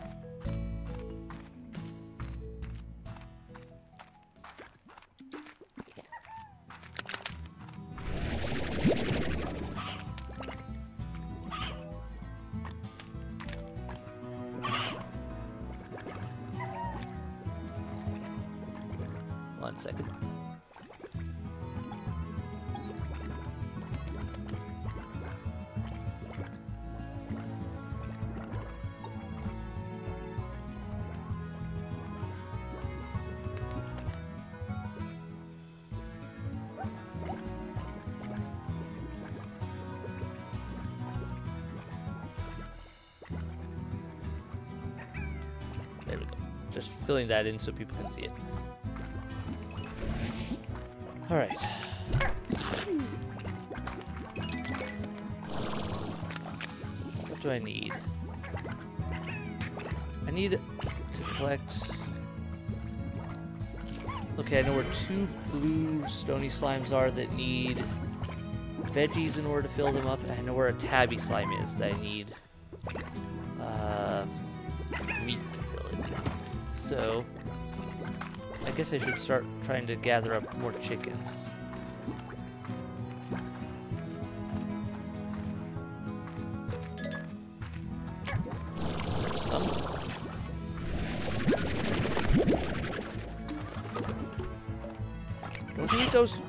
One second. Just filling that in so people can see it. Alright. What do I need? I need to collect... Okay, I know where 2 blue stony slimes are that need veggies in order to fill them up. I know where a tabby slime is that I need meat to fill it. So, I guess I should start trying to gather up more chickens. There's some. Don't you eat those?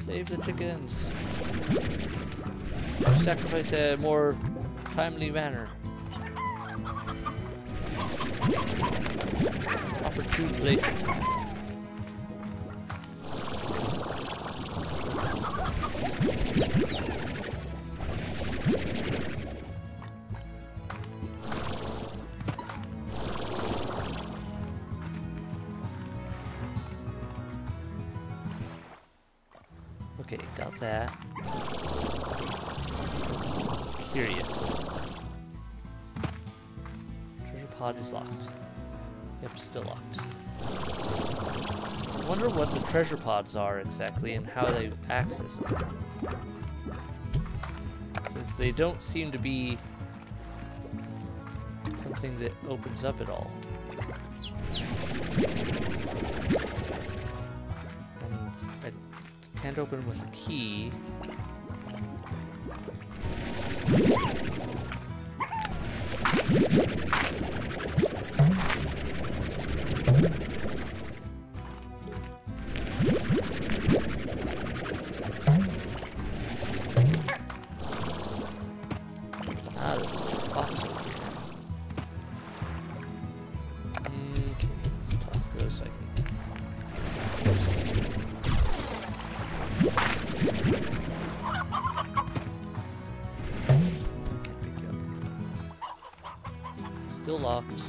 Save the chickens. Sacrifice a more timely manner. Opportune place and time. Okay, got that. Curious. Treasure pod is locked. Yep, still locked. I wonder what the treasure pods are exactly and how they access them. Since they don't seem to be something that opens up at all. And I can't open with a key. Ah, there's a box over here. Okay, let's toss those so I can see some stuff. Can't pick you up. Still locked.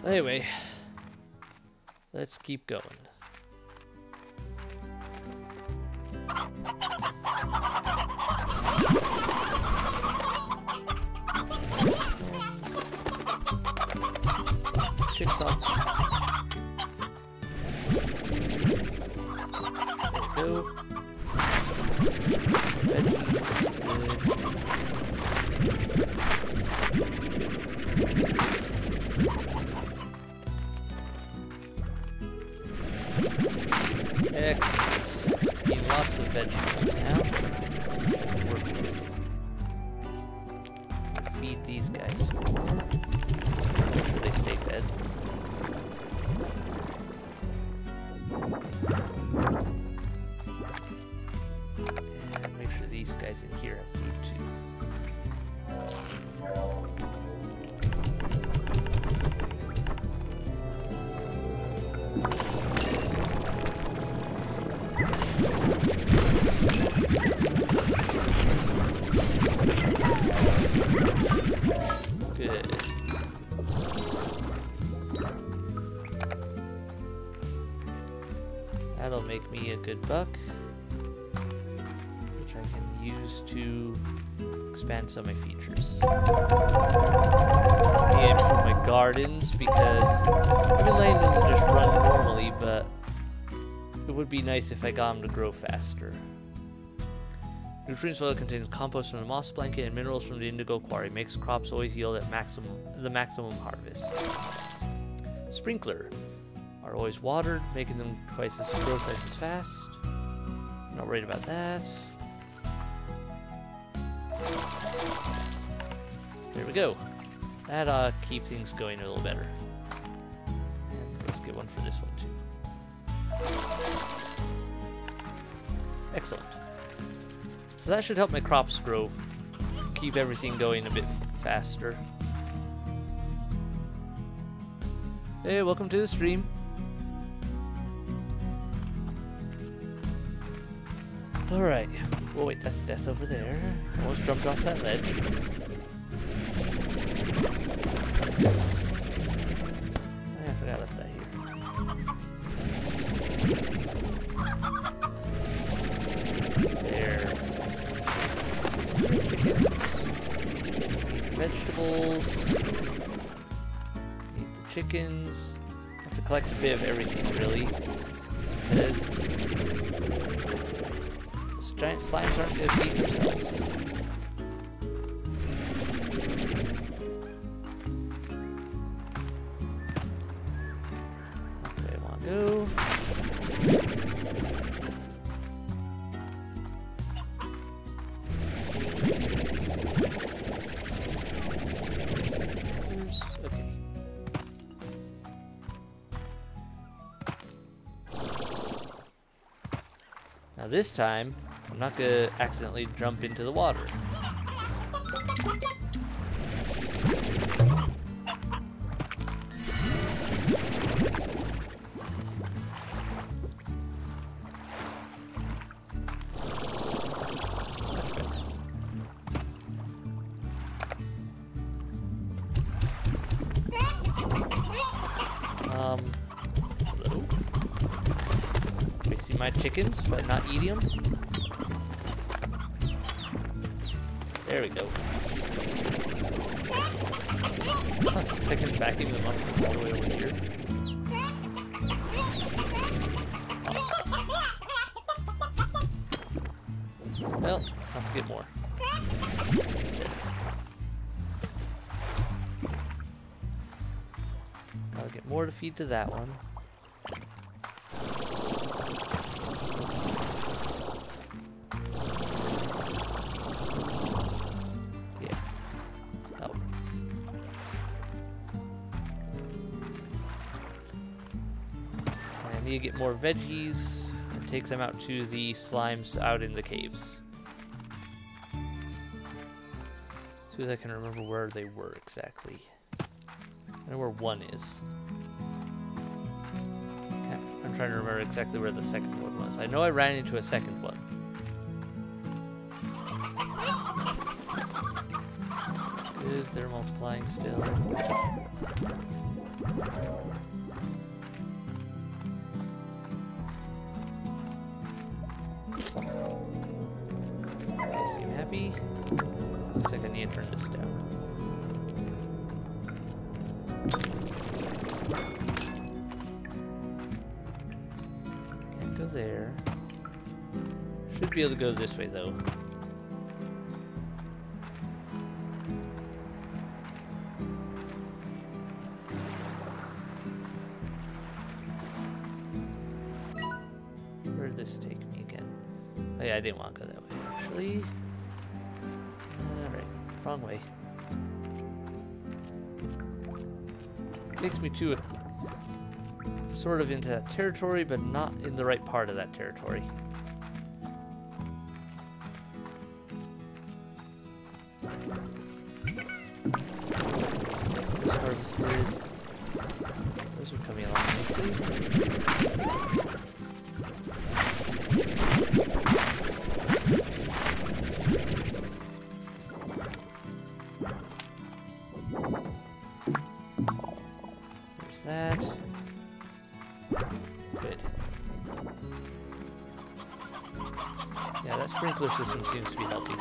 Anyway, let's keep going. Let's chicks off. There we go. Veggies, good. Excellent. Need lots of vegetables now. Work with. Feed these guys some more. Make sure they stay fed. And make sure these guys in here have food too. Good. That'll make me a good buck, which I can use to expand some of my features. Maybe improve my gardens because I've been letting them just run normally, but it would be nice if I got them to grow faster. Nutrient soil contains compost from the moss blanket and minerals from the indigo quarry. Makes crops always yield at the maximum harvest. Sprinkler are always watered, making them grow twice as fast. Not worried about that. There we go. That keep things going a little better. And let's get one for this one too. Excellent. So that should help my crops grow. Keep everything going a bit faster. Hey, welcome to the stream. Alright. Oh wait, that's death over there. Almost jumped off that ledge. I forgot I left that here. There. Chickens. Eat the vegetables. Eat the chickens. Have to collect a bit of everything, really. Because those giant slimes aren't going to feed themselves. That's where I want to go. Okay. Now this time, I'm not gonna accidentally jump into the water. Hello? Wasting my chickens by not eating them? There we go. Huh, I can vacuum them up from all the way over here. Awesome. Well, I'll have to get more. Gotta get more to feed to that one. I need to get more veggies and take them out to the slimes out in the caves. As soon as I can remember where they were exactly. I know where one is. I'm trying to remember exactly where the second one was. I know I ran into a second one. Good, they're multiplying still. They seem happy. Looks like I need to turn this down. Can't go there. Should be able to go this way though. Where did this take me again? Oh yeah, I didn't want to go that way actually. Alright, wrong way. Takes me to a sort of into that territory, but not in the right part of that territory. Those harvested. Those are coming along nicely. That. Good. Yeah, that sprinkler system seems to be helping.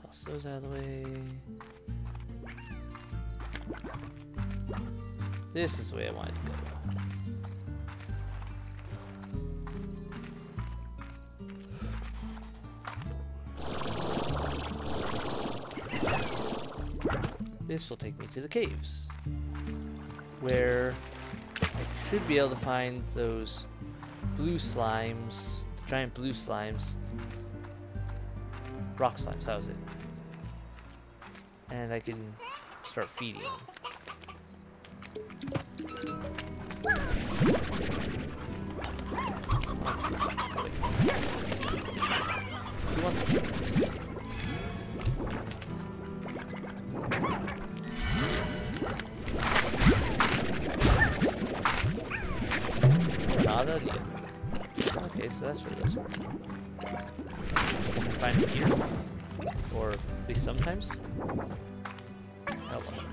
Toss those out of the way. This is the way I wanted to go. This will take me to the caves, where I should be able to find those blue slimes, the giant blue slimes, rock slimes, that was it. And I can start feeding them. You want the chickens. Not onion. Okay, so that's where those are. So you can find them here. Or at least sometimes. Oh well.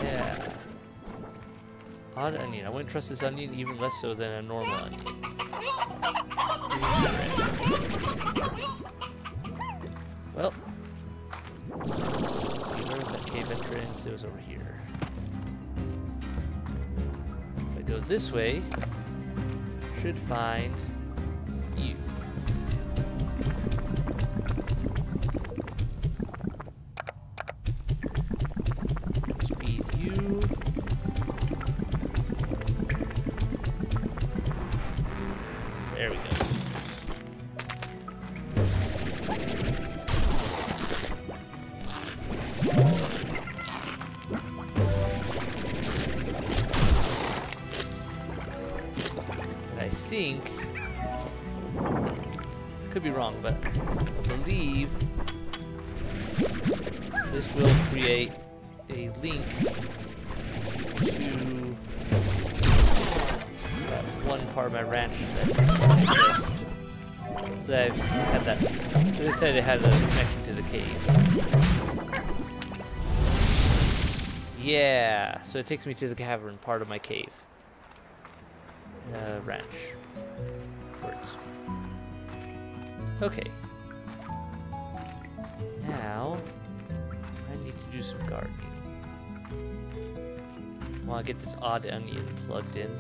Yeah. Odd onion. I wouldn't trust this onion even less so than a normal onion. Well. Let's see, where was that cave entrance? It was over here. If I go this way, should find you. Let's feed you. There we go. And I think, could be wrong, but I believe this will create a link to that one part of my ranch that I missed. That I've had that. They said it had a connection to the cave. Yeah, so it takes me to the cavern part of my cave. Ranch. Words. Okay. Now, I need to do some gardening. Well, I get this odd onion plugged in.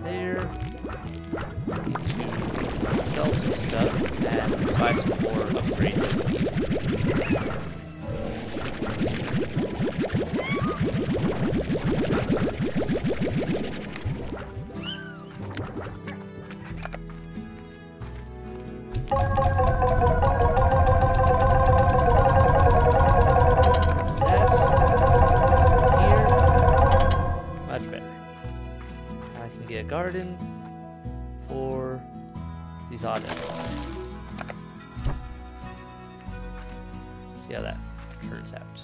There. Need to sell some stuff and buy some more upgrades, I believe. Garden for these odd onions. See how that turns out.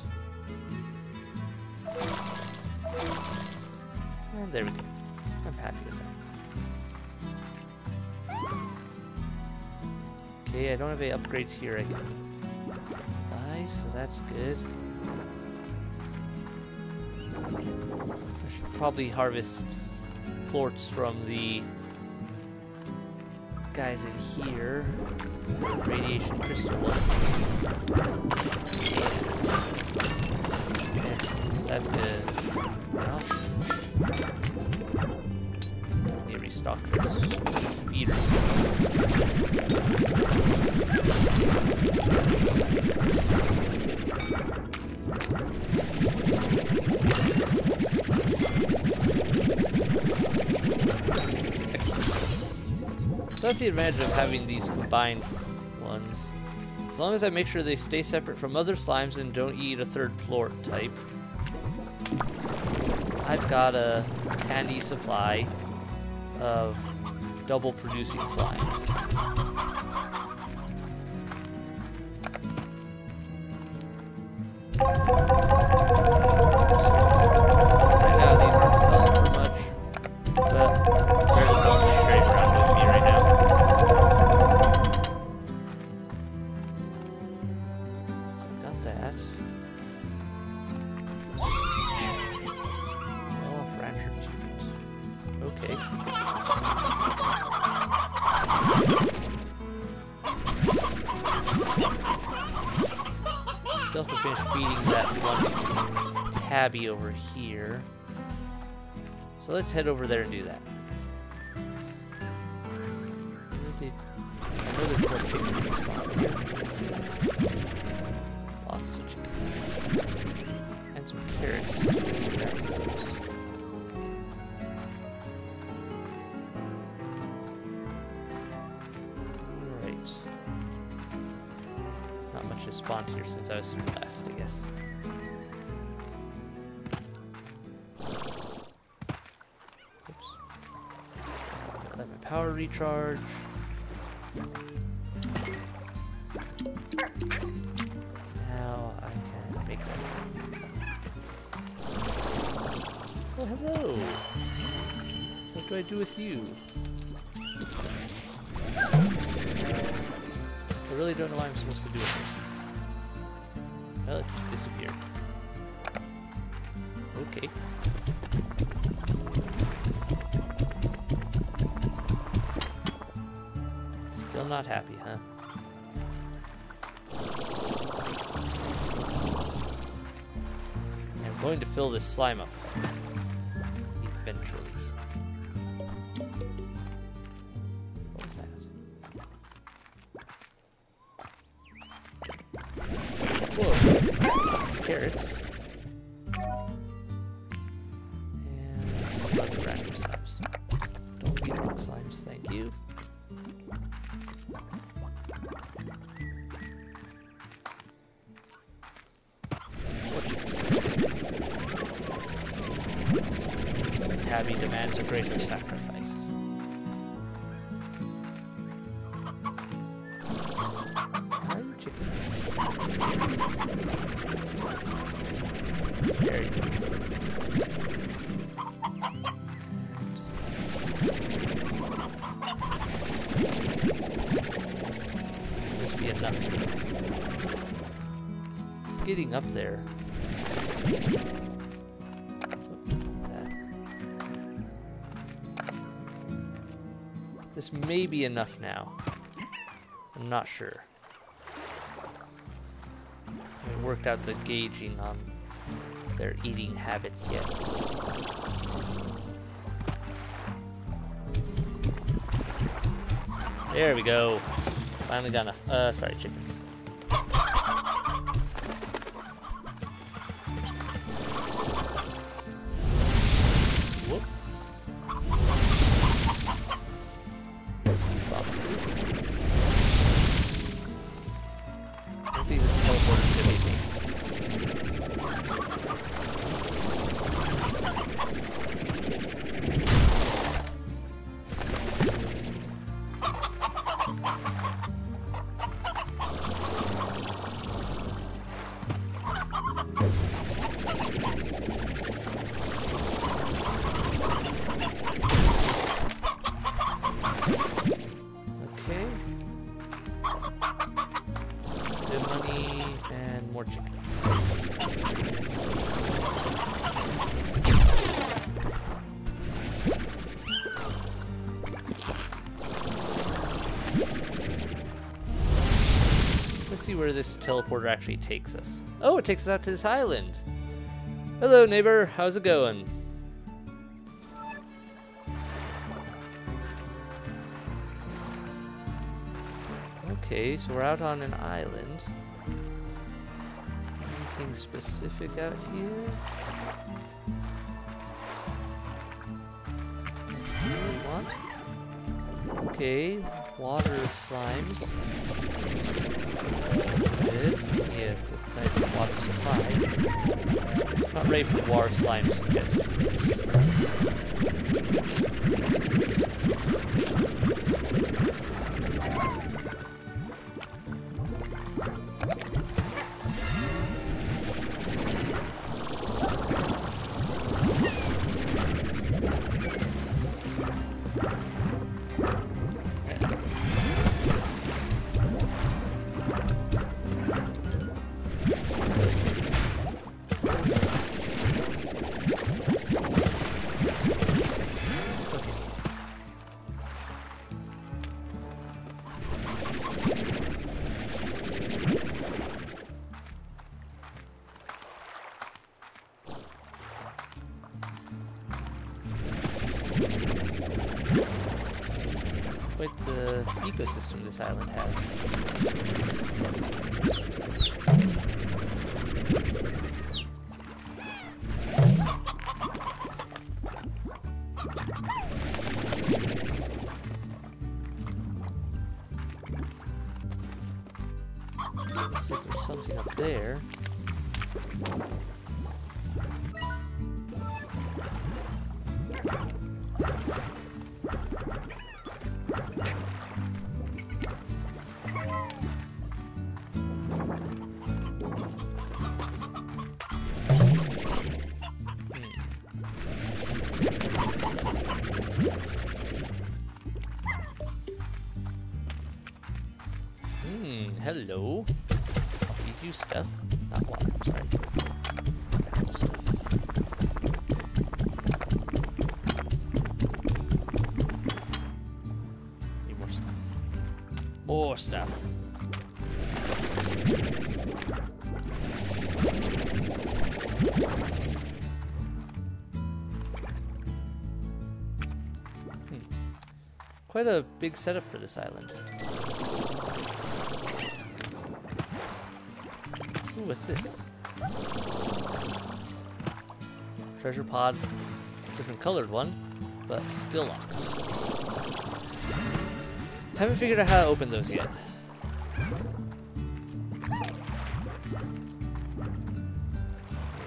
And there we go. I'm happy with that. Okay, I don't have any upgrades here I can buy, so that's good. I should probably harvest plorts from the guys in here. Radiation crystal ones. Excellent, that's good. Well, let me restock this feeders. So that's the advantage of having these combined ones. As long as I make sure they stay separate from other slimes and don't eat a third plort type, I've got a handy supply of double producing slimes. Right now these aren't selling for much, but they're the selling trade around with me right now. So got that. Oh, fractured chickens. Okay. Still have to finish feeding that one tabby over here. So let's head over there and do that. I know there's more chickens that spawn here. Lots of chickens. And some carrots. Alright. bunch has spawned here since I was here last, I guess. Oops. Let my power recharge. Now I can make that jump. Oh, hello! What do I do with you? I really don't know what I'm supposed to do with this. Well, it just disappeared. Okay. Still not happy, huh? I'm going to fill this slime up. Eventually. What was that? Whoa. Carrots. And some other random slimes. Don't need more slimes, thank you. Tabby demands a greater sacrifice. Hi, chicken. There you go. This be enough. It's getting up there. This may be enough now. I'm not sure. I haven't worked out the gauging on their eating habits yet. There we go. Finally got enough. Sorry, chickens. Whoop. Hopefully this teleports to anything. Money and more chickens. Let's see where this teleporter actually takes us. Oh, it takes us out to this island. Hello, neighbor. How's it going? Okay, so we're out on an island. Anything specific out here? What do we want? Okay, water slimes. That's good. Yeah, we're playing with water supply. Not ready for water slimes just. Quite the ecosystem this island has. Looks like we're something up there. Hello. I'll feed you stuff. Not water, sorry. Actual stuff. Need more stuff. More stuff. Quite a big setup for this island. Ooh, what's this? Treasure pod. Different colored one, but still locked. Haven't figured out how to open those yet.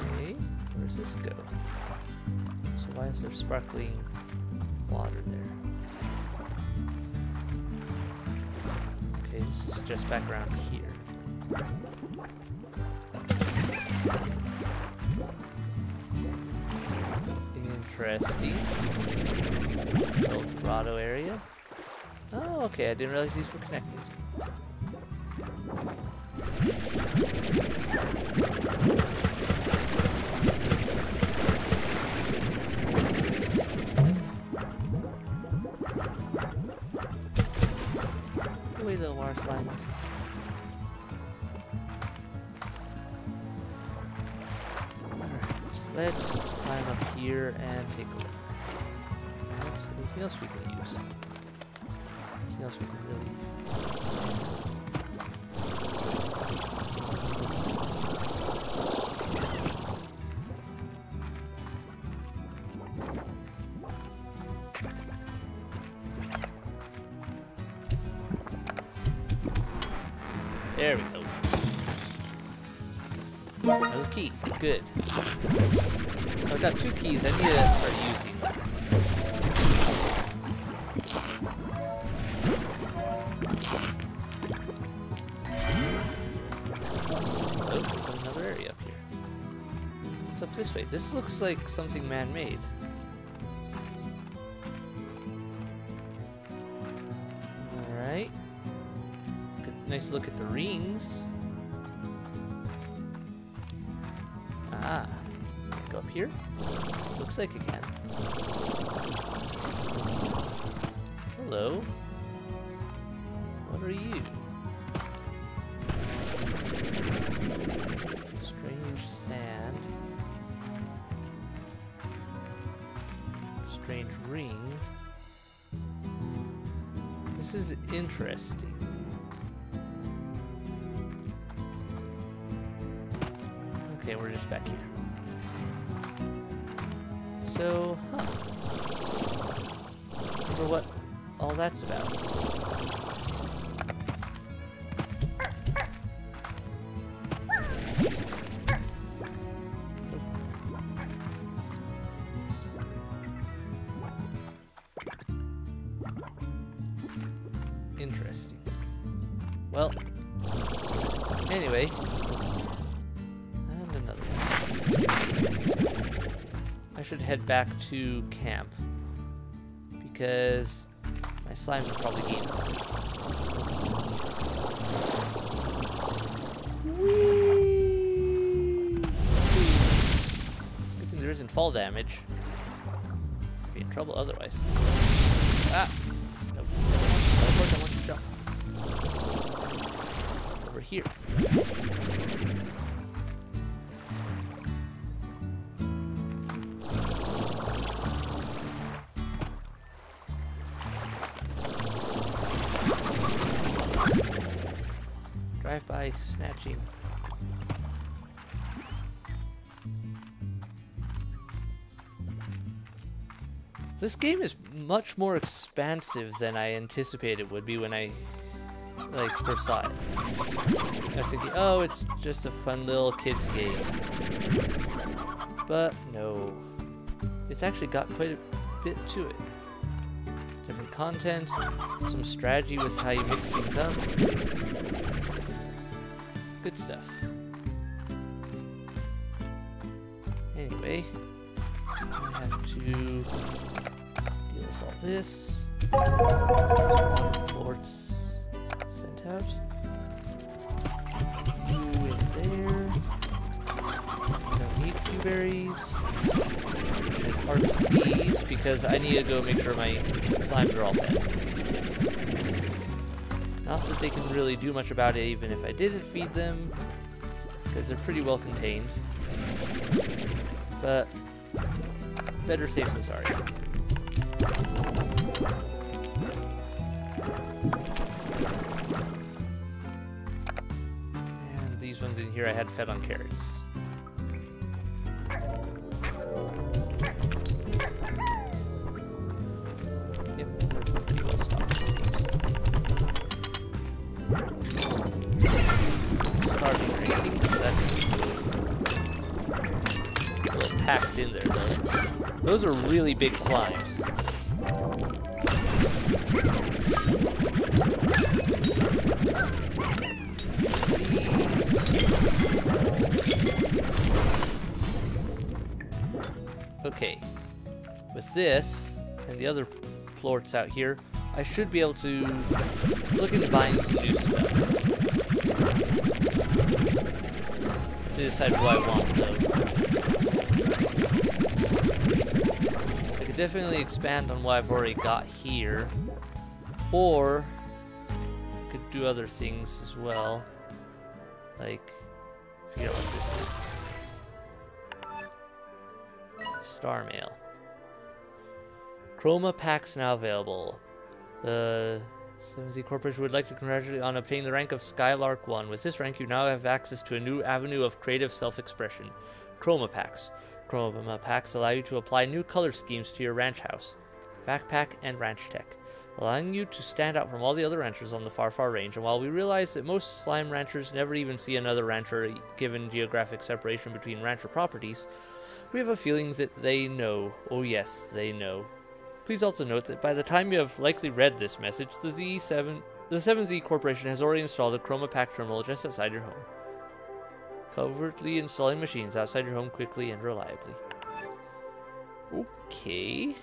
Okay, where does this go? So why is there sparkling water there? Okay, this is just back around here. Interesting. Little grotto area. Oh, okay, I didn't realize these were connected. Go away, little water slime. Let's climb up here and take a look. And anything else we can use? Anything else we can really use? There we go. Another key. Good. So I've got 2 keys. I need to start using them. Oh, there's another area up here. What's up this way? This looks like something man-made. Alright. Nice look at the rings. Ah, go up here? Looks like it can. Hello. What are you? Strange sand. Strange ring. This is interesting. Okay, we're just back here. So, huh. Remember what all that's about. Interesting. Well, anyway. I should head back to camp because my slimes are probably getting hungry. Good thing there isn't fall damage. I'd be in trouble otherwise. Ah! Nope. I want to jump. Over here. Drive-by snatching. This game is much more expansive than I anticipated it would be when I like, first saw it. I was thinking, oh, it's just a fun little kids game. But no. It's actually got quite a bit to it. Different content, some strategy with how you mix things up. Good stuff. Anyway, I have to deal with all this. Water quartz sent out. You in there. I don't need blueberries. I should harvest these because I need to go make sure my slimes are all fed. Not that they can really do much about it even if I didn't feed them, because they're pretty well contained. But better safe than sorry. And these ones in here I had fed on carrots. Yep, we're pretty well stocked, it seems. Starting drinking, so that's a little packed in there, though. Those are really big slimes. Okay, with this and the other plorts out here, I should be able to look into buying some new stuff. To decide what I want, though. I could definitely expand on what I've already got here, or I could do other things as well, like figure out what this is. Star Mail. Chroma packs now available. The 7Z Corporation would like to congratulate you on obtaining the rank of Skylark 1. With this rank, you now have access to a new avenue of creative self-expression. Chroma packs. Chroma packs allow you to apply new color schemes to your ranch house, vac pack, and ranch tech, allowing you to stand out from all the other ranchers on the far, far range. And while we realize that most slime ranchers never even see another rancher given geographic separation between rancher properties, we have a feeling that they know. Oh yes, they know. Please also note that by the time you have likely read this message, the 7Z Corporation has already installed a Chroma Pack terminal just outside your home. Covertly installing machines outside your home quickly and reliably. Okay.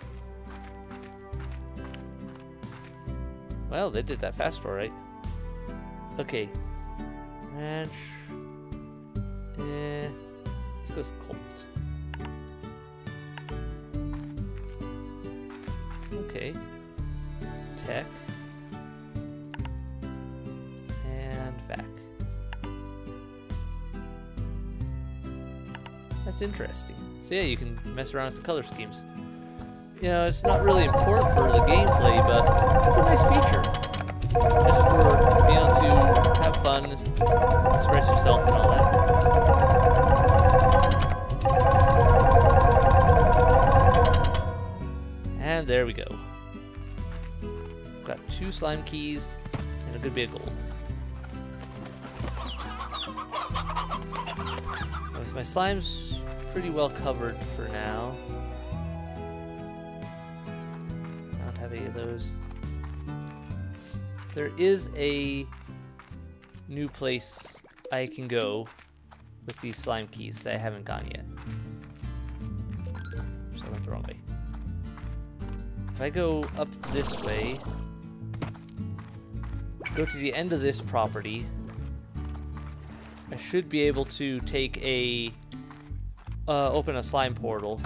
Well, they did that fast, alright. Okay. Ranch. Let's go with cold. Okay. Tech. And vac. That's interesting. So yeah, you can mess around with the color schemes. You know, it's not really important for the gameplay, but it's a nice feature. Just for being able to have fun, express yourself and all that. And there we go. Got 2 slime keys and a good bit of gold. With my slimes pretty well covered for now. I don't have any of those. There is a new place I can go with these slime keys that I haven't gone yet. So I went the wrong way. If I go up this way, go to the end of this property, I should be able to take a open a slime portal.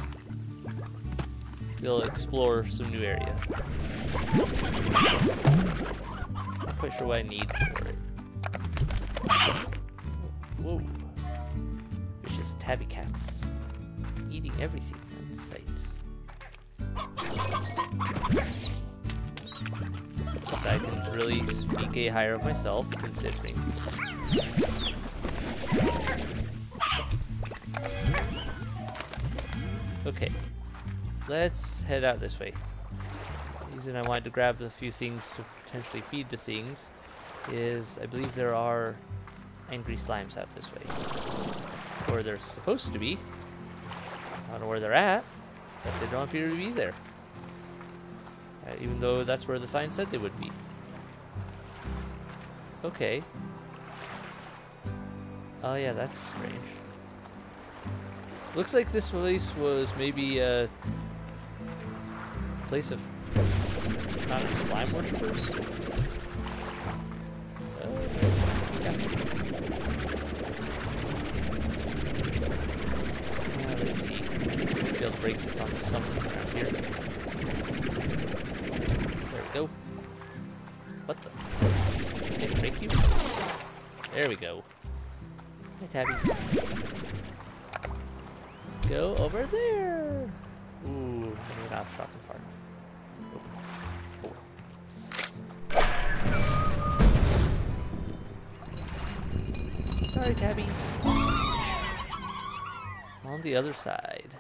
Be able to explore some new area. Not quite sure what I need for it. Whoa. Vicious tabby cats. Eating everything in sight. I can really speak a higher of myself, considering. Okay, let's head out this way. The reason I wanted to grab a few things to potentially feed the things is I believe there are angry slimes out this way. Or they're supposed to be. I don't know where they're at, but they don't appear to be there. Even though that's where the sign said they would be. Okay. Oh yeah, that's strange. Looks like this place was maybe a place of kind of slime worshippers. Yeah. Let's see. Maybe I'll break this on something around here. There we go. What the? Did it break you? There we go. Hi, Tabby. Go over there. Ooh, I may not have shot them far enough. Oh. Sorry, Tabbies. On the other side.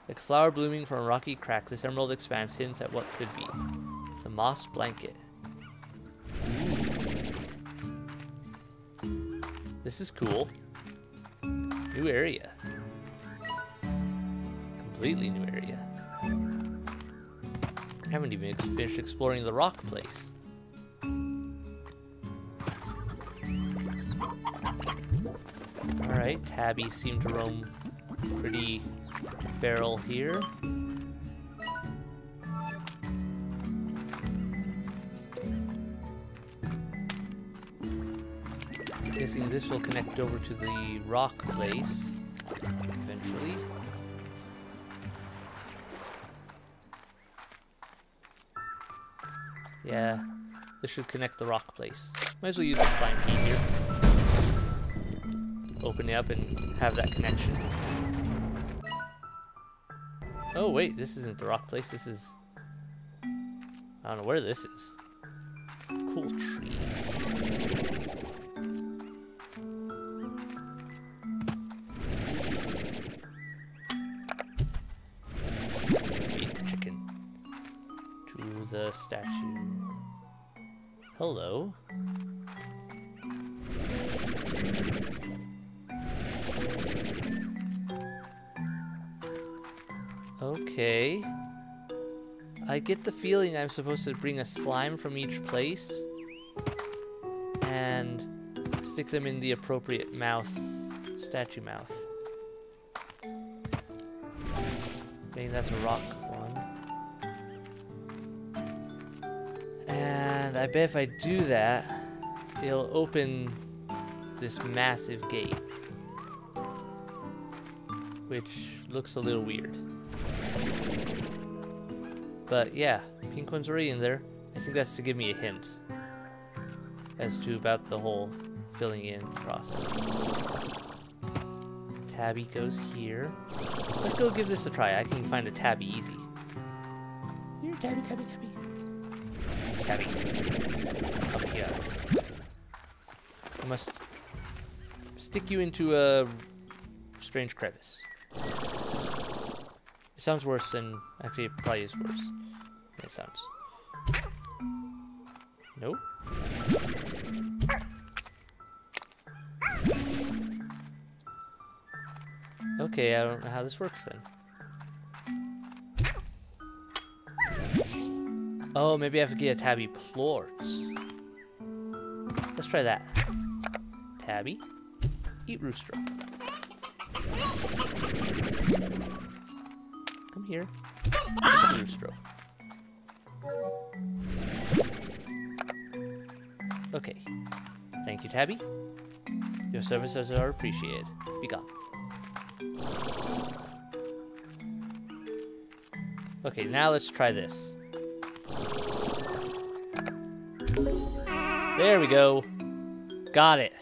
Like a flower blooming from a rocky crack, this emerald expanse hints at what could be. The moss blanket. Ooh. This is cool. New area. Completely new area. I haven't even finished exploring the rock place. Alright, tabbies seem to roam pretty feral here. Guessing this will connect over to the rock place eventually. Yeah, this should connect the rock place. Might as well use the slime key here. Open it up and have that connection. Oh wait, this isn't the rock place, this is... I don't know where this is. Cool trees. Eat the chicken. To the statue. Hello. Okay. I get the feeling I'm supposed to bring a slime from each place and stick them in the appropriate mouth, statue mouth. Maybe that's a rock one. And I bet if I do that, it'll open this massive gate, which looks a little weird. But yeah, pink one's already in there. I think that's to give me a hint as to about the whole filling in process. Tabby goes here. Let's go give this a try. I can find a tabby easy. Here, tabby, tabby, tabby. Tabby, come here. I must stick you into a strange crevice. It sounds worse than... Actually, it probably is worse than it sounds. Nope. Okay, I don't know how this works then. Oh, maybe I have to get a tabby plorts. Let's try that. Tabby, eat rooster. Come here. Rooster. Okay. Thank you, Tabby. Your services are appreciated. Be gone. Okay, now let's try this. There we go. Got it.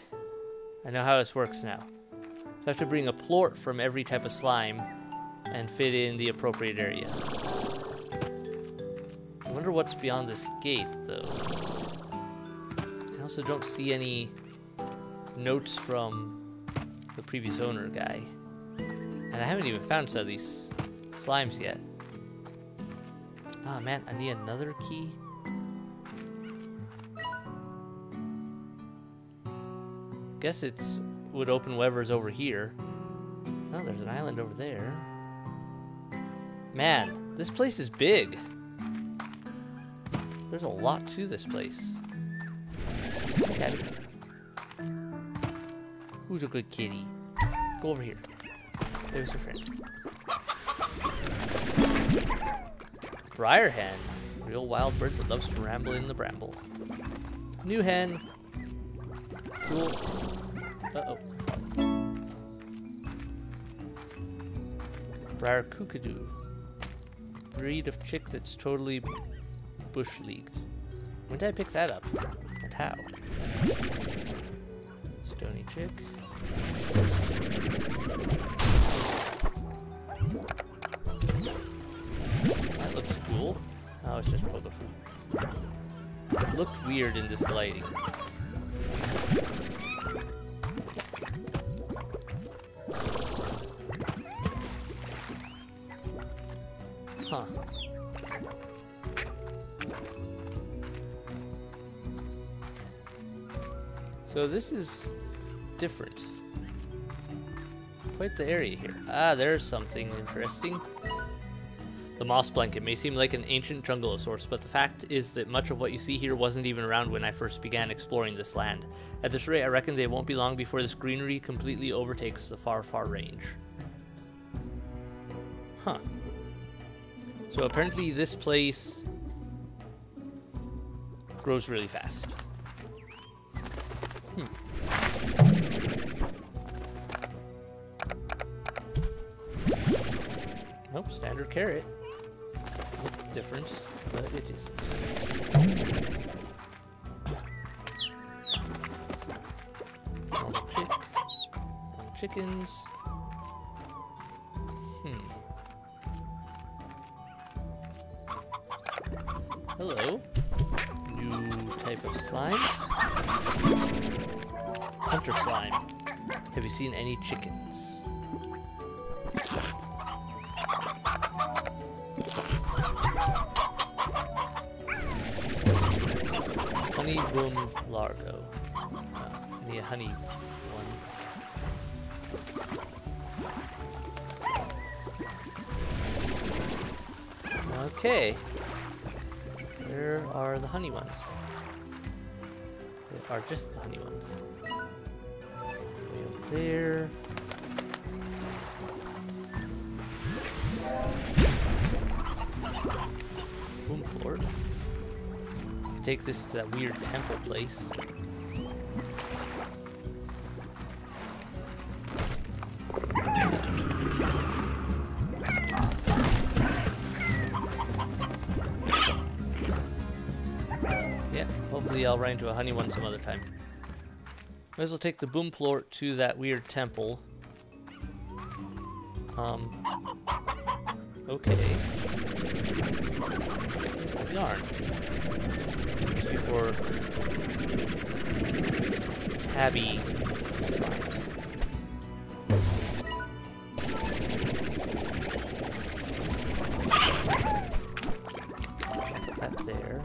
I know how this works now. So I have to bring a plort from every type of slime and fit in the appropriate area. I wonder what's beyond this gate, though. I also don't see any notes from the previous owner guy. And I haven't even found some of these slimes yet. Ah, man, I need another key. Guess it would open whatever's over here. Oh, there's an island over there. Man, this place is big. There's a lot to this place. Okay. Who's a good kitty? Go over here. There's your friend. Briar hen. Real wild bird that loves to ramble in the bramble. New hen. Cool. Uh-oh. Briar kookadoo. Breed of chick that's totally bush-leagued. When did I pick that up? And how? Stony chick. That looks cool. Oh, it's just pogo fruit. It looked weird in this lighting. Huh. So this is different. Quite the area here. Ah, there's something interesting. The moss blanket may seem like an ancient jungle of sorts, but the fact is that much of what you see here wasn't even around when I first began exploring this land. At this rate, I reckon they won't be long before this greenery completely overtakes the far, far range. Huh. So apparently this place grows really fast. Nope, standard carrot. Look different, but it isn't. Normal chick. Normal chickens. Hello. New type of slimes. Hunter slime. Have you seen any chickens? Honey boom largo. I need a honey one. Okay. Where are the honey ones? They are just the honey ones. Way over there. Boom floor. Take this to that weird temple place. Yeah, hopefully I'll run into a honey one some other time. Might as well take the boom plort to that weird temple. Okay. Yarn. Just before tabby slimes. Put that there.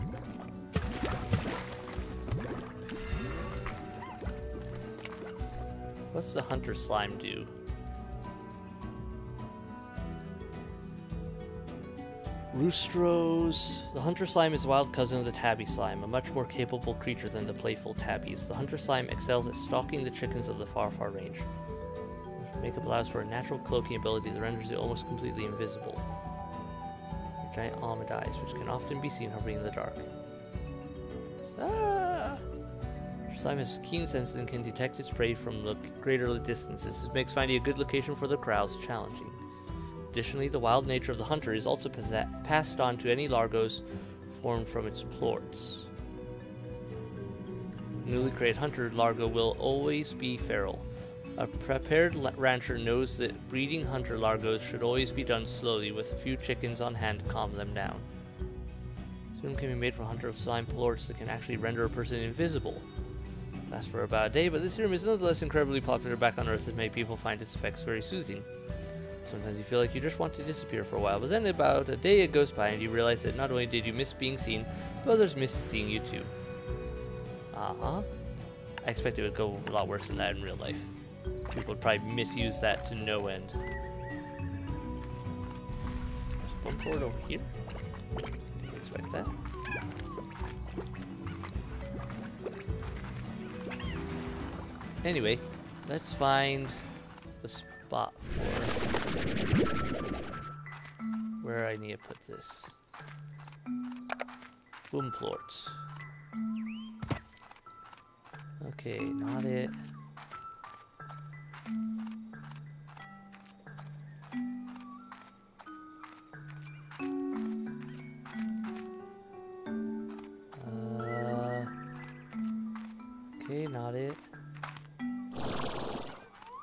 What's the hunter slime do? Roostros. The hunter slime is a wild cousin of the tabby slime, a much more capable creature than the playful tabbies. The hunter slime excels at stalking the chickens of the far, far range. Makeup allows for a natural cloaking ability that renders it almost completely invisible. Giant almond eyes, which can often be seen hovering in the dark. Ah! Slime has keen senses and can detect its prey from greater distances. This makes finding a good location for the corrals challenging. Additionally, the wild nature of the hunter is also passed on to any largos formed from its plorts. A newly created hunter largo will always be feral. A prepared rancher knows that breeding hunter largos should always be done slowly, with a few chickens on hand to calm them down. Soon can be made from hunter slime plorts that can actually render a person invisible. Lasts for about a day, but this serum is nonetheless incredibly popular back on Earth, as many people find its effects very soothing. Sometimes you feel like you just want to disappear for a while, but then about a day it goes by and you realize that not only did you miss being seen, but others missed seeing you too. I expect it would go a lot worse than that in real life. People would probably misuse that to no end. There's one port over here. Didn't expect that. Anyway, let's find the spot for where I need to put this. Boom plorts. Okay, not it. Okay, not it.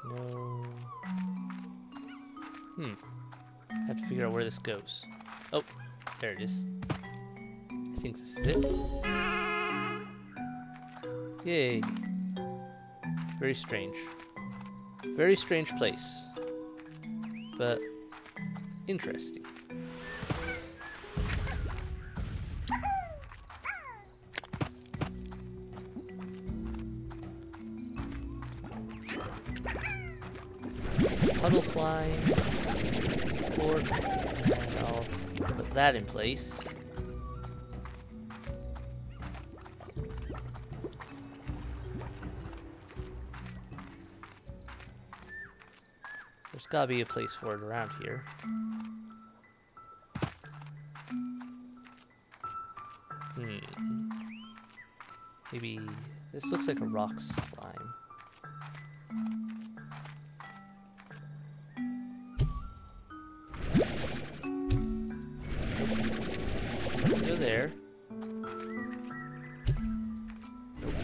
No. I have to figure out where this goes. Oh, there it is. I think this is it. Yay. Very strange. Very strange place. But interesting. Puddle slime. Port. And I'll put that in place. There's gotta be a place for it around here. Maybe this looks like a rock slime. Go there. Nope.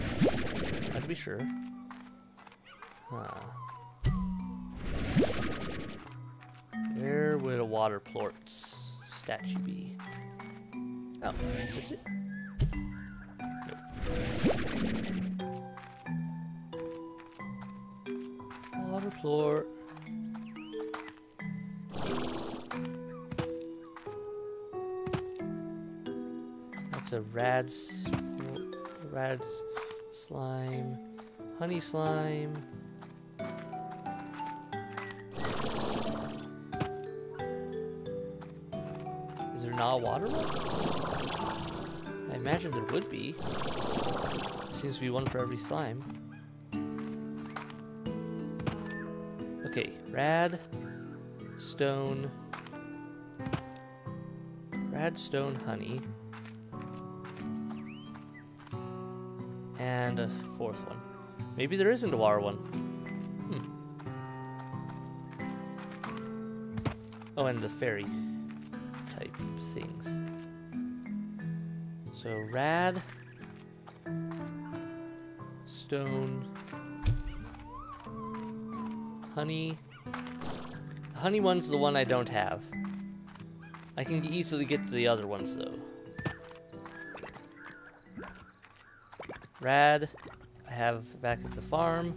I'd be sure. Where would a water plort's statue be? Oh, is this it? Nope. Water plort. That's a rad slime, honey slime. Is there not a water one? I imagine there would be. There seems to be one for every slime. Okay, rad stone honey. And a fourth one. Maybe there isn't a water one. Oh, and the fairy type things. So rad, stone, honey. The honey one's the one I don't have. I can easily get to the other ones though. Rad, I have back at the farm.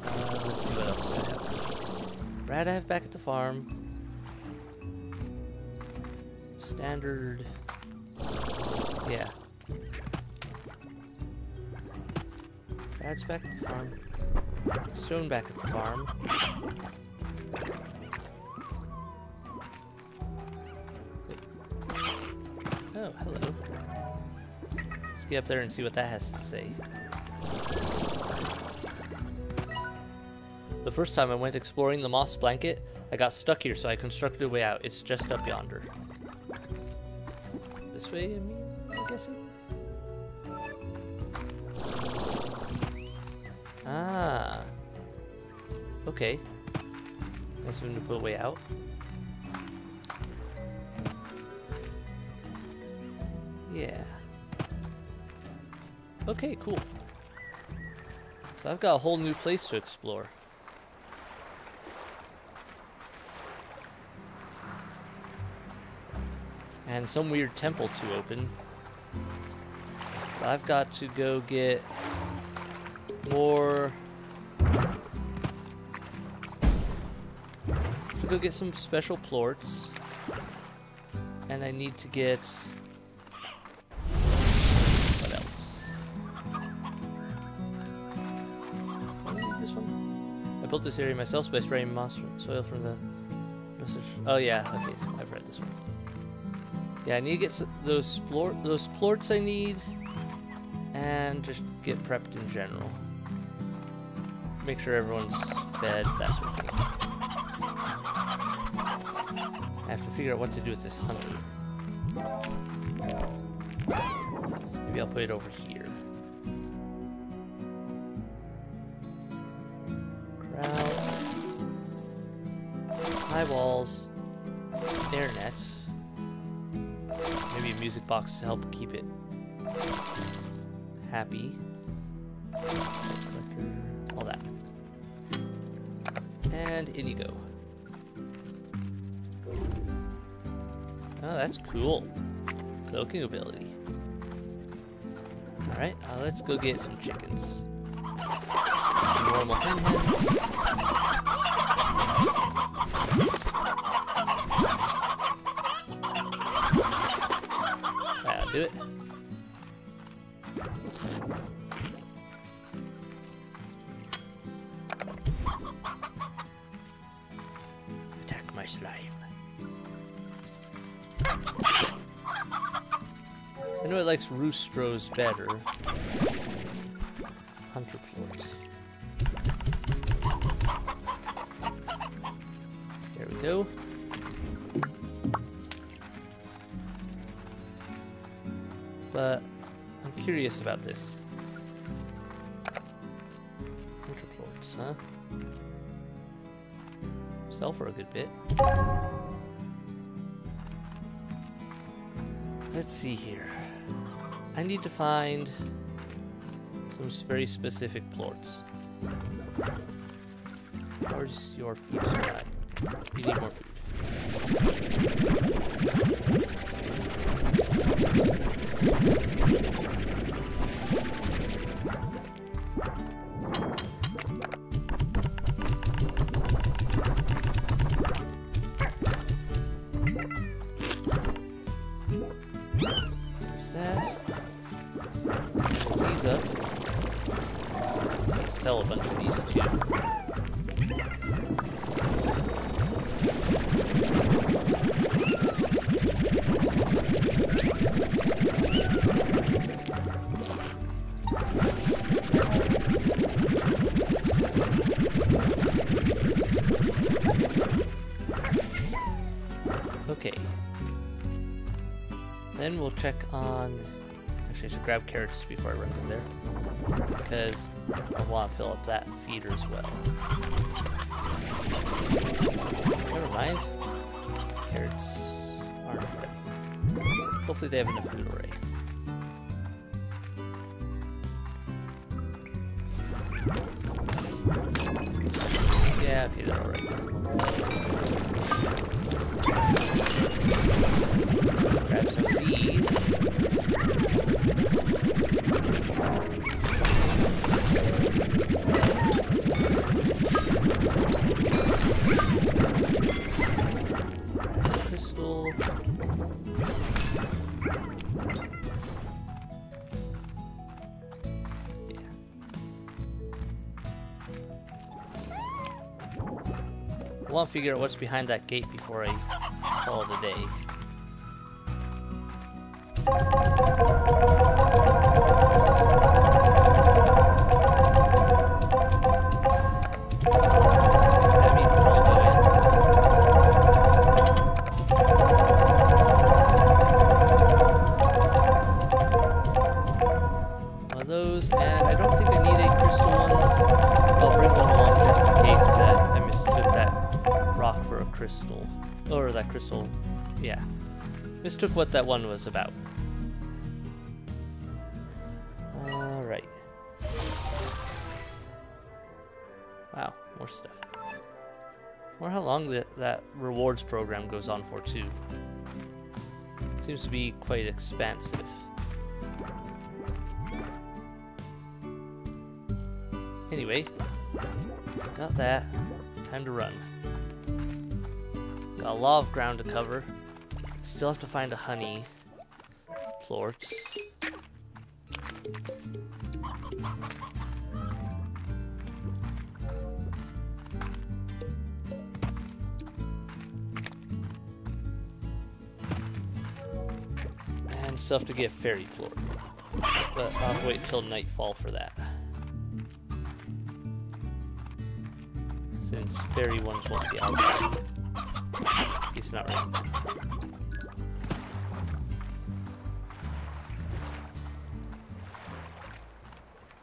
Let's see what else do I have. Rad, I have back at the farm. Standard. Yeah. Rad's back at the farm. Stone back at the farm. Oh, hello. Let's get up there and see what that has to say. The first time I went exploring the moss blanket, I got stuck here, so I constructed a way out. It's just up yonder. This way, I mean, I'm guessing? Ah. Okay. Nice of him to put a way out. Yeah. Okay, cool. So I've got a whole new place to explore. And some weird temple to open. But I've got to go get more... to go get some special plorts. And I need to get... built this area myself by spraying moss soil from the message. Oh yeah, okay, I've read this one. Yeah, I need to get those plorts I need, and just get prepped in general. Make sure everyone's fed, that sort of thing. I have to figure out what to do with this hunter. Maybe I'll put it over here. Crowd. High walls. Internet. Maybe a music box to help keep it happy. All that. And in you go. Oh, that's cool. Cloaking ability. Alright, let's go get some chickens. Some normal hens. That'll do it. Attack my slime. I know it likes roostros better. Hunter plorts. There we go. But I'm curious about this. Hunter plorts, huh? Sell for a good bit. Let's see here. I need to find some very specific plorts. Where's your food supply? You need more food. There's that. These up. Let's sell a bunch of these too. Okay. Then we'll check on... Actually, I should grab carrots before I run in there, because I want to fill up that feeder as well. Never mind. Carrots aren't ready. Hopefully they have enough food already. Yeah, okay, they're alright. Grab some of these. Crystal. Yeah. I want to figure out what's behind that gate before I call it a day. Those, and I don't think I need a crystal ones. I'll bring one along just in case that I mistook that rock for a crystal. Or that crystal, yeah. Mistook what that one was about. Alright. Wow, more stuff. Or how long that rewards program goes on for, too. Seems to be quite expansive. Anyway, got that. Time to run. Got a lot of ground to cover. Still have to find a honey plort. stuff to get fairy floor. But I'll have to wait until nightfall for that. Since fairy ones won't be out there. At least not right now.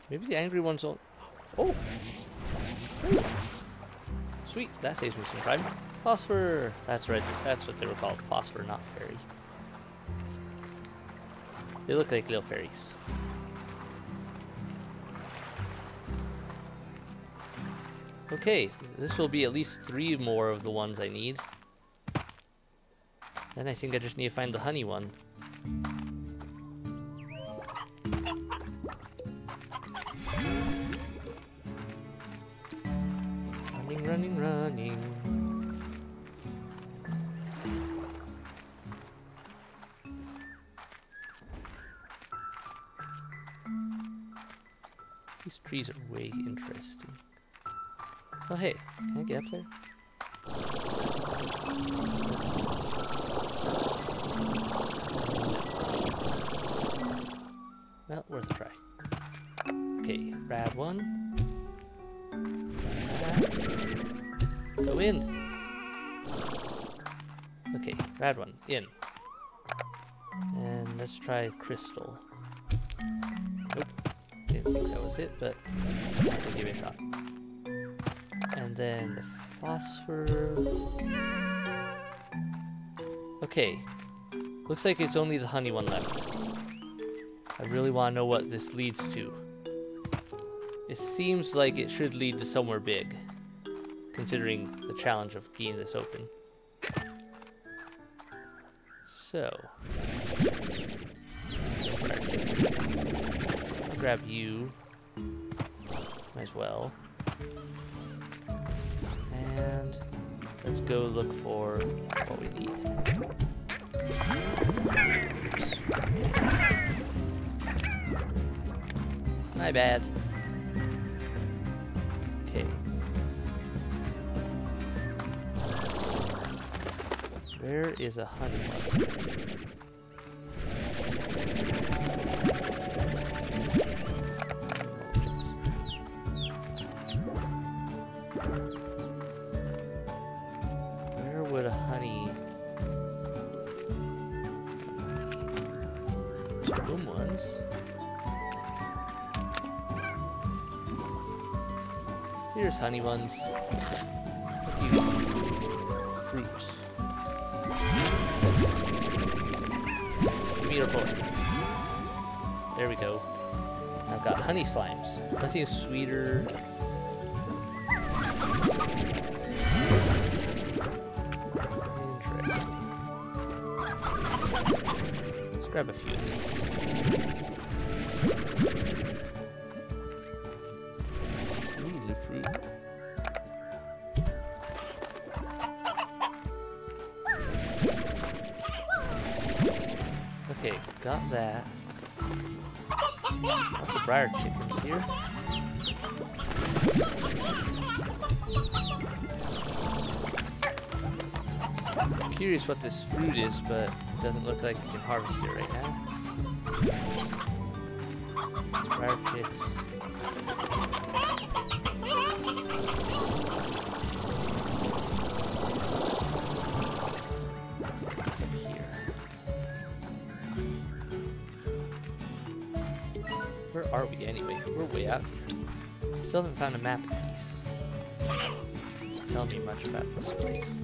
Maybe the angry ones don't... Oh! Sweet, that saves me some time. Phosphor! That's right, that's what they were called. Phosphor, not fairy. They look like little fairies. Okay, this will be at least 3 more of the ones I need. Then I think I just need to find the honey one. Running, running. These trees are way interesting. Oh hey, can I get up there? Well, worth a try. Okay, rad one. Go in. Okay, rad one, in. And let's try crystal. Nope, didn't think that was it, but I'll give it a shot. And then the phosphor. Okay, looks like it's only the honey one left. I really want to know what this leads to. It seems like it should lead to somewhere big, considering the challenge of getting this open. So, I'll grab you as well. And let's go look for what we need. Oops. My bad. Okay. Where is a honey one? Where would a honey... There's boom ones. Here's honey ones. What do you eat? Fruits. Give me your point. There we go. I've got honey slimes. Nothing is sweeter. Interesting. Let's grab a few of these. Ooh, the fruit. Okay, got that. Lots of briar chickens here. I'm curious what this fruit is, but it doesn't look like you can harvest it right now. Briar chicks. What's up here? Where are we anyway? We're way out here. Still haven't found a map piece. Don't tell me much about this place.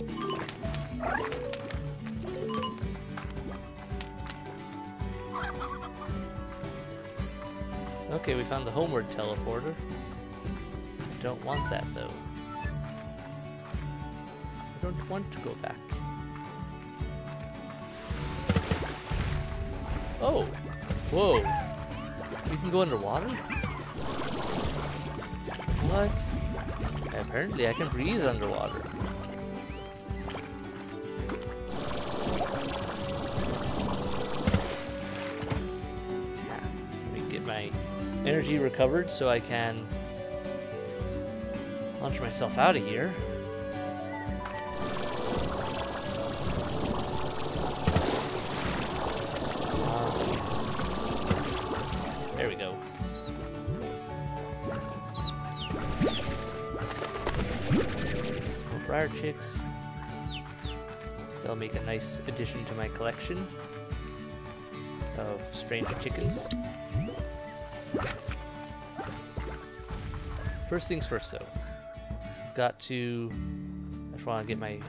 Okay, we found the homeward teleporter. I don't want that though. I don't want to go back. Oh! Whoa! We can go underwater? What? Apparently I can breathe underwater. Let me get my energy recovered so I can launch myself out of here. we go. More briar chicks. They'll make a nice addition to my collection of strange chickens. First things first, though. I've got to... I just want to get my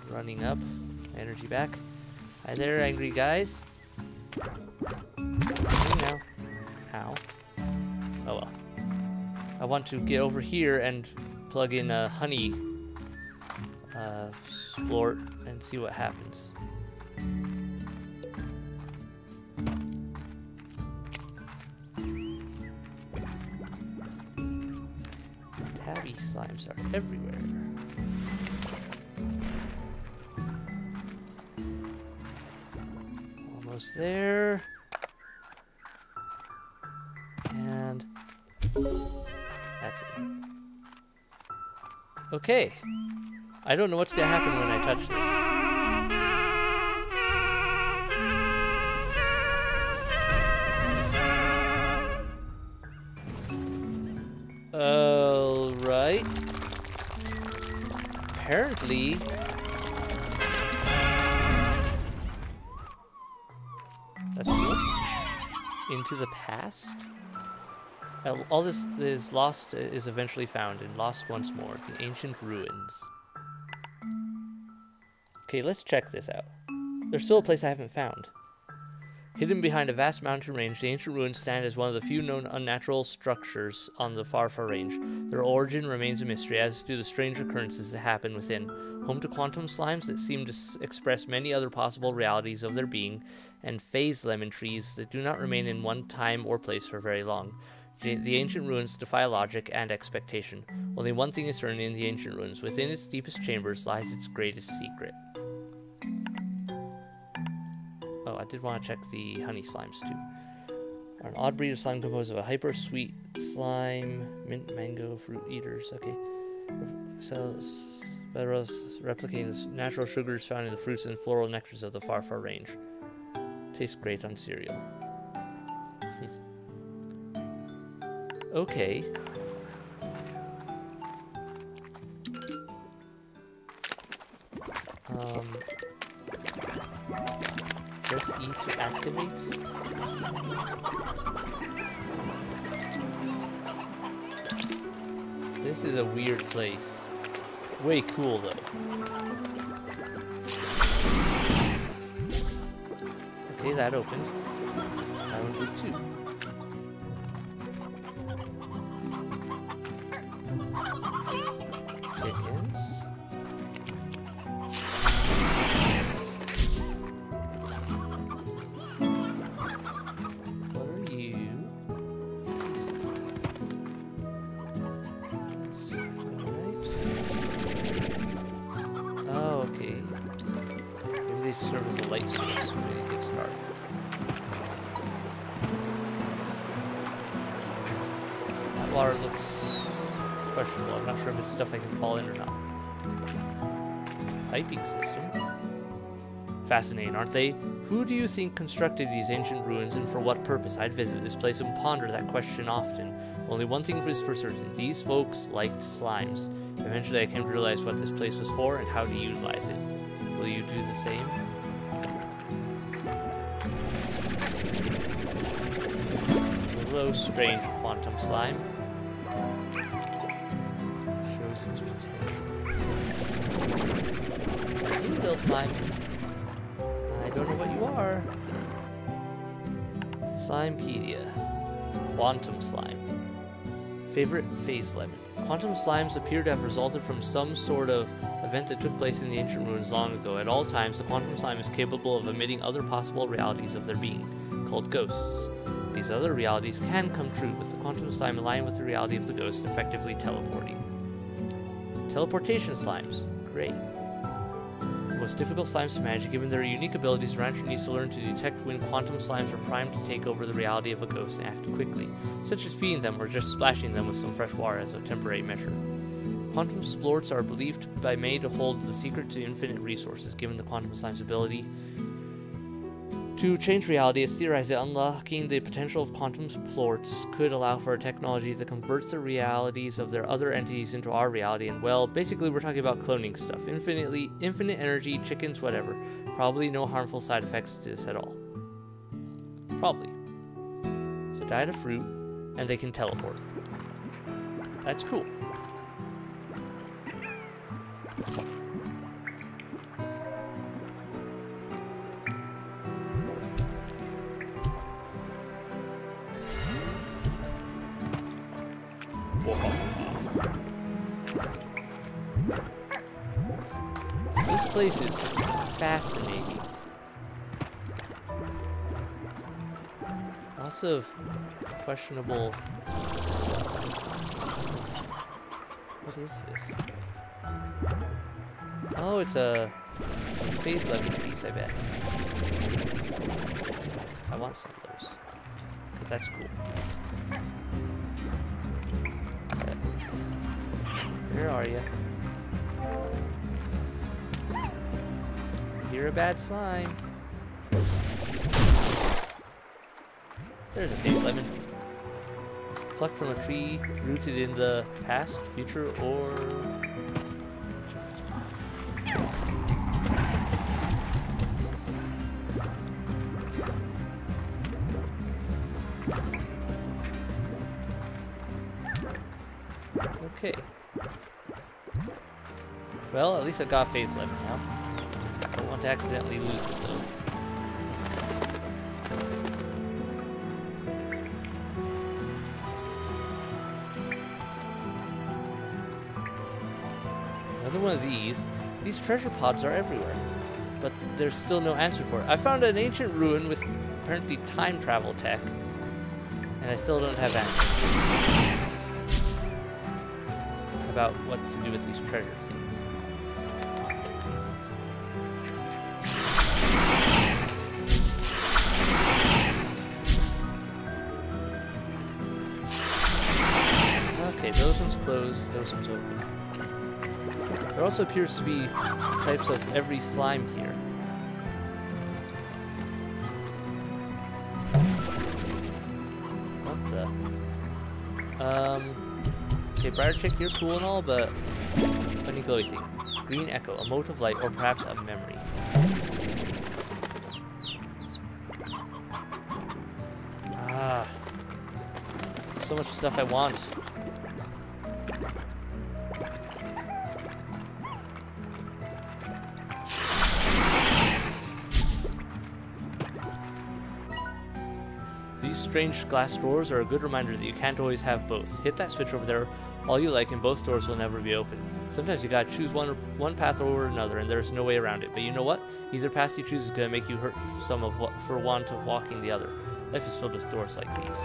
running up, my energy back. Hi there, angry guys. Hey now. Ow. Oh well. I want to get over here and plug in a honey splort and see what happens. Tabby slimes are everywhere. Almost there. And that's it. Okay. I don't know what's gonna happen when I touch this. Alright. Apparently... That's cool. Into the past? All this is lost is eventually found, and lost once more. The ancient ruins. Okay, let's check this out. There's still a place I haven't found. Hidden behind a vast mountain range, the ancient ruins stand as one of the few known unnatural structures on the far range. Their origin remains a mystery, as do the strange occurrences that happen within. Home to quantum slimes that seem to express many other possible realities of their being, and phase lemon trees that do not remain in one time or place for very long. The ancient ruins defy logic and expectation. Only one thing is certain in the ancient ruins. Within its deepest chambers lies its greatest secret. Oh, I did want to check the honey slimes too. Are an odd breed of slime composed of a hyper sweet slime, mint, mango, fruit eaters. Okay. Cells, replicating the natural sugars found in the fruits and floral nectars of the far range. Tastes great on cereal. Okay. Press E to activate. This is a weird place. Way cool though. Okay, that opened. That one did too. Chickens. What are you? Alright. Oh, okay. Maybe they serve as a light source when it gets dark. That water looks questionable. I'm not sure if it's stuff I can fall in or not. Piping system. Fascinating, aren't they? Who do you think constructed these ancient ruins, and for what purpose? I'd visit this place and ponder that question often. Only one thing is for certain. These folks liked slimes. Eventually I came to realize what this place was for and how to utilize it. Will you do the same? Hello, strange quantum slime. Shows its potential. Hey, little slime. I don't know what you are. Slimepedia. Quantum slime. Favorite phase lemon. Quantum slimes appear to have resulted from some sort of event that took place in the ancient ruins long ago. At all times, the quantum slime is capable of emitting other possible realities of their being, called ghosts. These other realities can come true, with the quantum slime aligning with the reality of the ghost, effectively teleporting. Teleportation slimes. Great. The most difficult slimes to manage. Given their unique abilities, the rancher needs to learn to detect when quantum slimes are primed to take over the reality of a ghost and act quickly, such as feeding them or just splashing them with some fresh water as a temporary measure. Quantum splorts are believed by many to hold the secret to infinite resources, given the quantum slime's ability To change reality, it's theorized that unlocking the potential of quantum ports could allow for a technology that converts the realities of their other entities into our reality. And well, basically we're talking about cloning stuff. Infinite energy, chickens, whatever. Probably no harmful side effects to this at all. Probably. So diet of fruit, and they can teleport. That's cool. This place is fascinating. Lots of questionable stuff. What is this? Oh, it's a phase 11 trees, I bet. I want some of those. 'Cause that's cool. Okay. Where are you? You're a bad slime. There's a phase lemon. Plucked from a tree rooted in the past, future, or... Okay. Well, at least I got phase lemon now. Don't want to accidentally lose it though. Another one of these. These treasure pods are everywhere, but there's still no answer for it. I found an ancient ruin with apparently time travel tech, and I still don't have answers about what to do with these treasure things. Okay, those ones closed, those ones open. There also appears to be types of every slime here. What the? Okay, Briar Chick, you're cool and all, but funny glowy thing. Green Echo, a mote of light, or perhaps a memory. Ah. So much stuff I want. These strange glass doors are a good reminder that you can't always have both. Hit that switch over there all you like and both doors will never be open. Sometimes you gotta choose one path over another and there's no way around it. But you know what? Either path you choose is gonna make you hurt some of what for want of walking the other. Life is filled with doors like these.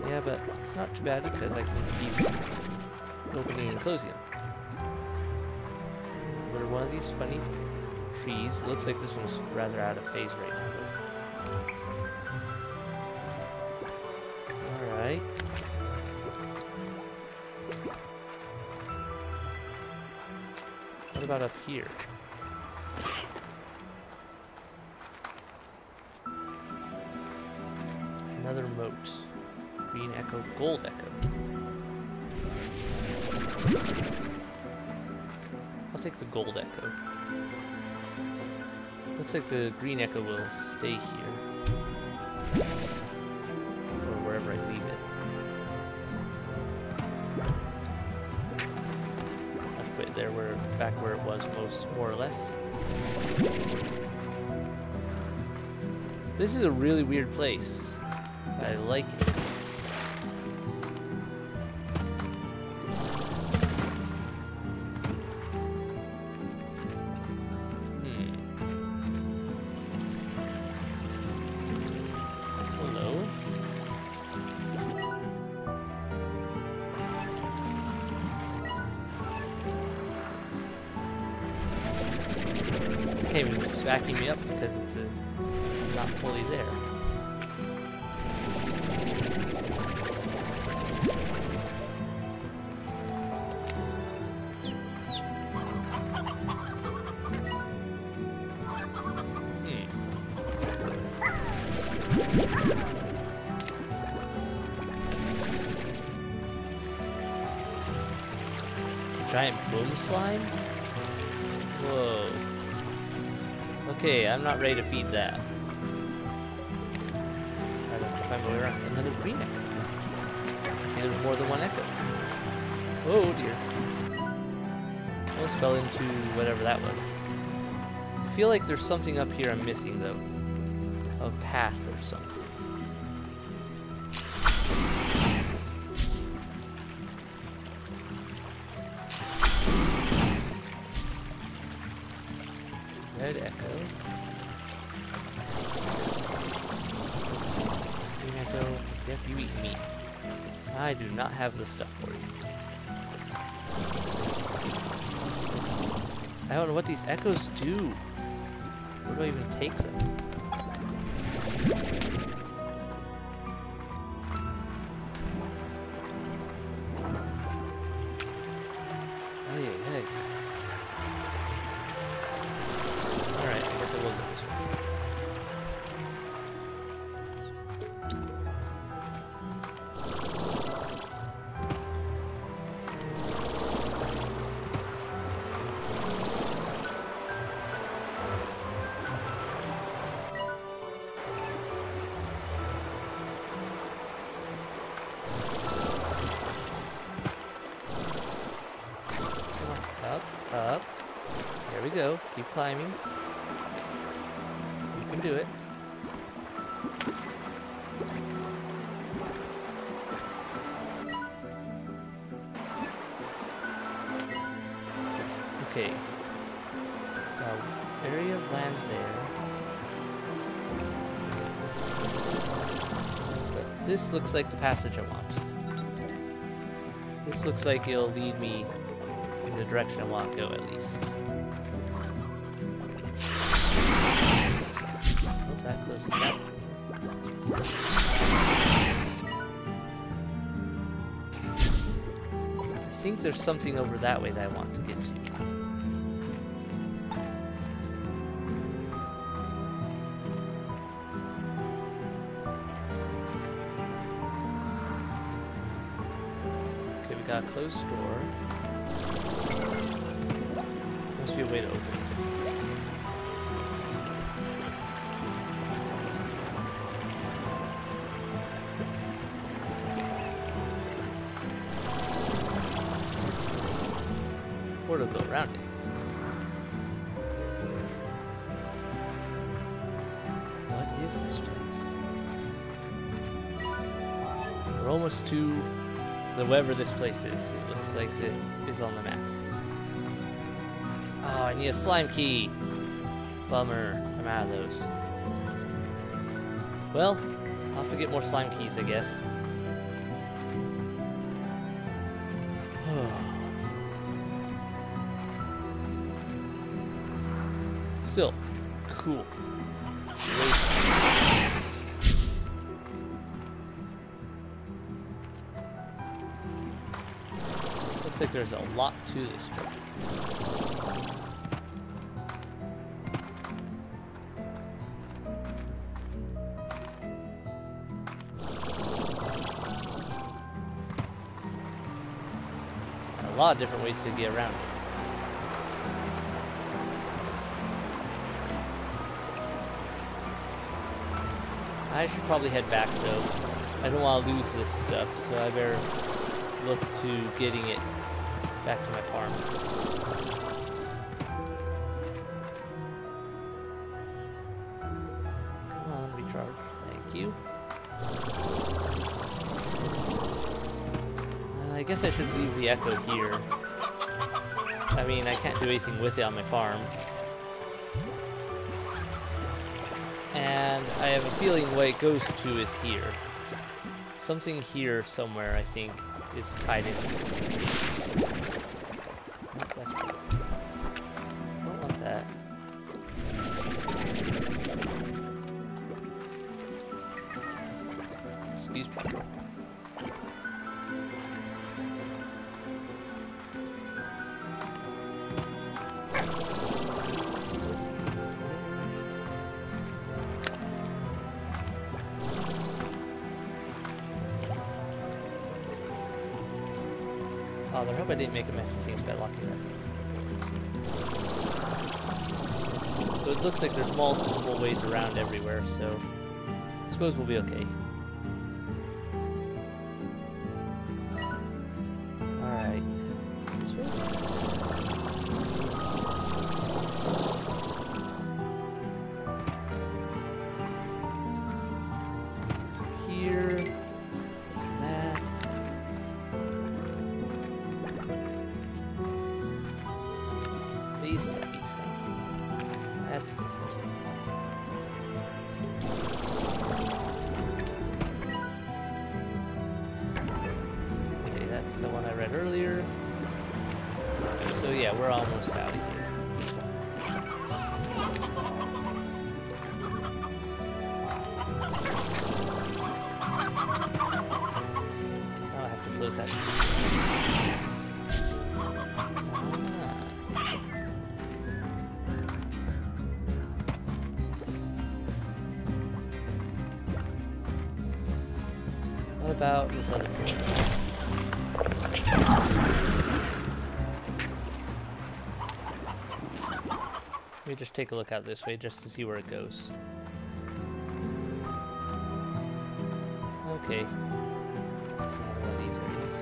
Yeah, but it's not too bad because I can keep opening and closing them. Over one of these funny trees. It looks like this one's rather out of phase right now. Alright. What about up here? Another moat. Green Echo, Gold Echo. I'll take the Gold Echo. Looks like the Green Echo will stay here. Or wherever I leave it. I'll put it there back where it was more or less. This is a really weird place. I like it. Hello? It can't even backing me up because it's not fully there. Giant boom slime? Whoa. Okay, I'm not ready to feed that. I'd have to find my way around. Another green echo. Okay, there's more than one echo. Oh dear. Almost fell into whatever that was. I feel like there's something up here I'm missing though. A path or something. Red echo. Green echo. Yep, you eat meat. I do not have the stuff for you. I don't know what these echoes do. Where do I even take them? Alright, I guess I will go this way. Up. There we go. Keep climbing. You can do it. Okay. Area of land there. But this looks like the passage I want. This looks like it'll lead me in the direction I want to go, at least. Hope that closes that door. I think there's something over that way that I want to get to. Okay, we got a closed door. Must be a way to open it. Or to go around it. What is this place? We're almost to the wherever this place is. It looks like it is on the map. Oh, I need a slime key. Bummer. I'm out of those. Well, I'll have to get more slime keys, I guess. Still, cool. Looks like there's a lot to this place. A lot of different ways to get around it. I should probably head back though. I don't want to lose this stuff, so I better look to getting it back to my farm. Come on, recharge. Thank you. I guess I should leave the echo here. I mean, I can't do anything with it on my farm. And I have a feeling what it goes to is here. Something here somewhere, I think, is tied in. Oh, that's beautiful. I don't want that. Excuse me. Father, I hope I didn't make a mess of things by locking that. So it looks like there's multiple ways around everywhere, so I suppose we'll be okay. Alright. This way? So here. That. Face tabbies. That's different. Okay, that's the one I read earlier. So yeah, we're almost out of here. Now I have to close that. What about this other one? Let me just take a look out this way just to see where it goes. Okay. That's another one of these areas.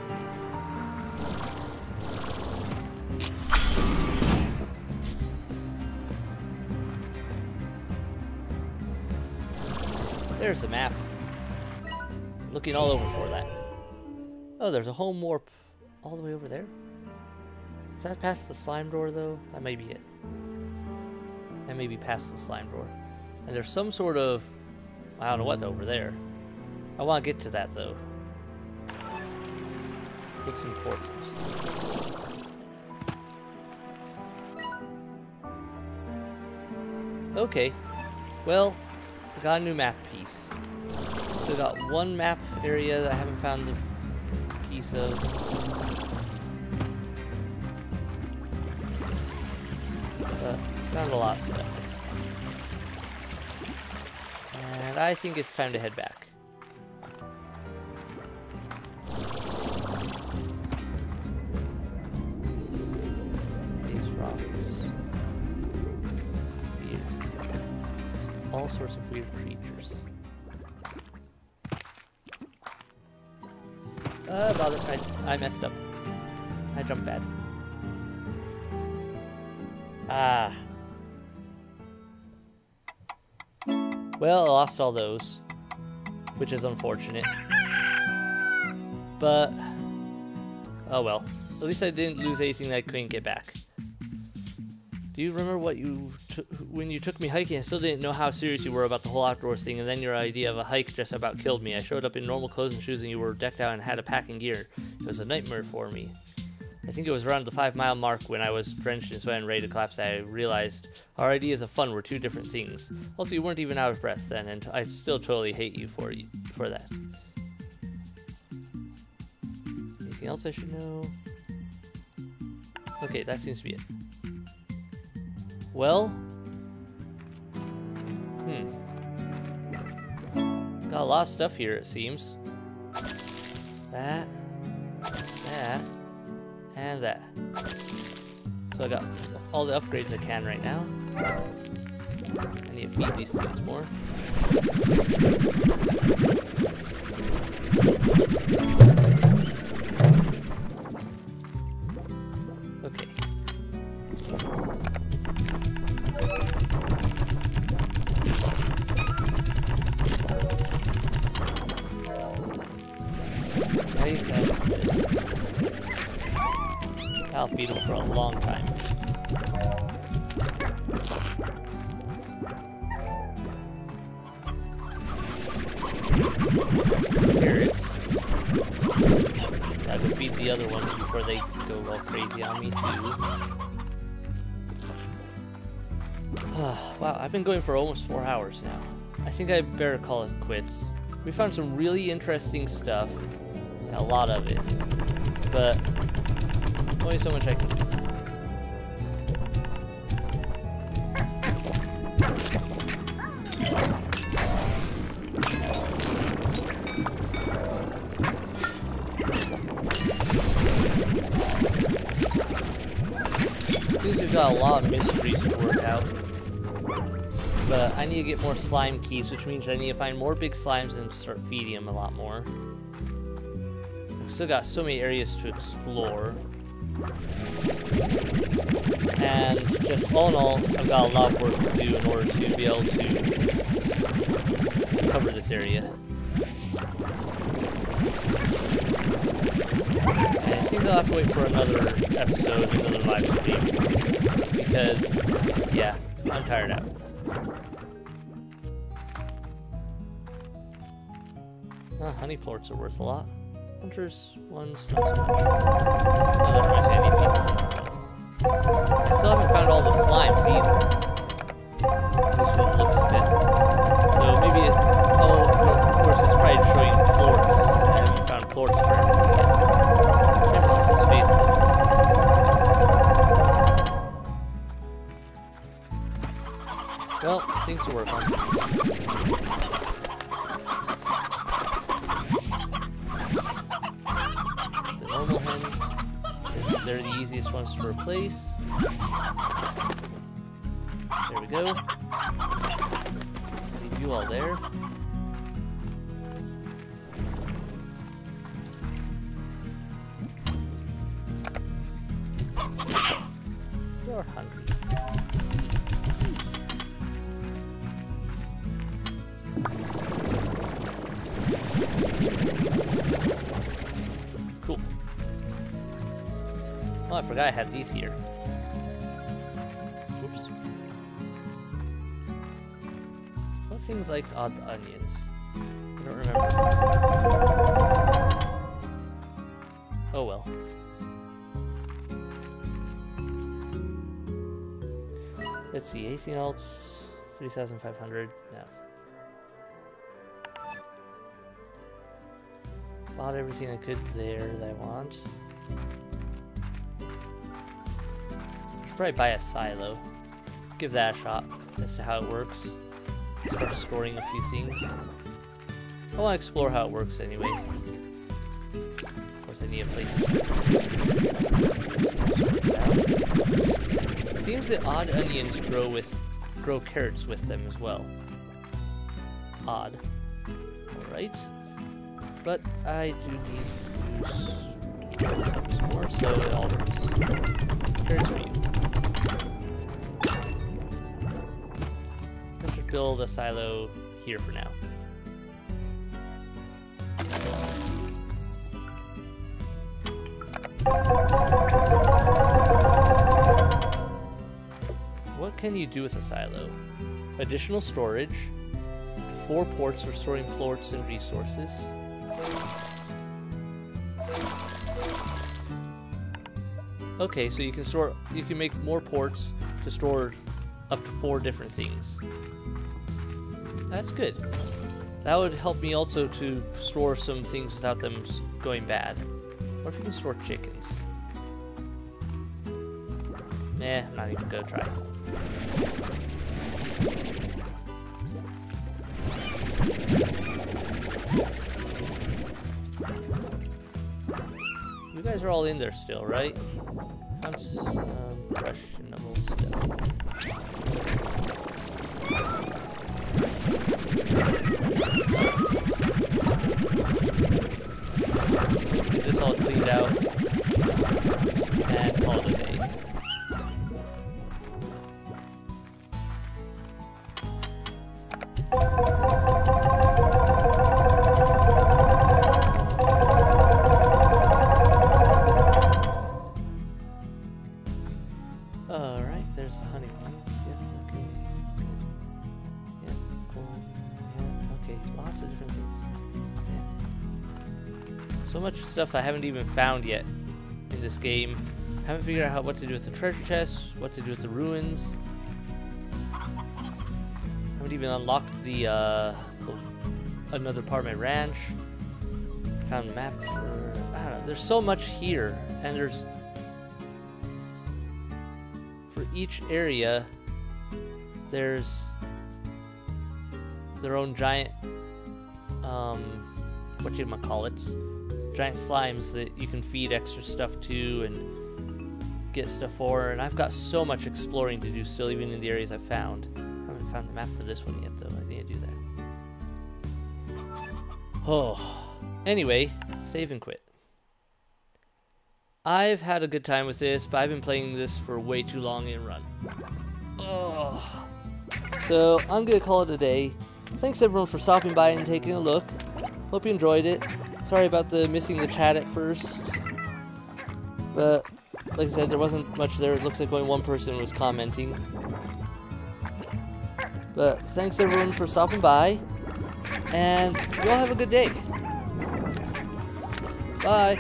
There's the map. Looking all over for that. Oh, there's a home warp all the way over there. Is that past the slime door, though? That may be it. That may be past the slime door. And there's some sort of... I don't know what over there. I want to get to that, though. Looks important. Okay. Well, we got a new map piece. Still got one map area that I haven't found the piece of. But found a lot of stuff. And I think it's time to head back. These rocks. Weird. All sorts of weird creatures. Bother. I messed up. I jumped bad. Ah. Well, I lost all those, which is unfortunate. But, oh well. At least I didn't lose anything that I couldn't get back. Do you remember what when you took me hiking? I still didn't know how serious you were about the whole outdoors thing, and then your idea of a hike just about killed me. I showed up in normal clothes and shoes, and you were decked out and had a packing gear. It was a nightmare for me. I think it was around the 5-mile mark when I was drenched in sweat and ready to collapse that I realized our ideas of fun were two different things. Also, you weren't even out of breath then, and I still totally hate you for that. Anything else I should know? Okay, that seems to be it. Well, got a lot of stuff here, it seems. That, and that. So I got all the upgrades I can right now. I need to feed these things more. Okay. Nice. I'll feed them for a long time. Some carrots. Gotta go feed the other ones before they go all crazy on me too. Wow, I've been going for almost 4 hours now. I think I better call it quits. We found some really interesting stuff. A lot of it. But only so much I can do. got a lot of mysteries to work out. But I need to get more slime keys, which means I need to find more big slimes and start feeding them a lot more. I've still got so many areas to explore. And just all in all, I've got a lot of work to do in order to be able to cover this area. And I think I'll have to wait for another episode, another live stream. Because, yeah, I'm tired out. Honey plorts are worth a lot. Hunters ones, not so much. Oh, there might be any feed. I still haven't found all the slimes either. This one looks a bit. So maybe it. Oh, of course, it's probably showing plorts. I haven't found plorts for everything yet. Jim lost his face on this. Well, things to work on. Normal hens, since they're the easiest ones to replace. There we go. Leave you all there. You're hungry. Cool. Oh, I forgot I had these here. Oops. What things like odd onions? I don't remember. Oh well. Let's see, anything else? 3,500? No. Bought everything I could there that I want. Should probably buy a silo. Give that a shot as to how it works. Start storing a few things. I want to explore how it works anyway. Of course, I need a place. Seems that odd onions grow carrots with them as well. Odd. Alright. But I do need to try this up some more, so it all works. Carrots for you. Let's just build a silo here for now. What can you do with a silo? Additional storage, 4 ports for storing plorts and resources. Okay, so you can make more ports to store up to 4 different things. That's good. That would help me also to store some things without them going bad. Or if you can store chickens. Nah, I'm not even gonna try. You guys are all in there still, right? Found some questionable stuff. Let's get this all cleaned out and call it a day. Alright, there's the honey ones. Yep, okay. Good. Yep, corn. Yeah, okay. Lots of different things. Yeah. So much stuff I haven't even found yet in this game. Haven't figured out what to do with the treasure chests, what to do with the ruins. Haven't even unlocked the another part of my ranch. Found a map for, I don't know, there's so much here, and there's, for each area, there's their own giant, giant slimes that you can feed extra stuff to, and get stuff for, and I've got so much exploring to do still, even in the areas I've found. I haven't found the map for this one yet, though. I need to do that. Oh. Anyway, save and quit. I've had a good time with this, but I've been playing this for way too long in run. Oh. So, I'm going to call it a day. Thanks everyone for stopping by and taking a look. Hope you enjoyed it. Sorry about the missing the chat at first. But, like I said, there wasn't much there. It looks like only one person was commenting. But, thanks everyone for stopping by. And, you all have a good day. Bye.